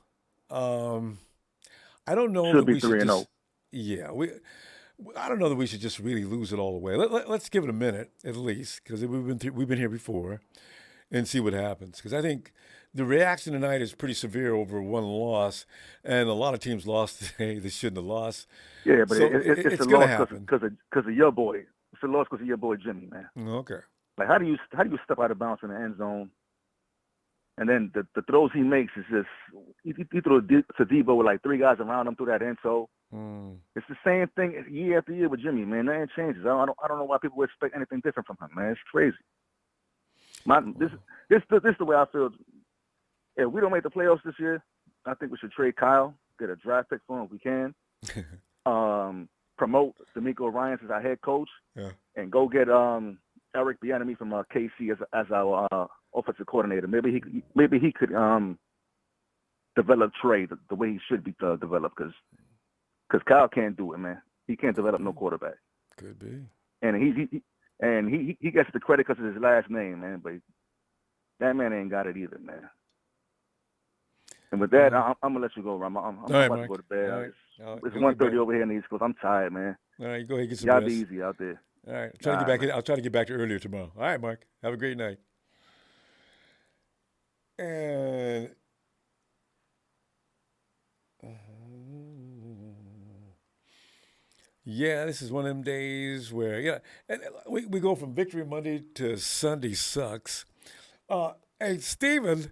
I don't know should that be we 3 should and just. 0. Yeah, I don't know that we should just really lose it all the way. Let's give it a minute at least, because we've been here before, and see what happens. Because I think the reaction tonight is pretty severe over one loss, and a lot of teams lost today. They shouldn't have lost. Yeah, but so it's a going to loss happen because of your boy. It's a loss because of your boy Jimmy, man. Okay. Like how do you step out of bounds in the end zone, and then the throws he makes is just he throws to Debo with like 3 guys around him through that end zone. It's the same thing year after year with Jimmy, man. Nothing changes. I don't know why people would expect anything different from him, man. It's crazy. This is the way I feel. If we don't make the playoffs this year, I think we should trade Kyle, get a draft pick for him if we can. Promote D'Amico Ryans as our head coach, and go get Eric Bieniemy from KC as our offensive coordinator. Maybe he could develop Trey the way he should be developed, because Kyle can't do it, man. He can't develop no quarterback. Could be. And he gets the credit because of his last name, man. But that man ain't got it either, man. And with that, I'm gonna let you go, Ram. I'm All right, about Mike. to go to bed. All right. It's 1:30 over here in the East Coast. I'm tired, man. All right, go ahead and get some Y'all rest. be easy out there. All right, I'll try to get back to earlier tomorrow. All right, Mark. Have a great night. And yeah, this is one of them days where and we go from Victory Monday to Sunday sucks. Hey, Steven.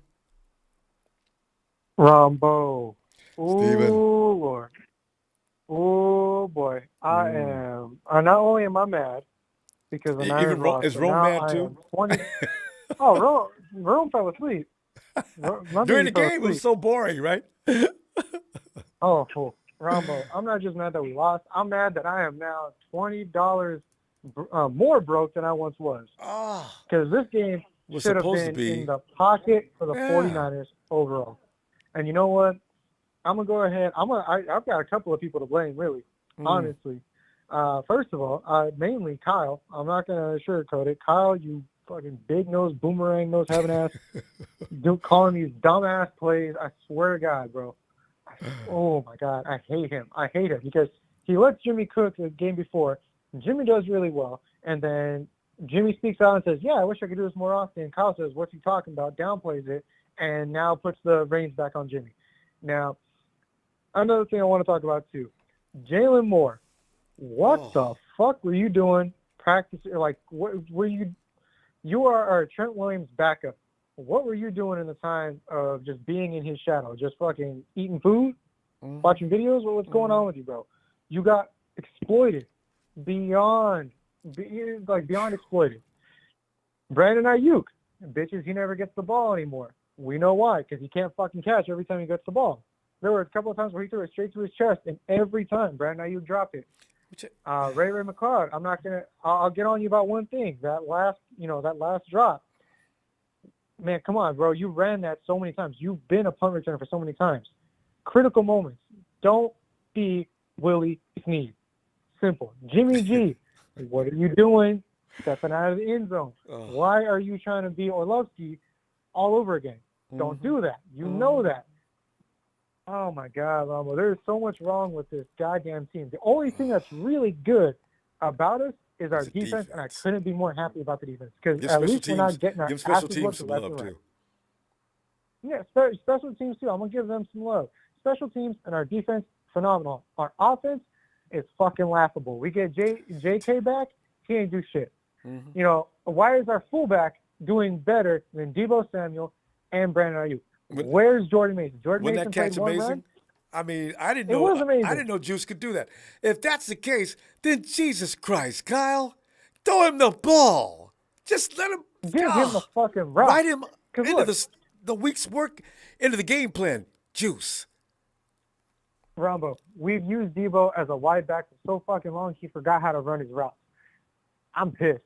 Ronbo. Oh, Steven. Lord. Oh, boy. I am. Not only am I mad because the Niners Even lost, is but Rome now mad I too? am 20. Oh, Rome fell asleep. During the game, it was so boring, right? Oh, Ronbo. I'm not just mad that we lost. I'm mad that I am now $20 more broke than I once was. Because this game Was should have supposed to been be. in the pocket for the Yeah. 49ers overall. And you know what? I'm going to go ahead. I've got a couple of people to blame, really, honestly. First of all, mainly Kyle. I'm not going to sugarcoat it. Kyle, you fucking big-nosed, boomerang-nose, having ass, calling these dumbass plays. I swear to God, bro. Oh, my God. I hate him. I hate him because he lets Jimmy cook the game before. Jimmy does really well. And then Jimmy speaks out and says, yeah, I wish I could do this more often. And Kyle says, what's he talking about? Downplays it and now puts the reins back on Jimmy. Now, another thing I want to talk about, too. Jalen Moore. What the fuck were you doing practicing? Like, what were you – you are our Trent Williams backup. What were you doing in the time of just being in his shadow? Just fucking eating food? Watching videos? What's going on with you, bro? You got exploited beyond exploited. Brandon Ayuk, bitches, he never gets the ball anymore. We know why, because he can't fucking catch every time he gets the ball. There were a couple of times where he threw it straight to his chest, and every time Brandon Ayuk dropped it. Ray McLeod, I'll get on you about one thing. That last drop. Man, come on, bro. You ran that so many times. You've been a punt returner for so many times. Critical moments. Don't be Willie Snead. Simple. Jimmy G, what are you doing stepping out of the end zone? Why are you trying to be Orlovsky all over again? Don't do that. You know that. Oh, my God, Ronbo. There's so much wrong with this goddamn team. The only thing that's really good about us is our defense, and I couldn't be more happy about the defense because at least we're not getting our asses whooped some left love, and right. too. Yeah, special teams, too. I'm going to give them some love. Special teams and our defense, phenomenal. Our offense is fucking laughable. We get JK back, he ain't do shit. You know, why is our fullback doing better than Deebo Samuel and Brandon Ayuk? Where's Jordan Mason? Jordan Mason played one run. I mean, I didn't It know. was amazing. I didn't know Juice could do that. If that's the case, then Jesus Christ, Kyle, throw him the ball. Just let him. Give him the fucking rock. Write him into the week's work, into the game plan. Juice. Ronbo, we've used Deebo as a wide back for so fucking long, he forgot how to run his routes. I'm pissed.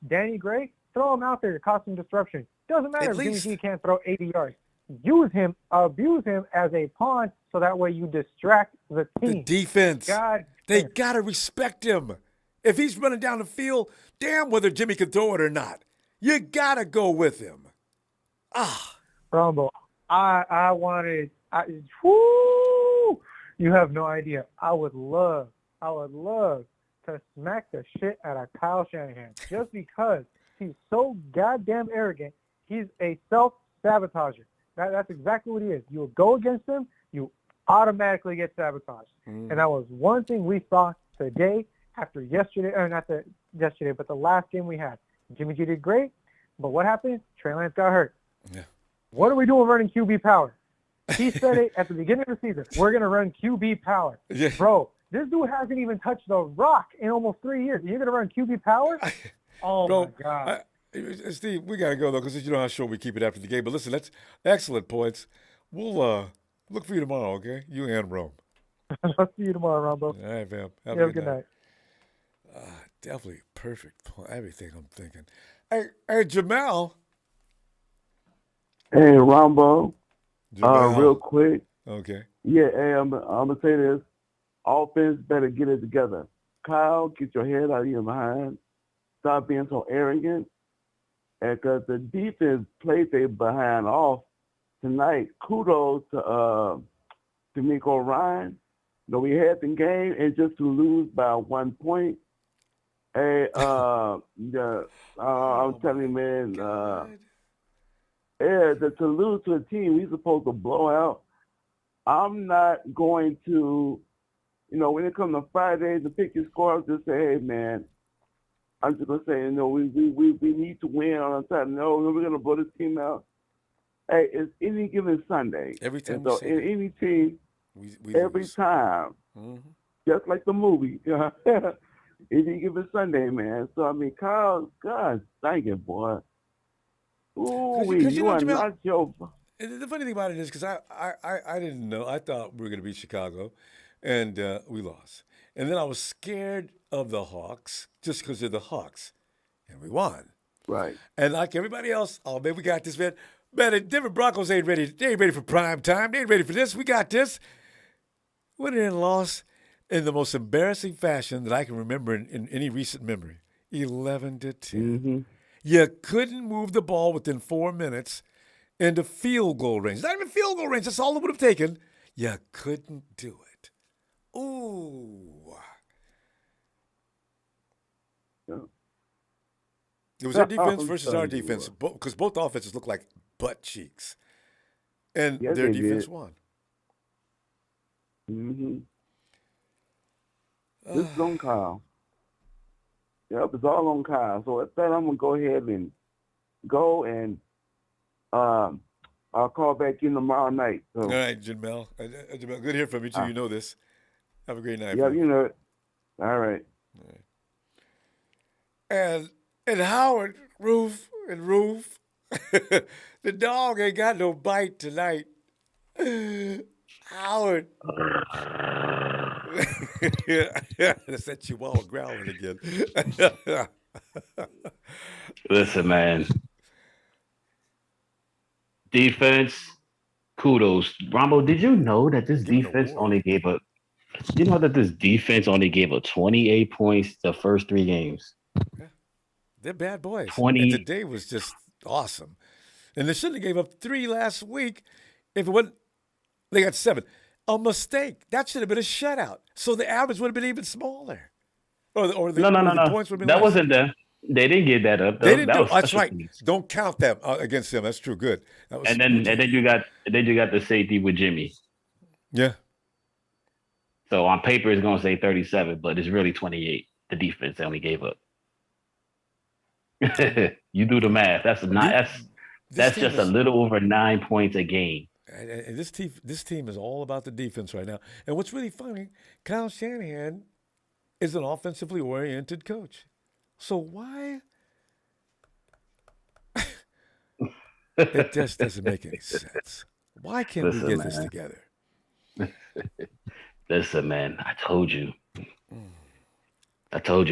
Danny Gray, throw him out there to cause some disruption. Doesn't matter if Jimmy G can't throw 80 yards. Use him, abuse him as a pawn so that way you distract the team. The defense. They got to respect him. If he's running down the field, damn whether Jimmy can throw it or not. You got to go with him. Ronbo, you have no idea. I would love to smack the shit out of Kyle Shanahan just because he's so goddamn arrogant. He's a self-sabotager. That's exactly what he is. You go against him, you automatically get sabotaged. And that was one thing we saw today after yesterday, or not yesterday, but the last game we had. Jimmy G did great, but what happened? Trey Lance got hurt. Yeah. What are we doing running QB power? He said it at the beginning of the season. We're going to run QB power. Yeah. Bro, this dude hasn't even touched the rock in almost 3 years. You're going to run QB power? Oh, Bro, my God. Steve, we got to go, though, because you know how short we keep it after the game. But listen, that's excellent points. We'll look for you tomorrow, okay? You and Rome. I'll see you tomorrow, Ronbo. All right, fam. Have a good night. Definitely perfect point. Everything I'm thinking. Hey, Jamal. Hey, Ronbo. Jamal. Real quick. Okay. Yeah, hey, I'm gonna say this. Offense better get it together. Kyle, get your head out of your behind. Stop being so arrogant. And because the defense played their behind off tonight, kudos to D'Amico Ryan. We had the game and just to lose by 1 point. Hey, I'm telling you, man. To lose to a team we're supposed to blow out. I'm not going to, when it comes to Fridays to pick your score, I'll just say, hey, man, I'm just gonna say, we need to win on Saturday. No, we're gonna blow this team out. Hey, it's any given Sunday. Every time. And so in any team, we every lose. time, just like the movie, any given Sunday, man. So I mean, Kyle, God, thank you, boy. Ooh, you are not your. The funny thing about it is because I didn't know. I thought we were going to beat Chicago, and we lost. And then I was scared of the Hawks just because they're the Hawks, and we won. Right. And like everybody else, oh man, we got this, man. Man, the Denver Broncos ain't ready. They ain't ready for prime time. They ain't ready for this. We got this. Went in and lost in the most embarrassing fashion that I can remember in any recent memory. 11-10. Mm-hmm. You couldn't move the ball within 4 minutes into field goal range. Not even field goal range. That's all it would have taken. You couldn't do it. Ooh. Yeah. It was their defense versus our defense because both offenses look like butt cheeks. And their defense won. Mm-hmm. This is on Kyle. Yep, it's all on Kyle. So at that, I'm going to go ahead and go and I'll call back in tomorrow night. So. All right, Jamel. Jamel, good to hear from you, too. You know this. Have a great night. Yeah, you know it. All right. And Howard, Roof, the dog ain't got no bite tonight. Howard. That's that Chihuahua growling again. Listen, man. Defense, kudos. Ronbo, did you know that this defense only gave up? You know that this defense only gave up 28 points the first 3 games. Yeah. They're bad boys. 20. And today was just awesome. And they shouldn't have gave up 3 last week. If it wasn't, they got 7. A mistake. That should have been a shutout. So the average would have been even smaller. Or the points would have been That less. wasn't them. They didn't get that up. They didn't do it. That's right. Don't count them against them. That's true. Good. That was and then you got the safety with Jimmy. Yeah. So on paper it's gonna say 37, but it's really 28. The defense only gave up. You do the math. That's just a little over 9 points a game. And this team is all about the defense right now. And what's really funny, Kyle Shanahan is an offensively oriented coach. So why? It just doesn't make any sense. Why can't we get this together? Listen, man, I told you,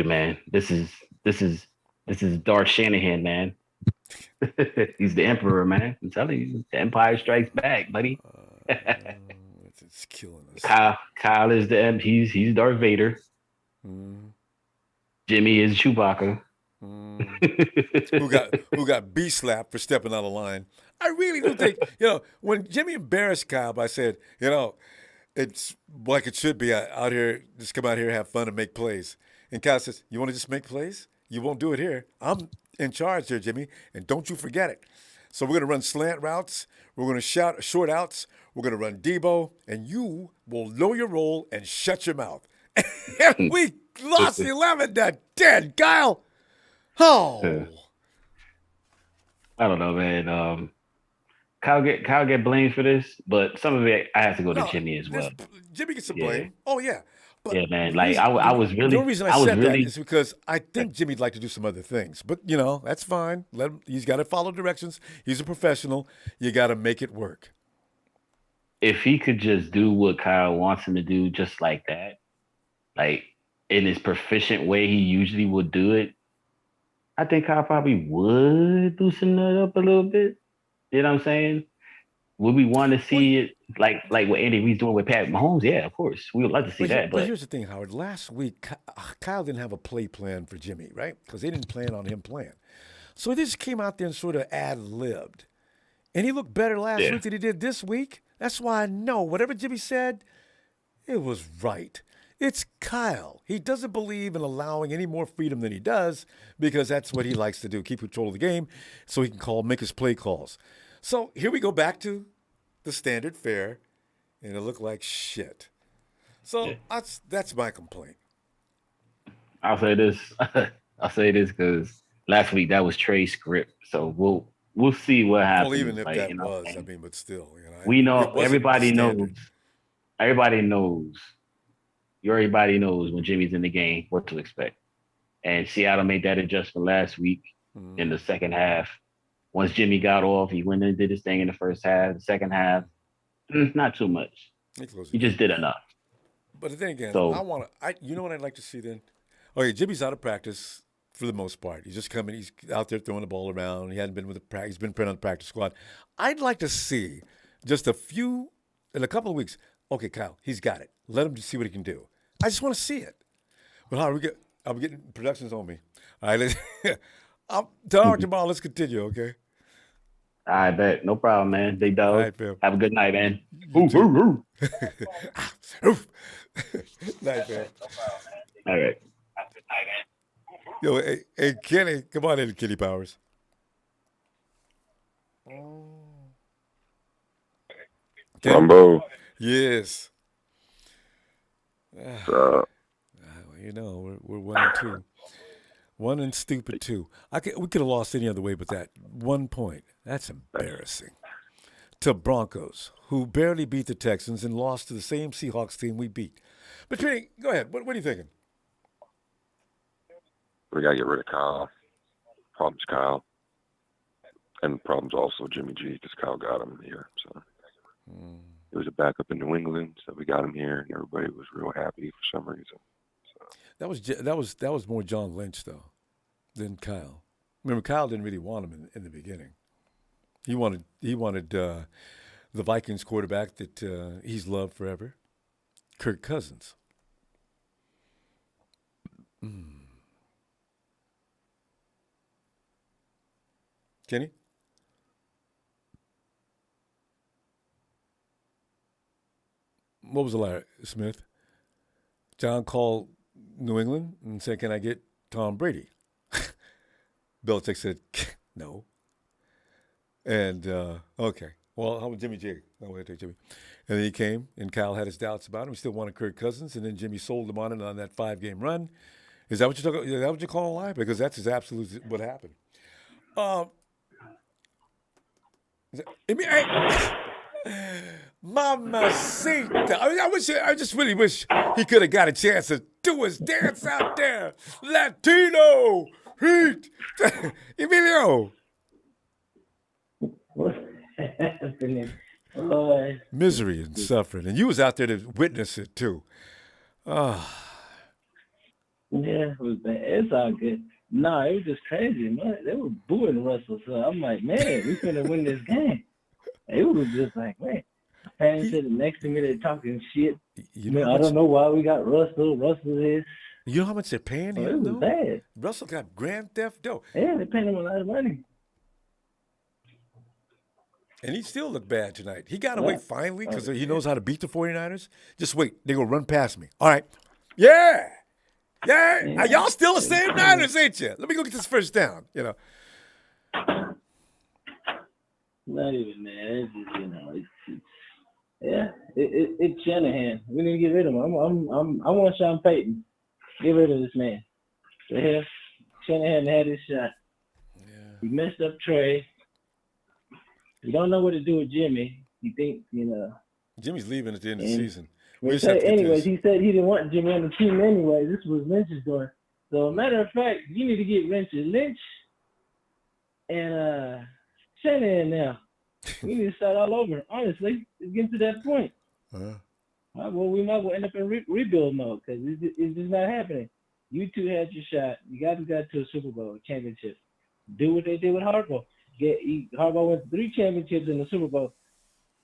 man. This is Dark Shanahan, man. He's the emperor, man. I'm telling you, the Empire Strikes Back, buddy. It's killing us. Kyle is he's Darth Vader. Jimmy is Chewbacca. who got B-slapped for stepping out of line. I really do think, when Jimmy embarrassed Kyle by saying, it's like it should be out here, just come out here, have fun, and make plays. And Kyle says, you want to just make plays? You won't do it here. I'm in charge here, Jimmy, and don't you forget it. So we're going to run slant routes. We're going to shout short outs. We're going to run Debo, and you will know your role and shut your mouth. And we lost 11-10, Kyle. Oh. I don't know, man. Kyle get blamed for this, but some of it I have to go to Jimmy as well. Jimmy gets some blame. Oh yeah. But yeah, man. Like I was really. The only reason I said that is because I think Jimmy'd like to do some other things. But that's fine. Let him. He's got to follow directions. He's a professional. You got to make it work. If he could just do what Kyle wants him to do, just like that, like in his proficient way he usually would do it, I think Kyle probably would loosen it up a little bit. You know what I'm saying? Would we want to see it like what Andy Reid's doing with Pat Mahomes? Yeah, of course. We would love to see that. But here's the thing, Howard. Last week, Kyle didn't have a play plan for Jimmy, right? Because they didn't plan on him playing. So they just came out there and sort of ad-libbed. And he looked better last week than he did this week. That's why I know whatever Jimmy said, it was right. It's Kyle. He doesn't believe in allowing any more freedom than he does because that's what he likes to do, keep control of the game so he can make his play calls. So here we go back to the standard fare, and it looked like shit. So that's my complaint. I'll say this. I'll say this because last week that was Trey's script. So we'll see what happens. Well, even if like, that you know, was, I mean, but still, you know, we know everybody standard. knows. Everybody knows. Everybody knows when Jimmy's in the game what to expect. And Seattle made that adjustment last week in the second half. Once Jimmy got off, he went and did his thing in the first half. The second half, not too much. He just did enough. But then again, So, you know what I'd like to see then? Okay, Jimmy's out of practice for the most part. He's just coming. He's out there throwing the ball around. He hadn't been with the practice. He's been put on the practice squad. I'd like to see just in a couple of weeks. Okay, Kyle, he's got it. Let him just see what he can do. I just want to see it. But I'm getting productions on me. All right, tomorrow. Let's continue. Okay. I bet. No problem, man. Big dog. All right, Phil. Have a good night, man. Night, man. All right. Yo, hey, Kenny, come on in, Kenny Powers. Ronbo. Yes. You know, we're 1-2. 1 and stupid 2. We could have lost any other way but that 1 point. That's embarrassing. To Broncos, who barely beat the Texans and lost to the same Seahawks team we beat. But Kenny, go ahead. What are you thinking? We got to get rid of Kyle. Problem's Kyle. And problem's also Jimmy G because Kyle got him here. So it was a backup in New England, so we got him here, and everybody was real happy for some reason. So. That was more John Lynch though than Kyle. Remember, Kyle didn't really want him in the beginning. He wanted the Vikings quarterback that he's loved forever, Kirk Cousins. Kenny? What was the letter, Smith? John called New England and said, "Can I get Tom Brady?" Belichick said, "No." And okay, well, how about Jimmy G? I'm going to take Jimmy. And then he came, and Kyle had his doubts about him. He still wanted Kirk Cousins, and then Jimmy sold him on it on that 5-game run. Is that what you're talking? Is that what you're calling a lie? Because that's just absolutely what happened. Mamacita. I just really wish he could have got a chance to do his dance out there. Latino Heat. Emilio. What's happening? Lord. Misery and suffering. And you was out there to witness it too. Yeah, it was bad. It's all good. No, it was just crazy, man. They were booing Russell, so I'm like, man, we finna win this game. It was just like, man. Parents sitting next to me, they're talking shit. I don't know why we got Russell. Russell is. You know how much they're paying him? It was bad. Russell got Grand Theft Dough. Yeah, they're paying him a lot of money. And he still looked bad tonight. He got away finally because he knows how to beat the 49ers. Just wait. They're going to run past me. All right. Yeah. Yeah. Y'all still the same Niners, ain't you? Let me go get this first down, you know. Not even that. It's just, it's Shanahan. We need to get rid of him. I want Sean Payton. Get rid of this man. The hell? Shanahan had his shot. Yeah. He messed up Trey. You don't know what to do with Jimmy. You think, Jimmy's leaving at the end of the season. He said he didn't want Jimmy on the team anyway. This was Lynch's doing. So, matter of fact, you need to get Lynch and Shanahan now. We need to start all over. Honestly, it's getting to that point. Well, we might well end up in rebuild mode because it's just not happening. You two had your shot. You guys got to a Super Bowl championship. Do what they did with Harbaugh. Harbaugh went to 3 championships in the Super Bowl,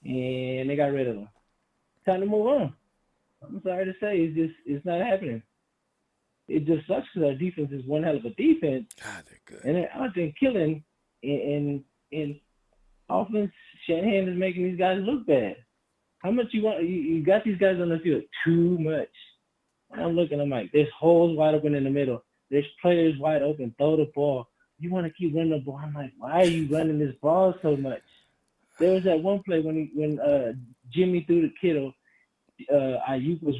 and they got rid of him. Time to move on. I'm sorry to say, it's not happening. It just sucks because our defense is one hell of a defense. God, they're good. And they're out there killing in offense, Shanahan is making these guys look bad. How much you want? You got these guys on the field too much. I'm looking. I'm like, there's holes wide open in the middle. There's players wide open. Throw the ball. You want to keep running the ball. I'm like, why are you running this ball so much? There was that one play when Jimmy threw the Kittle. Ayuk was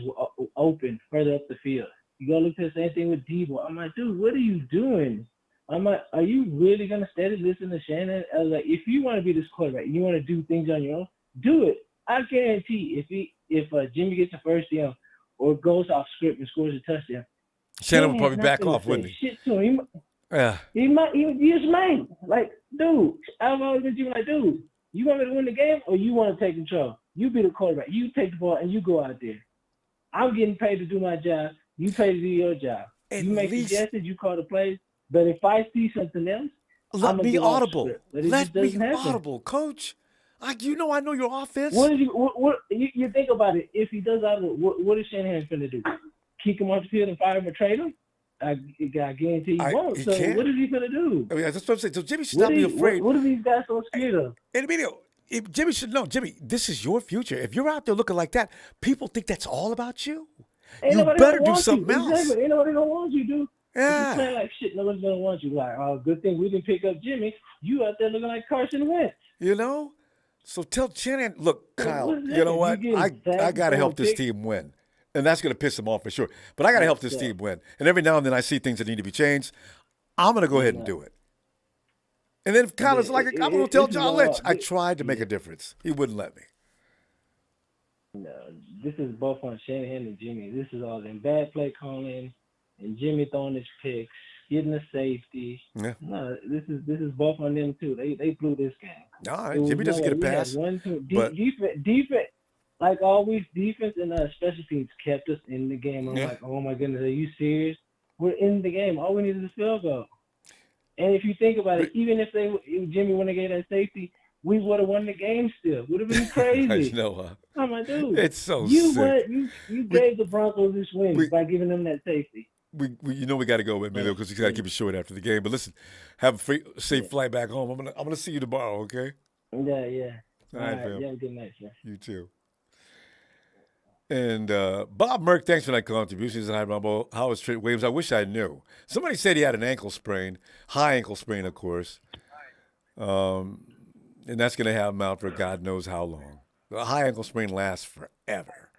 open further up the field. You go look at the same thing with Debo. I'm like, dude, what are you doing? I'm like, are you really gonna steady listen to Shannon? I was like, if you want to be this quarterback, you want to do things on your own, do it. I guarantee if Jimmy gets a first down or goes off script and scores a touchdown, Shannon would probably back off, wouldn't he? Shit to him. Yeah. He just might. Like, dude, I've always been like, dude, you want me to win the game or you want to take control? You be the quarterback. You take the ball and you go out there. I'm getting paid to do my job. You pay to do your job. You make suggestions. You call the plays. But if I see something else, let me audible. Let me audible, Coach. I know your offense. What you think about it? If he does audible, what is Shanahan going to do? Kick him off the field and fire him or trade him? I guarantee he won't. So what is he going to do? I mean, that's what I'm saying. So Jimmy should not be afraid. What are these guys so scared of? And Jimmy should know. Jimmy, this is your future. If you're out there looking like that, people think that's all about you. You better do something else. Exactly. Ain't nobody gonna want you, dude. Yeah. If you play like shit, nobody's gonna want you. Like, oh, good thing we didn't pick up Jimmy. You out there looking like Carson Wentz. You know? So tell Shannon, look, Kyle, what is you know that? what? I got to help this team win. And that's going to piss him off for sure. But I got to help this team win. And every now and then I see things that need to be changed. I'm going to go ahead and do it. And then Kyle is like, I'm going to tell John Lynch, I tried to make a difference. He wouldn't let me. No, this is both on Shanahan and Jimmy. This is all in bad play calling and Jimmy throwing his picks, getting a safety. Yeah. No, this is both on them too. They blew this game. No, Jimmy doesn't get a pass. Defense, like always, defense and special teams kept us in the game. I'm like, oh my goodness, are you serious? We're in the game. All we need is a field goal. And if you think about it, even if Jimmy wouldn't have gave that safety, we would have won the game still. Would have been crazy. I know. I'm like, dude, it's so sick. You gave the Broncos this win by giving them that safety. We got to go with me though because we got to keep it short after the game. But listen, have a safe flight back home. I'm gonna see you tomorrow. Okay. Yeah. All right, fam. You have a good night, sir. You too. And Bob Merck, thanks for that contribution. He said, hi, Ronbo. How is Trent Williams? I wish I knew. Somebody said he had an ankle sprain, high ankle sprain, of course. And that's going to have him out for God knows how long. A high ankle sprain lasts forever.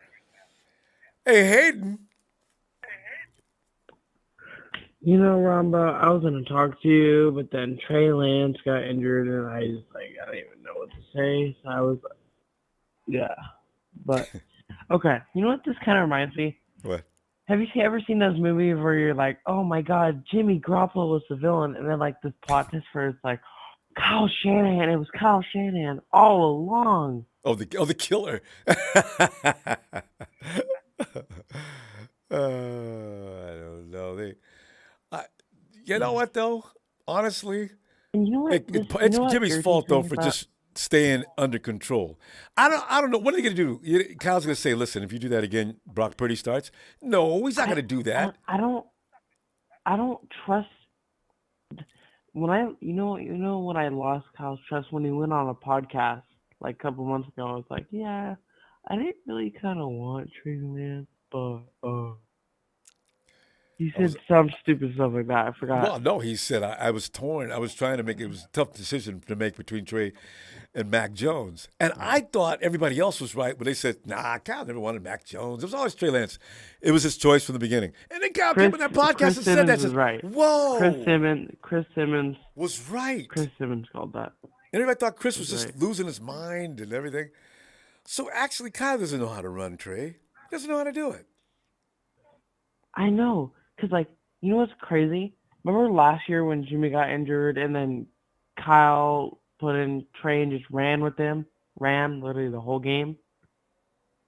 Hey, Hayden. You know, Ronbo, I was going to talk to you, but then Trey Lance got injured, and I don't even know what to say. So I was, yeah. But, okay, you know what this kind of reminds me? What? Have you ever seen those movies where you're like, oh my God, Jimmy Garoppolo was the villain, and then like this plot twist where it's like, Kyle Shanahan, it was Kyle Shanahan all along. Oh, the killer. I don't know. You know what though? Honestly, and you know what? It's Jimmy's fault though for just staying under control. I don't know. What are they going to do? Kyle's going to say, "Listen, if you do that again, Brock Purdy starts." No, he's not going to do that. I don't trust. When when I lost Kyle's trust when he went on a podcast like a couple months ago, I was like, yeah, I didn't really kind of want Trey Lance, but he said some stupid stuff like that. I forgot. Well, no, he said I was torn. I was trying to make it was a tough decision to make between Trey and Mac Jones, and I thought everybody else was right when they said, "Nah, Kyle never wanted Mac Jones. It was always Trey Lance. It was his choice from the beginning." And then Kyle came on that podcast and said that. Was right. Whoa, Chris Simmons was right. Chris Simmons called that. And everybody thought Chris was just losing his mind and everything. So actually, Kyle doesn't know how to run Trey. He doesn't know how to do it. I know. Because, like, you know what's crazy? Remember last year when Jimmy got injured and then Kyle put in Trey and just ran with them? Ran literally the whole game?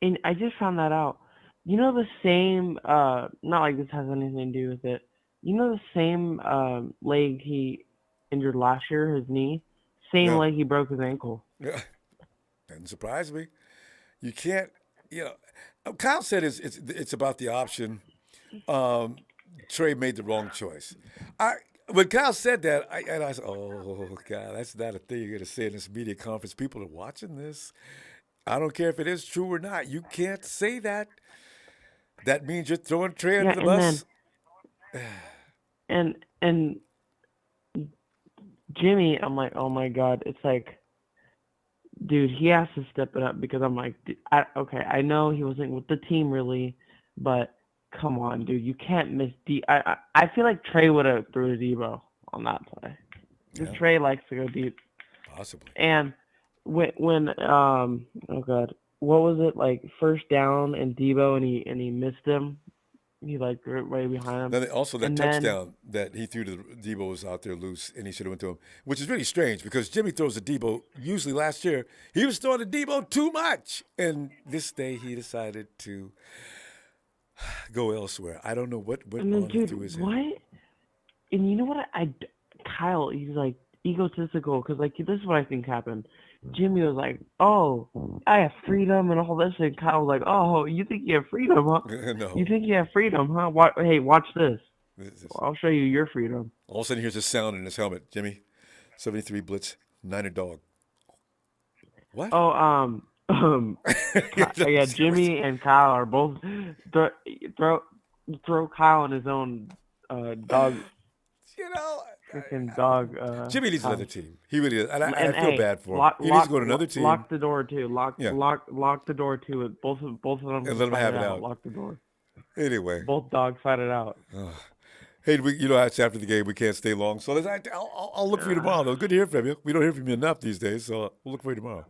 And I just found that out. You know the same, not like this has anything to do with it. You know the same leg he injured last year, his knee? Same leg he broke his ankle. Yeah. Doesn't surprise me. You can't, Kyle said it's about the option. Trey made the wrong choice. when Kyle said that, I said, "Oh God, that's not a thing you're gonna say in this media conference. People are watching this. I don't care if it is true or not. You can't say that. That means you're throwing Trey Yeah, under the and then bus." and Jimmy, I'm like, oh my God, it's like, dude, he has to step it up because I'm like, okay, I know he wasn't with the team really, but come on, dude, you can't miss I feel like Trey would have threw to Debo on that play. Because Yeah. Trey likes to go deep. Possibly. And when oh God, what was it, like first down and Debo and he missed him? He like right behind him. Then also that And then touchdown that he threw to Debo was out there loose, and he should have went to him, which is really strange because Jimmy throws to Debo. Usually last year he was throwing to Debo too much, and this day he decided to go elsewhere. I don't know what went and then on dude, through his head. what? And you know what? Kyle, he's like egotistical because like this is what I think happened. Jimmy was like, "Oh, I have freedom and all this," and Kyle was like, "Oh, you think you have freedom, huh? No. You think you have freedom, huh? Hey, watch this. I'll show you your freedom." All of a sudden, here's a sound in his helmet. Jimmy, 73 blitz, Niner dog. What? Oh, yeah, Jimmy and Kyle are both throw Kyle in his own dog. You know, freaking dog. Jimmy needs house. another team. He really is, and I feel hey, bad for him. He needs to go to another team. Lock the door too. Lock Yeah. the door too. Both of them. And let them have it out. Lock the door. Anyway, both dogs fight it out. Hey, it's after the game. We can't stay long, so I'll look for you tomorrow. Though, good to hear from you. We don't hear from you enough these days, so we'll look for you tomorrow.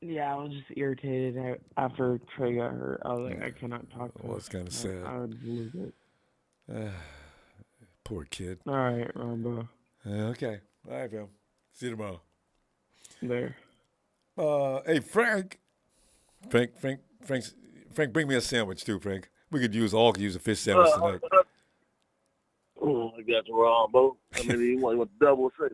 Yeah, I was just irritated after Trey got hurt. I was like, I cannot talk to him. It's kind of sad. I would lose it. Poor kid. All right, Ronbo. Okay. All right, Phil. See you tomorrow. There. Hey, Frank, bring me a sandwich too, Frank. We could use a fish sandwich tonight. Oh, I got the wrong boat. I mean, you want double Frank,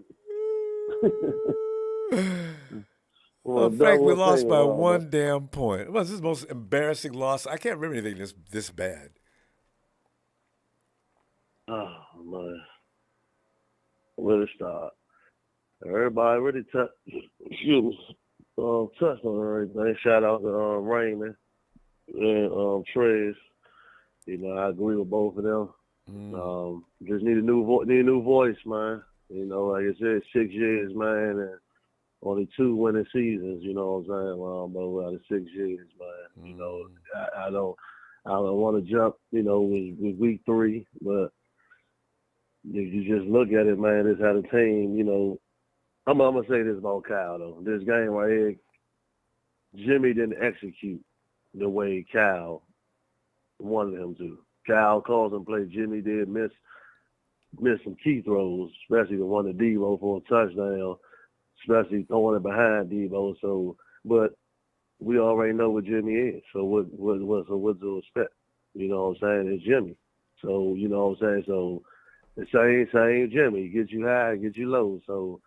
we lost by one damn point. Well, this is the most embarrassing loss. I can't remember anything this bad. Oh, man. Where to start? Everybody really touched on everything. Shout out to Raymond and Trez. You know, I agree with both of them. Just need a new voice, man. You know, like I said, 6 years, man, and only 2 winning seasons. You know what I'm saying? But out of 6 years, man. You know, I don't want to jump. You know, with week 3, but if you just look at it, man, this how the team. You know, I'm gonna say this about Kyle though. This game right here, Jimmy didn't execute the way Kyle wanted him to. Kyle calls and play. Jimmy did miss some key throws, especially the one to Debo for a touchdown, especially throwing it behind Debo. So, but we already know what Jimmy is. So what to expect? You know what I'm saying? It's Jimmy. So you know what I'm saying? So the same Jimmy gets you high, gets you low. So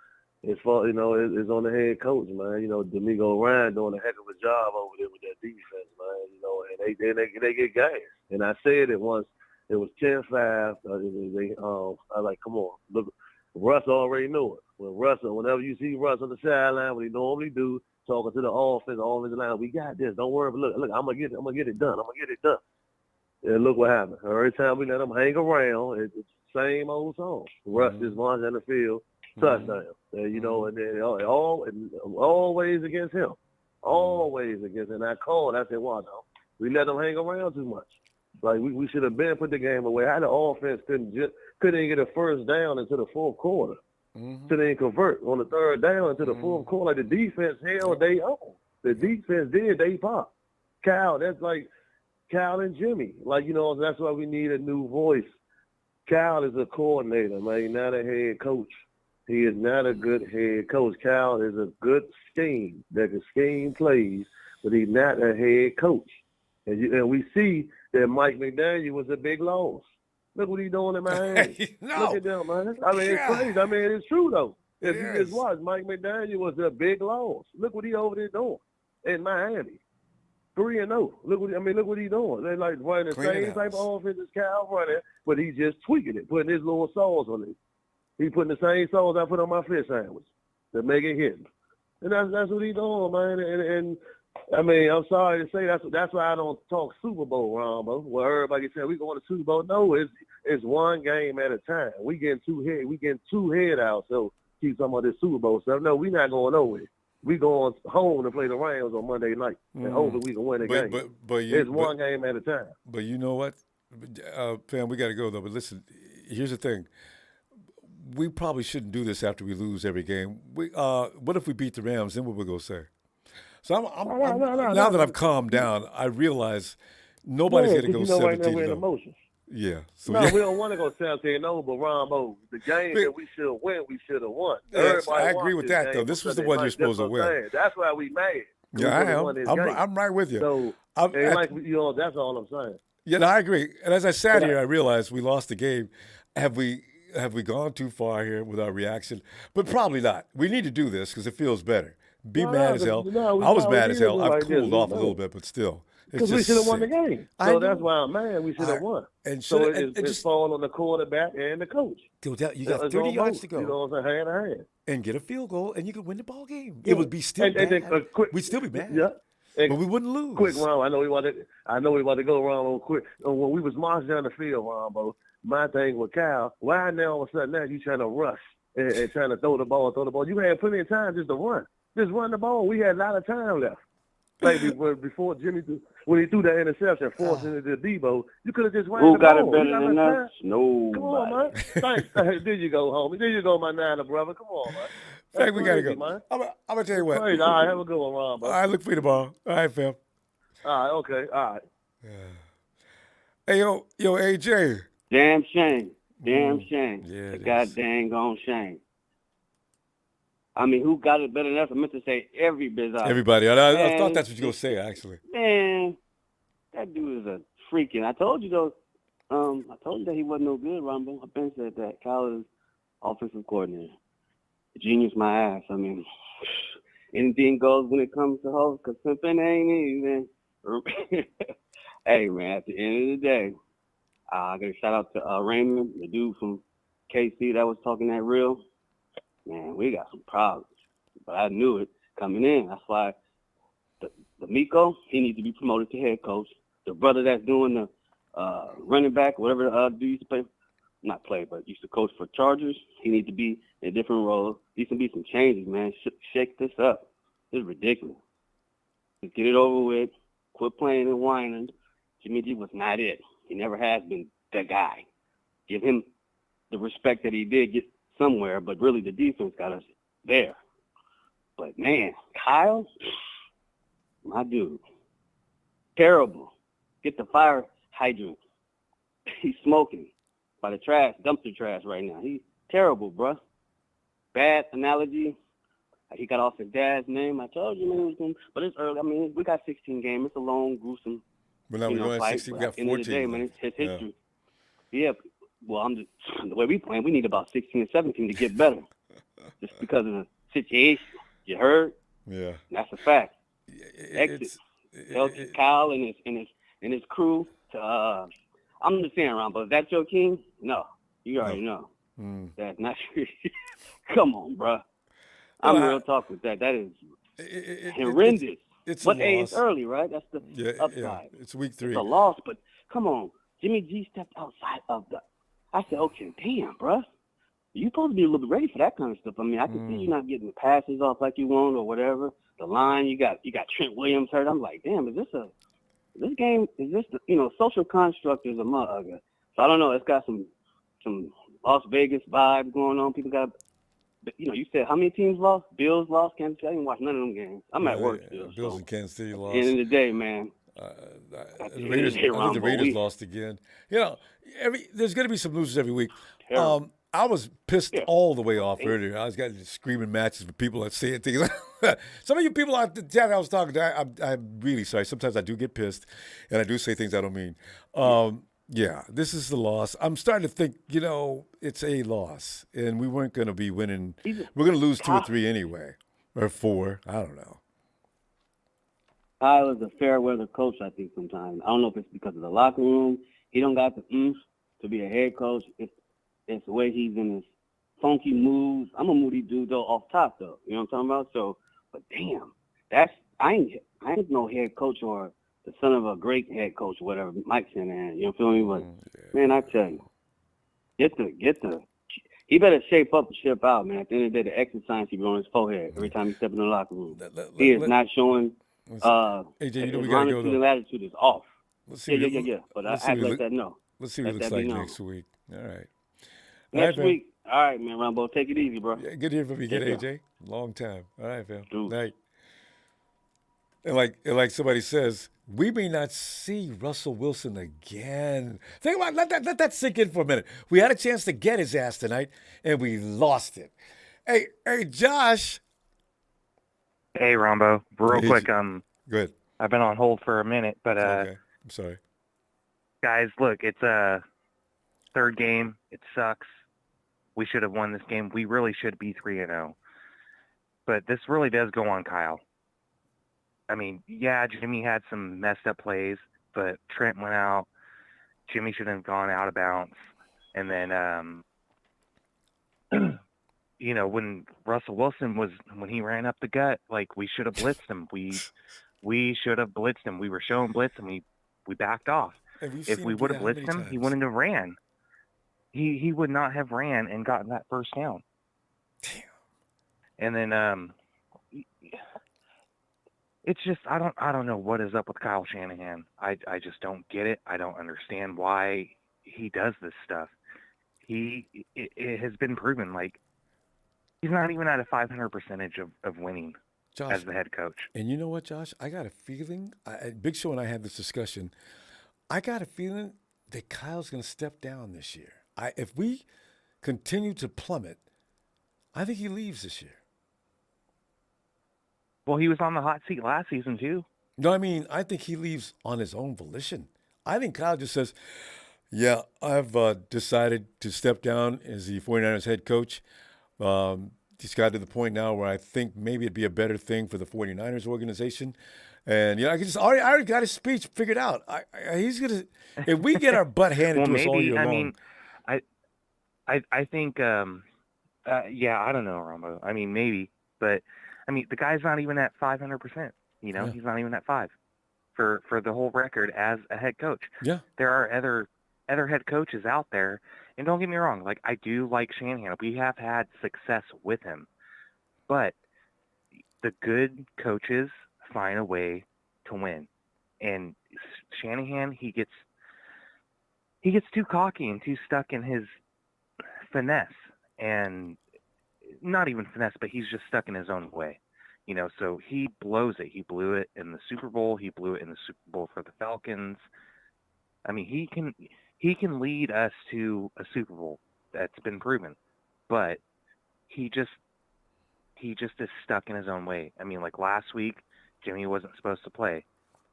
it's for it's on the head coach, man. You know, D'Amico Ryan doing a heck of a job over there with that defense, man. You know, and they get gas. And I said it once. It was 10-5. I like, come on, look. Russ already knew it. Whenever you see Russ on the sideline, what he normally do, talking to the offensive line, we got this. Don't worry. But look, I'm gonna get it done. And look what happened. Every time we let him hang around, it's the same old song. Russ just runs in the field, touchdown. And, you know, and then always against him. Always against him. And I called. I said, well, no, we let him hang around too much. Like, we should have been put the game away. How the offense couldn't get a first down into the fourth quarter. So they didn't convert on the third down into the fourth quarter. Like, the defense held they own. The defense did. They popped. Kyle, that's like Kyle and Jimmy. Like, you know, that's why we need a new voice. Kyle is a coordinator, man. He's not a head coach. He is not a good head coach. Kyle is a good scheme that can scheme plays, but he's not a head coach. And we see that Mike McDaniel was a big loss. Look what he's doing in Miami. Look at them, man. I mean, it's crazy. I mean, it's true, though. If you just watch, Mike McDaniel was a big loss. Look what he over there doing in Miami. 3-0. Look what he's doing. They like running the Cleaning same type house. of offense as Kyle running, but he's just tweaking it, putting his little sauce on it. He's putting the same sauce I put on my fish sandwich to make it hit. And that's what he's doing, man. And I mean, I'm sorry to say that's why I don't talk Super Bowl, Ronbo. Where everybody said we going to Super Bowl. No, it's one game at a time. We getting too head out. So keep talking about this Super Bowl stuff. No, we not going nowhere. We going home to play the Rams on Monday night, and hopefully we can win the game. It's one game at a time. But you know what, fam, we got to go though. But listen, here's the thing. We probably shouldn't do this after we lose every game. What if we beat the Rams? Then what we're gonna say? So now that I've calmed down, I realize nobody's going to go 17-0. Right now we're in emotions. Yeah. So no, we don't want to go 17-0, but Ronbo, the game that we should win, we should have won. Yes, I agree with that, though. This was the one you're supposed to win. That's why we mad. Yeah, I am. I'm right with you. So, that's all I'm saying. Yeah, no, I agree. And as I sat here, I realized we lost the game. Have we gone too far here with our reaction? But probably not. We need to do this because it feels better. Mad as hell. I was mad as hell. I've cooled off a little bit, but still. Because we should have won the game. So that's why I'm mad. We should have won. And so it's falling on the quarterback and the coach. You got 30 yards to go. You know what I'm saying? Hand in hand. And get a field goal, and you could win the ball game. It would be still bad. We'd still be bad. Yeah. But we wouldn't lose. Quick, Ron. I know we want to go around real quick. When we was marching down the field, Ronbo, my thing with Kyle, why now all of a sudden now you trying to rush and trying to throw the ball? You had plenty of time just to run. Just run the ball. We had a lot of time left. Like before Jimmy, when he threw that interception, forcing it to Debo, you could have just ran the ball. Who got it better than us? Nobody. Come on, man. Thanks. There you go, homie. There you go, my Niner brother. Come on, man. Frank, we got to go. Man. I'm going to tell you what. Crazy. All right, have a good one, Ron. All right, look for you tomorrow. All right, fam. All right, okay. All right. Hey, yo, AJ. Damn shame. Damn shame. Yeah, God dang on shame. I mean, who got it better than us? I meant to say everybody. Everybody. I thought that's what you were going to say, actually. Man, that dude is a freaking. I told you, though. I told you that he wasn't no good, Ronbo. I've been said that. Kyle is offensive coordinator. Genius my ass. I mean, anything goes when it comes to hosts, because pimping ain't easy. Hey, man, at the end of the day, I got to shout out to Raymond, the dude from KC that was talking that real. Man, we got some problems. But I knew it coming in. That's why the Miko, he needs to be promoted to head coach. The brother that's doing the running back, whatever the dude used to play, not play, but used to coach for Chargers, he needs to be in a different role. There needs to be some changes, man. Shake this up. This is ridiculous. Just get it over with. Quit playing and whining. Jimmy G was not it. He never has been that guy. Give him the respect that he did get somewhere, but really the defense got us there. But, man, Kyle, my dude, terrible. Get the fire hydrant. He's smoking by the trash, dumpster trash right now. He's terrible, bruh. Bad analogy. He got off his dad's name. I told you, man, it was going, but it's early. I mean, we got 16 games. It's a long, gruesome But now we're going fight. 16. We got 14. End of the day, man, it's history. Yeah. Well, the way we playing, we need about 16 and 17 to get better. Just because of the situation. You heard? Yeah. That's a fact. Exit. Tell Kyle and his crew to I'm just saying, Ron, but is that your king? No. You already know. That's not Come on, bro. I'm real talk with that. That is horrendous. It's what a age? loss. It's early, right? That's the upside. Yeah. It's week 3. It's a loss, but come on. Jimmy G stepped outside of the. I said, okay, damn, bro. You supposed to be a little bit ready for that kind of stuff. I mean, I can see you not getting the passes off like you want or whatever. The line, you got Trent Williams hurt. I'm like, damn, is this the social construct is a motherfucker. So I don't know. It's got some Las Vegas vibe going on. People got, you said how many teams lost? Bills lost. Kansas City. I didn't watch none of them games. I'm at work still. Bills and Kansas City lost. End of the day, man. The Raiders, I think the Raiders lost again. There's going to be some losers every week. I was pissed all the way off earlier. I was getting screaming matches with people that say things. Some of you people out the chat I was talking to, I'm really sorry. Sometimes I do get pissed, and I do say things I don't mean. Yeah, this is the loss. I'm starting to think, it's a loss, and we weren't going to be winning. We're going to lose 2 or 3 anyway, or 4. I don't know. Kyle is a fair weather coach, I think, sometimes. I don't know if it's because of the locker room. He don't got the oomph to be a head coach. It's the way he's in his funky moves. I'm a moody dude, though, off top, though. You know what I'm talking about? So, but damn, I ain't no head coach or the son of a great head coach or whatever, Mike Shanahan. You know feel me? But, man, I tell you, he better shape up and ship out, man. At the end of the day, the exercise he be on his forehead every time he step in the locker room. He is not showing AJ, his we gotta go, though. attitude is off. Let's see Yeah. But I have to let that know. Let's see what he looks like next week. All right. Next week. All right, man, Ronbo. Take it easy, bro. Yeah, good to hear from you again, AJ. Long time. All right, fam. Night. And like somebody says, we may not see Russell Wilson again. Think about let that sink in for a minute. We had a chance to get his ass tonight, and we lost it. Hey, Josh. Hey, Ronbo. Real quick, good. I've been on hold for a minute, but okay. I'm sorry. Guys, look, it's a third game. It sucks. We should have won this game. We really should be 3-0. But this really does go on Kyle. I mean, yeah, Jimmy had some messed up plays, but Trent went out. Jimmy should have gone out of bounds. And then, when Russell Wilson when he ran up the gut, like, we should have blitzed him. We should have blitzed him. We were showing blitz, and we backed off. If we would have blitzed him, he wouldn't have ran. He would not have ran and gotten that first down. Damn. And then it's just I don't know what is up with Kyle Shanahan. I just don't get it. I don't understand why he does this stuff. It has been proven, like, he's not even at a 500 percentage of winning Josh, as the head coach. And you know what, Josh? I got a feeling. Big Show and I had this discussion. I got a feeling that Kyle's going to step down this year. If we continue to plummet, I think he leaves this year. Well, he was on the hot seat last season, too. No, I mean, I think he leaves on his own volition. I think Kyle just says, yeah, I've decided to step down as the 49ers head coach. He's got to the point now where I think maybe it'd be a better thing for the 49ers organization. And, I already got his speech figured out. He's going to – if we get our butt handed to us all year long. I think, I don't know, Ronbo. I mean, maybe. But, the guy's not even at 500%. He's not even at 5 for the whole record as a head coach. Yeah. There are other head coaches out there. And don't get me wrong, like, I do like Shanahan. We have had success with him. But the good coaches find a way to win. And Shanahan, he gets too cocky and too stuck in his finesse, and not even finesse, but he's just stuck in his own way, so he blows it. He blew it in the Super Bowl. He blew it in the Super Bowl for the Falcons. I mean, he can lead us to a Super Bowl. That's been proven, but he just is stuck in his own way. I mean, like last week, Jimmy wasn't supposed to play,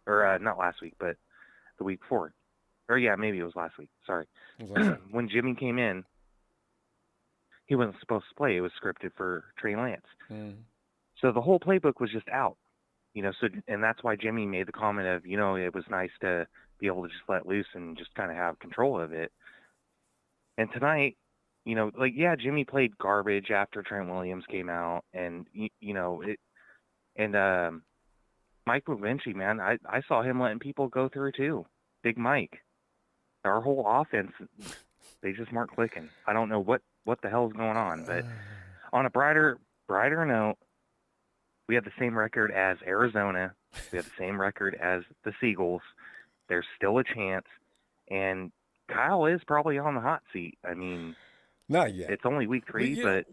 or not last week, but the week before, or yeah, maybe it was last week. Sorry. When Jimmy came in, he wasn't supposed to play. It was scripted for Trey Lance. Mm. So the whole playbook was just out, and that's why Jimmy made the comment of, it was nice to be able to just let loose and just kind of have control of it. And tonight, Jimmy played garbage after Trent Williams came out, and, Mike McGlinchey, man, I saw him letting people go through too. Big Mike. Our whole offense, they just weren't clicking. I don't know what the hell's going on, but on a brighter note, we have the same record as Arizona. We have the same record as the Seagulls. There's still a chance, and Kyle is probably on the hot seat. I mean, not yet. It's only week 3, but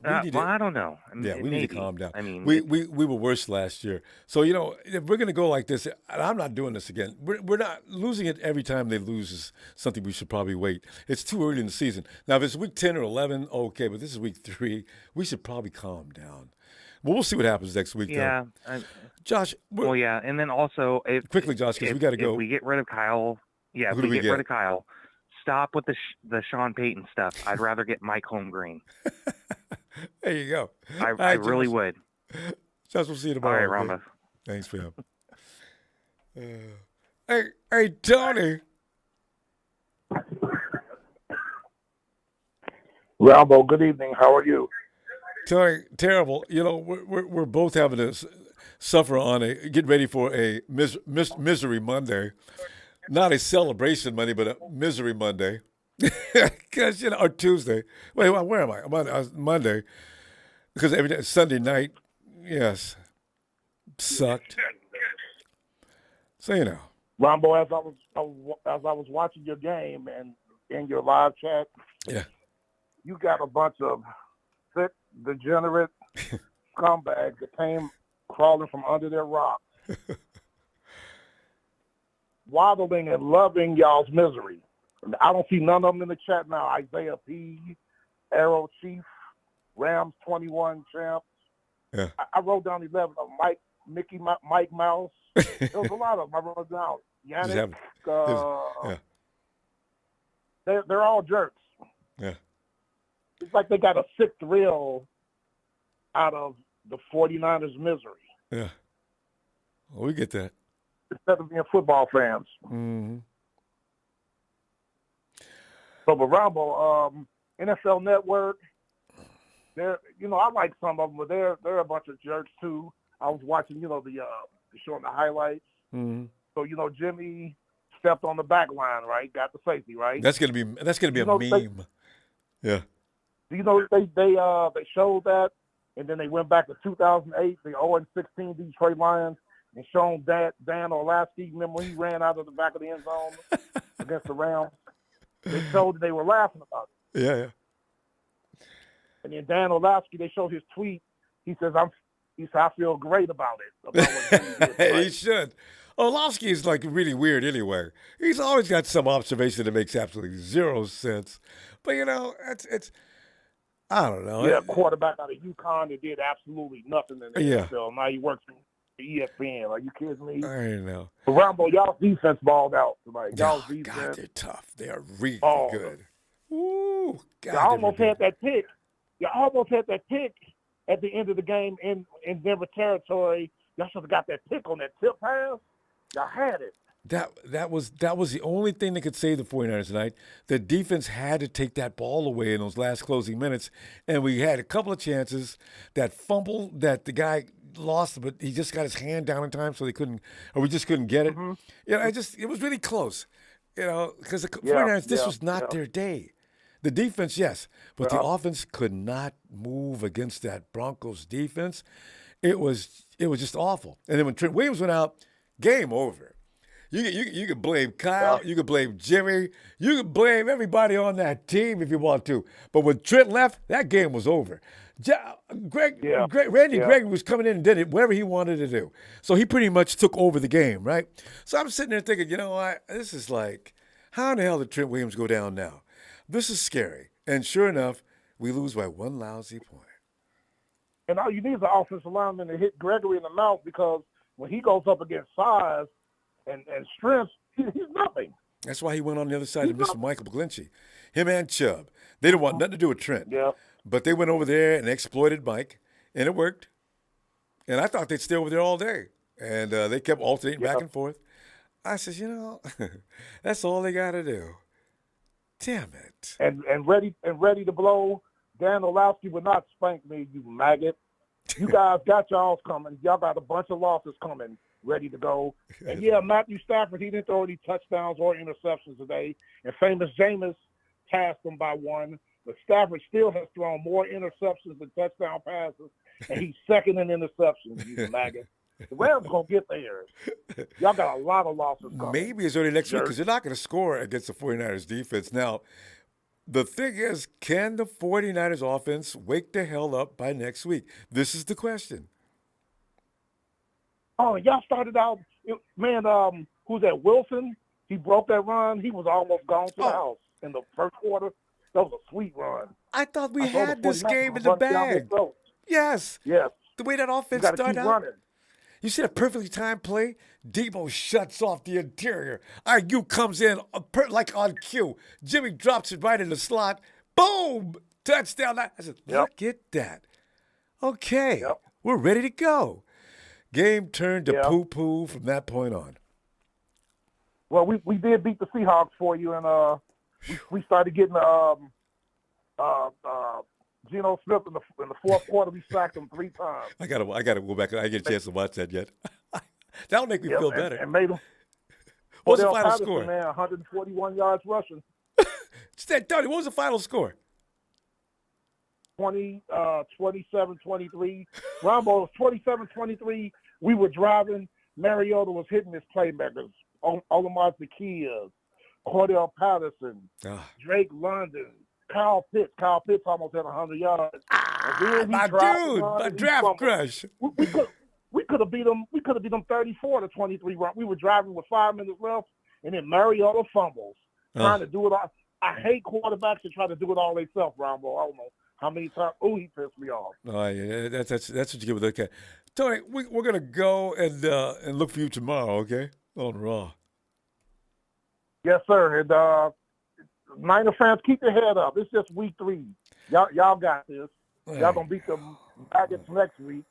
I don't know. We need to calm down. I mean, we were worse last year. So, if we're going to go like this, and I'm not doing this again. We're not losing it every time they lose is something we should probably wait. It's too early in the season. Now, if it's week 10 or 11, okay, but this is week 3. We should probably calm down. Well, we'll see what happens next week, yeah. Josh. Well, yeah, and then also quickly, Josh, because we got to go. If we get rid of Kyle, if we get rid of Kyle, stop with the Sean Payton stuff. I'd rather get Mike Holmgreen. There you go. I really would. Josh, we'll see you tomorrow. All right, Ronbo. Thanks, fam. Hey, Tony. Ronbo, good evening. How are you? Tony, terrible. You know, we're both having to suffer on get ready for a misery Monday. Not a celebration Monday, but a misery Monday. Because, or Tuesday. Wait, where am I? I'm on Monday. Because every day, Sunday night, yes, sucked. So, Ronbo, as I was watching your game and in your live chat, yeah, you got a bunch of sick, degenerate scumbags that came crawling from under their rocks, waddling and loving y'all's misery. I don't see none of them in the chat now. Isaiah P., Arrow Chief, Rams 21 champs. Yeah. I wrote down 11 of them. Mike Mouse. There was a lot of them. I wrote down. Yannick. They're all jerks. Yeah. It's like they got a sick thrill out of the 49ers' misery. Yeah. Well, we get that. Instead of being football fans. Mm-hmm. So, but Ronbo, NFL Network, I like some of them, but they're a bunch of jerks too. I was watching, the showing the highlights. Mm-hmm. So, Jimmy stepped on the back line, right? Got the safety, right? That's gonna be a meme. Yeah. They showed that, and then they went back to 2008, the 0-16 Detroit Lions, and shown Dan Orlovsky. Remember when he ran out of the back of the end zone against the Rams? They showed that they were laughing about it. Yeah. And then Dan Orlovsky, they showed his tweet. He says, I feel great about it. About what Jimmy did, right? He should. Orlovsky is like really weird anyway. He's always got some observation that makes absolutely zero sense. But it's I don't know. Yeah, quarterback out of UConn that did absolutely nothing in the NFL. Now he works for ESPN. Are you kidding me? I know. But Ronbo, y'all's defense balled out. Like, y'all's defense. God, they're tough. They are really good. Ooh, God, you almost had that pick. You almost had that pick at the end of the game in Denver territory. Y'all should have got that pick on that tip pass. Y'all had it. That was the only thing that could save the 49ers tonight. The defense had to take that ball away in those last closing minutes, and we had a couple of chances. That fumble that the guy lost, but he just got his hand down in time, so we just couldn't get it. Mm-hmm. It was really close. Because the 49ers, this was not their day. The defense, yes, but the offense could not move against that Broncos defense. It was just awful. And then when Trent Williams went out, game over. You could blame Kyle. You could blame Jimmy. You could blame everybody on that team if you want to. But when Trent left, that game was over. Randy Gregory was coming in and did it whatever he wanted to do. So he pretty much took over the game, right? So I'm sitting there thinking, you know what? This is like, how in the hell did Trent Williams go down now? This is scary. And sure enough, we lose by one lousy point. And all you need is an offensive lineman to hit Gregory in the mouth, because when he goes up against size and strength, he's nothing. That's why he went on the other side of Mr. Michael McGlinchey. Him and Chubb. They didn't want nothing to do with Trent. Yeah. But they went over there and exploited Mike, and it worked. And I thought they'd stay over there all day. And they kept alternating back and forth. I said, that's all they got to do. Damn it. And ready to blow. Dan Orlovsky would not spank me, you maggot. You guys got y'all's coming. Y'all got a bunch of losses coming, ready to go. And Matthew Stafford, he didn't throw any touchdowns or interceptions today. And famous Jameis passed him by one. But Stafford still has thrown more interceptions than touchdown passes, and he's second in interceptions, you maggot. The Rams going to get theirs. Y'all got a lot of losses coming. Maybe it's only next week, because they're not going to score against the 49ers defense. Now, the thing is, can the 49ers offense wake the hell up by next week? This is the question. Oh, y'all started out, who's that, Wilson? He broke that run. He was almost gone to the house in the first quarter. That was a sweet run. I thought we had this game in the bag. Yes. Yes. The way that offense started out. You see a perfectly timed play? Debo shuts off the interior. IU comes in like on cue. Jimmy drops it right in the slot. Boom! Touchdown. I said, look at that. Okay. We're ready to go. Game turned to poo-poo from that point on. Well, we did beat the Seahawks for you, and we started getting Geno Smith in the fourth quarter. We sacked him 3 times. I gotta go back. I didn't get a chance to watch that yet. That'll make me feel better. And made him. What was the Odell final Patterson, score? man, 141 yards rushing. Tony, what was the final score? 27-23. Ronbo was 27-23. We were driving. Mariota was hitting his playmakers. Olamar Zaccheaus, Cordell Patterson, Drake London, Kyle Pitts. Kyle Pitts almost had 100 yards. My dude, my draft crush. We could have beat them. We could have beat them 34-23. We were driving with 5 minutes left, and then Mariota fumbles, trying to do it all. I hate quarterbacks that try to do it all themselves, Ronbo. I don't know how many times. Oh, he pissed me off. Oh, yeah, that's what you get with that guy. Tony, we're gonna go and look for you tomorrow, okay? On Raw. Yes, sir. And Niner fans, keep your head up. It's just week 3. Y'all got this. Y'all gonna beat the Nuggets next week.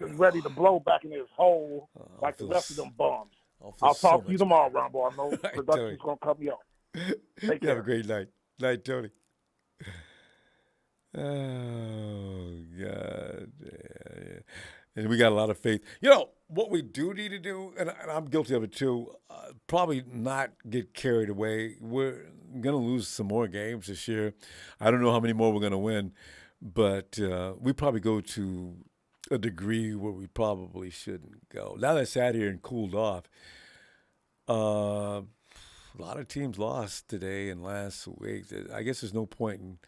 It's ready to blow back in his hole like the rest of them bums. I'll talk to you tomorrow, Ronbo. I know production's gonna cut me off. Take care. Have a great night. Night, Tony. Oh, God. Yeah. And we got a lot of faith. You know, what we do need to do, and I'm guilty of it too, probably not get carried away. We're going to lose some more games this year. I don't know how many more we're going to win, but we probably go to a degree where we probably shouldn't go. Now that I sat here and cooled off, a lot of teams lost today and last week. I guess there's no point in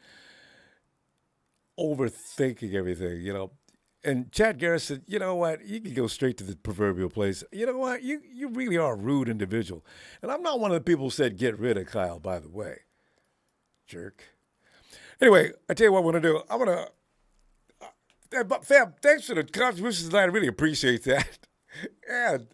overthinking everything, you know. And Chad Garrett said, you know what, you can go straight to the proverbial place. You know what, you really are a rude individual. And I'm not one of the people who said get rid of Kyle, by the way. Jerk. Anyway, I tell you what I want to do. I want to, fam, thanks for the contributions tonight. I really appreciate that. And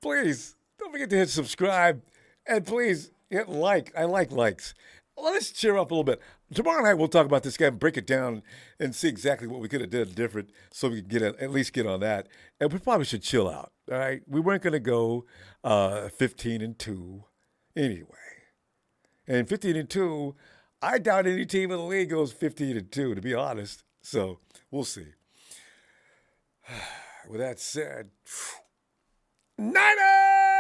please, don't forget to hit subscribe. And please, hit like. I like likes. Let's cheer up a little bit. Tomorrow night we'll talk about this game, break it down, and see exactly what we could have done different, so we can at least get on that. And we probably should chill out. All right, we weren't going to go 15-2 anyway. And 15-2, I doubt any team in the league goes 15-2, to be honest. So we'll see. With that said, Niners!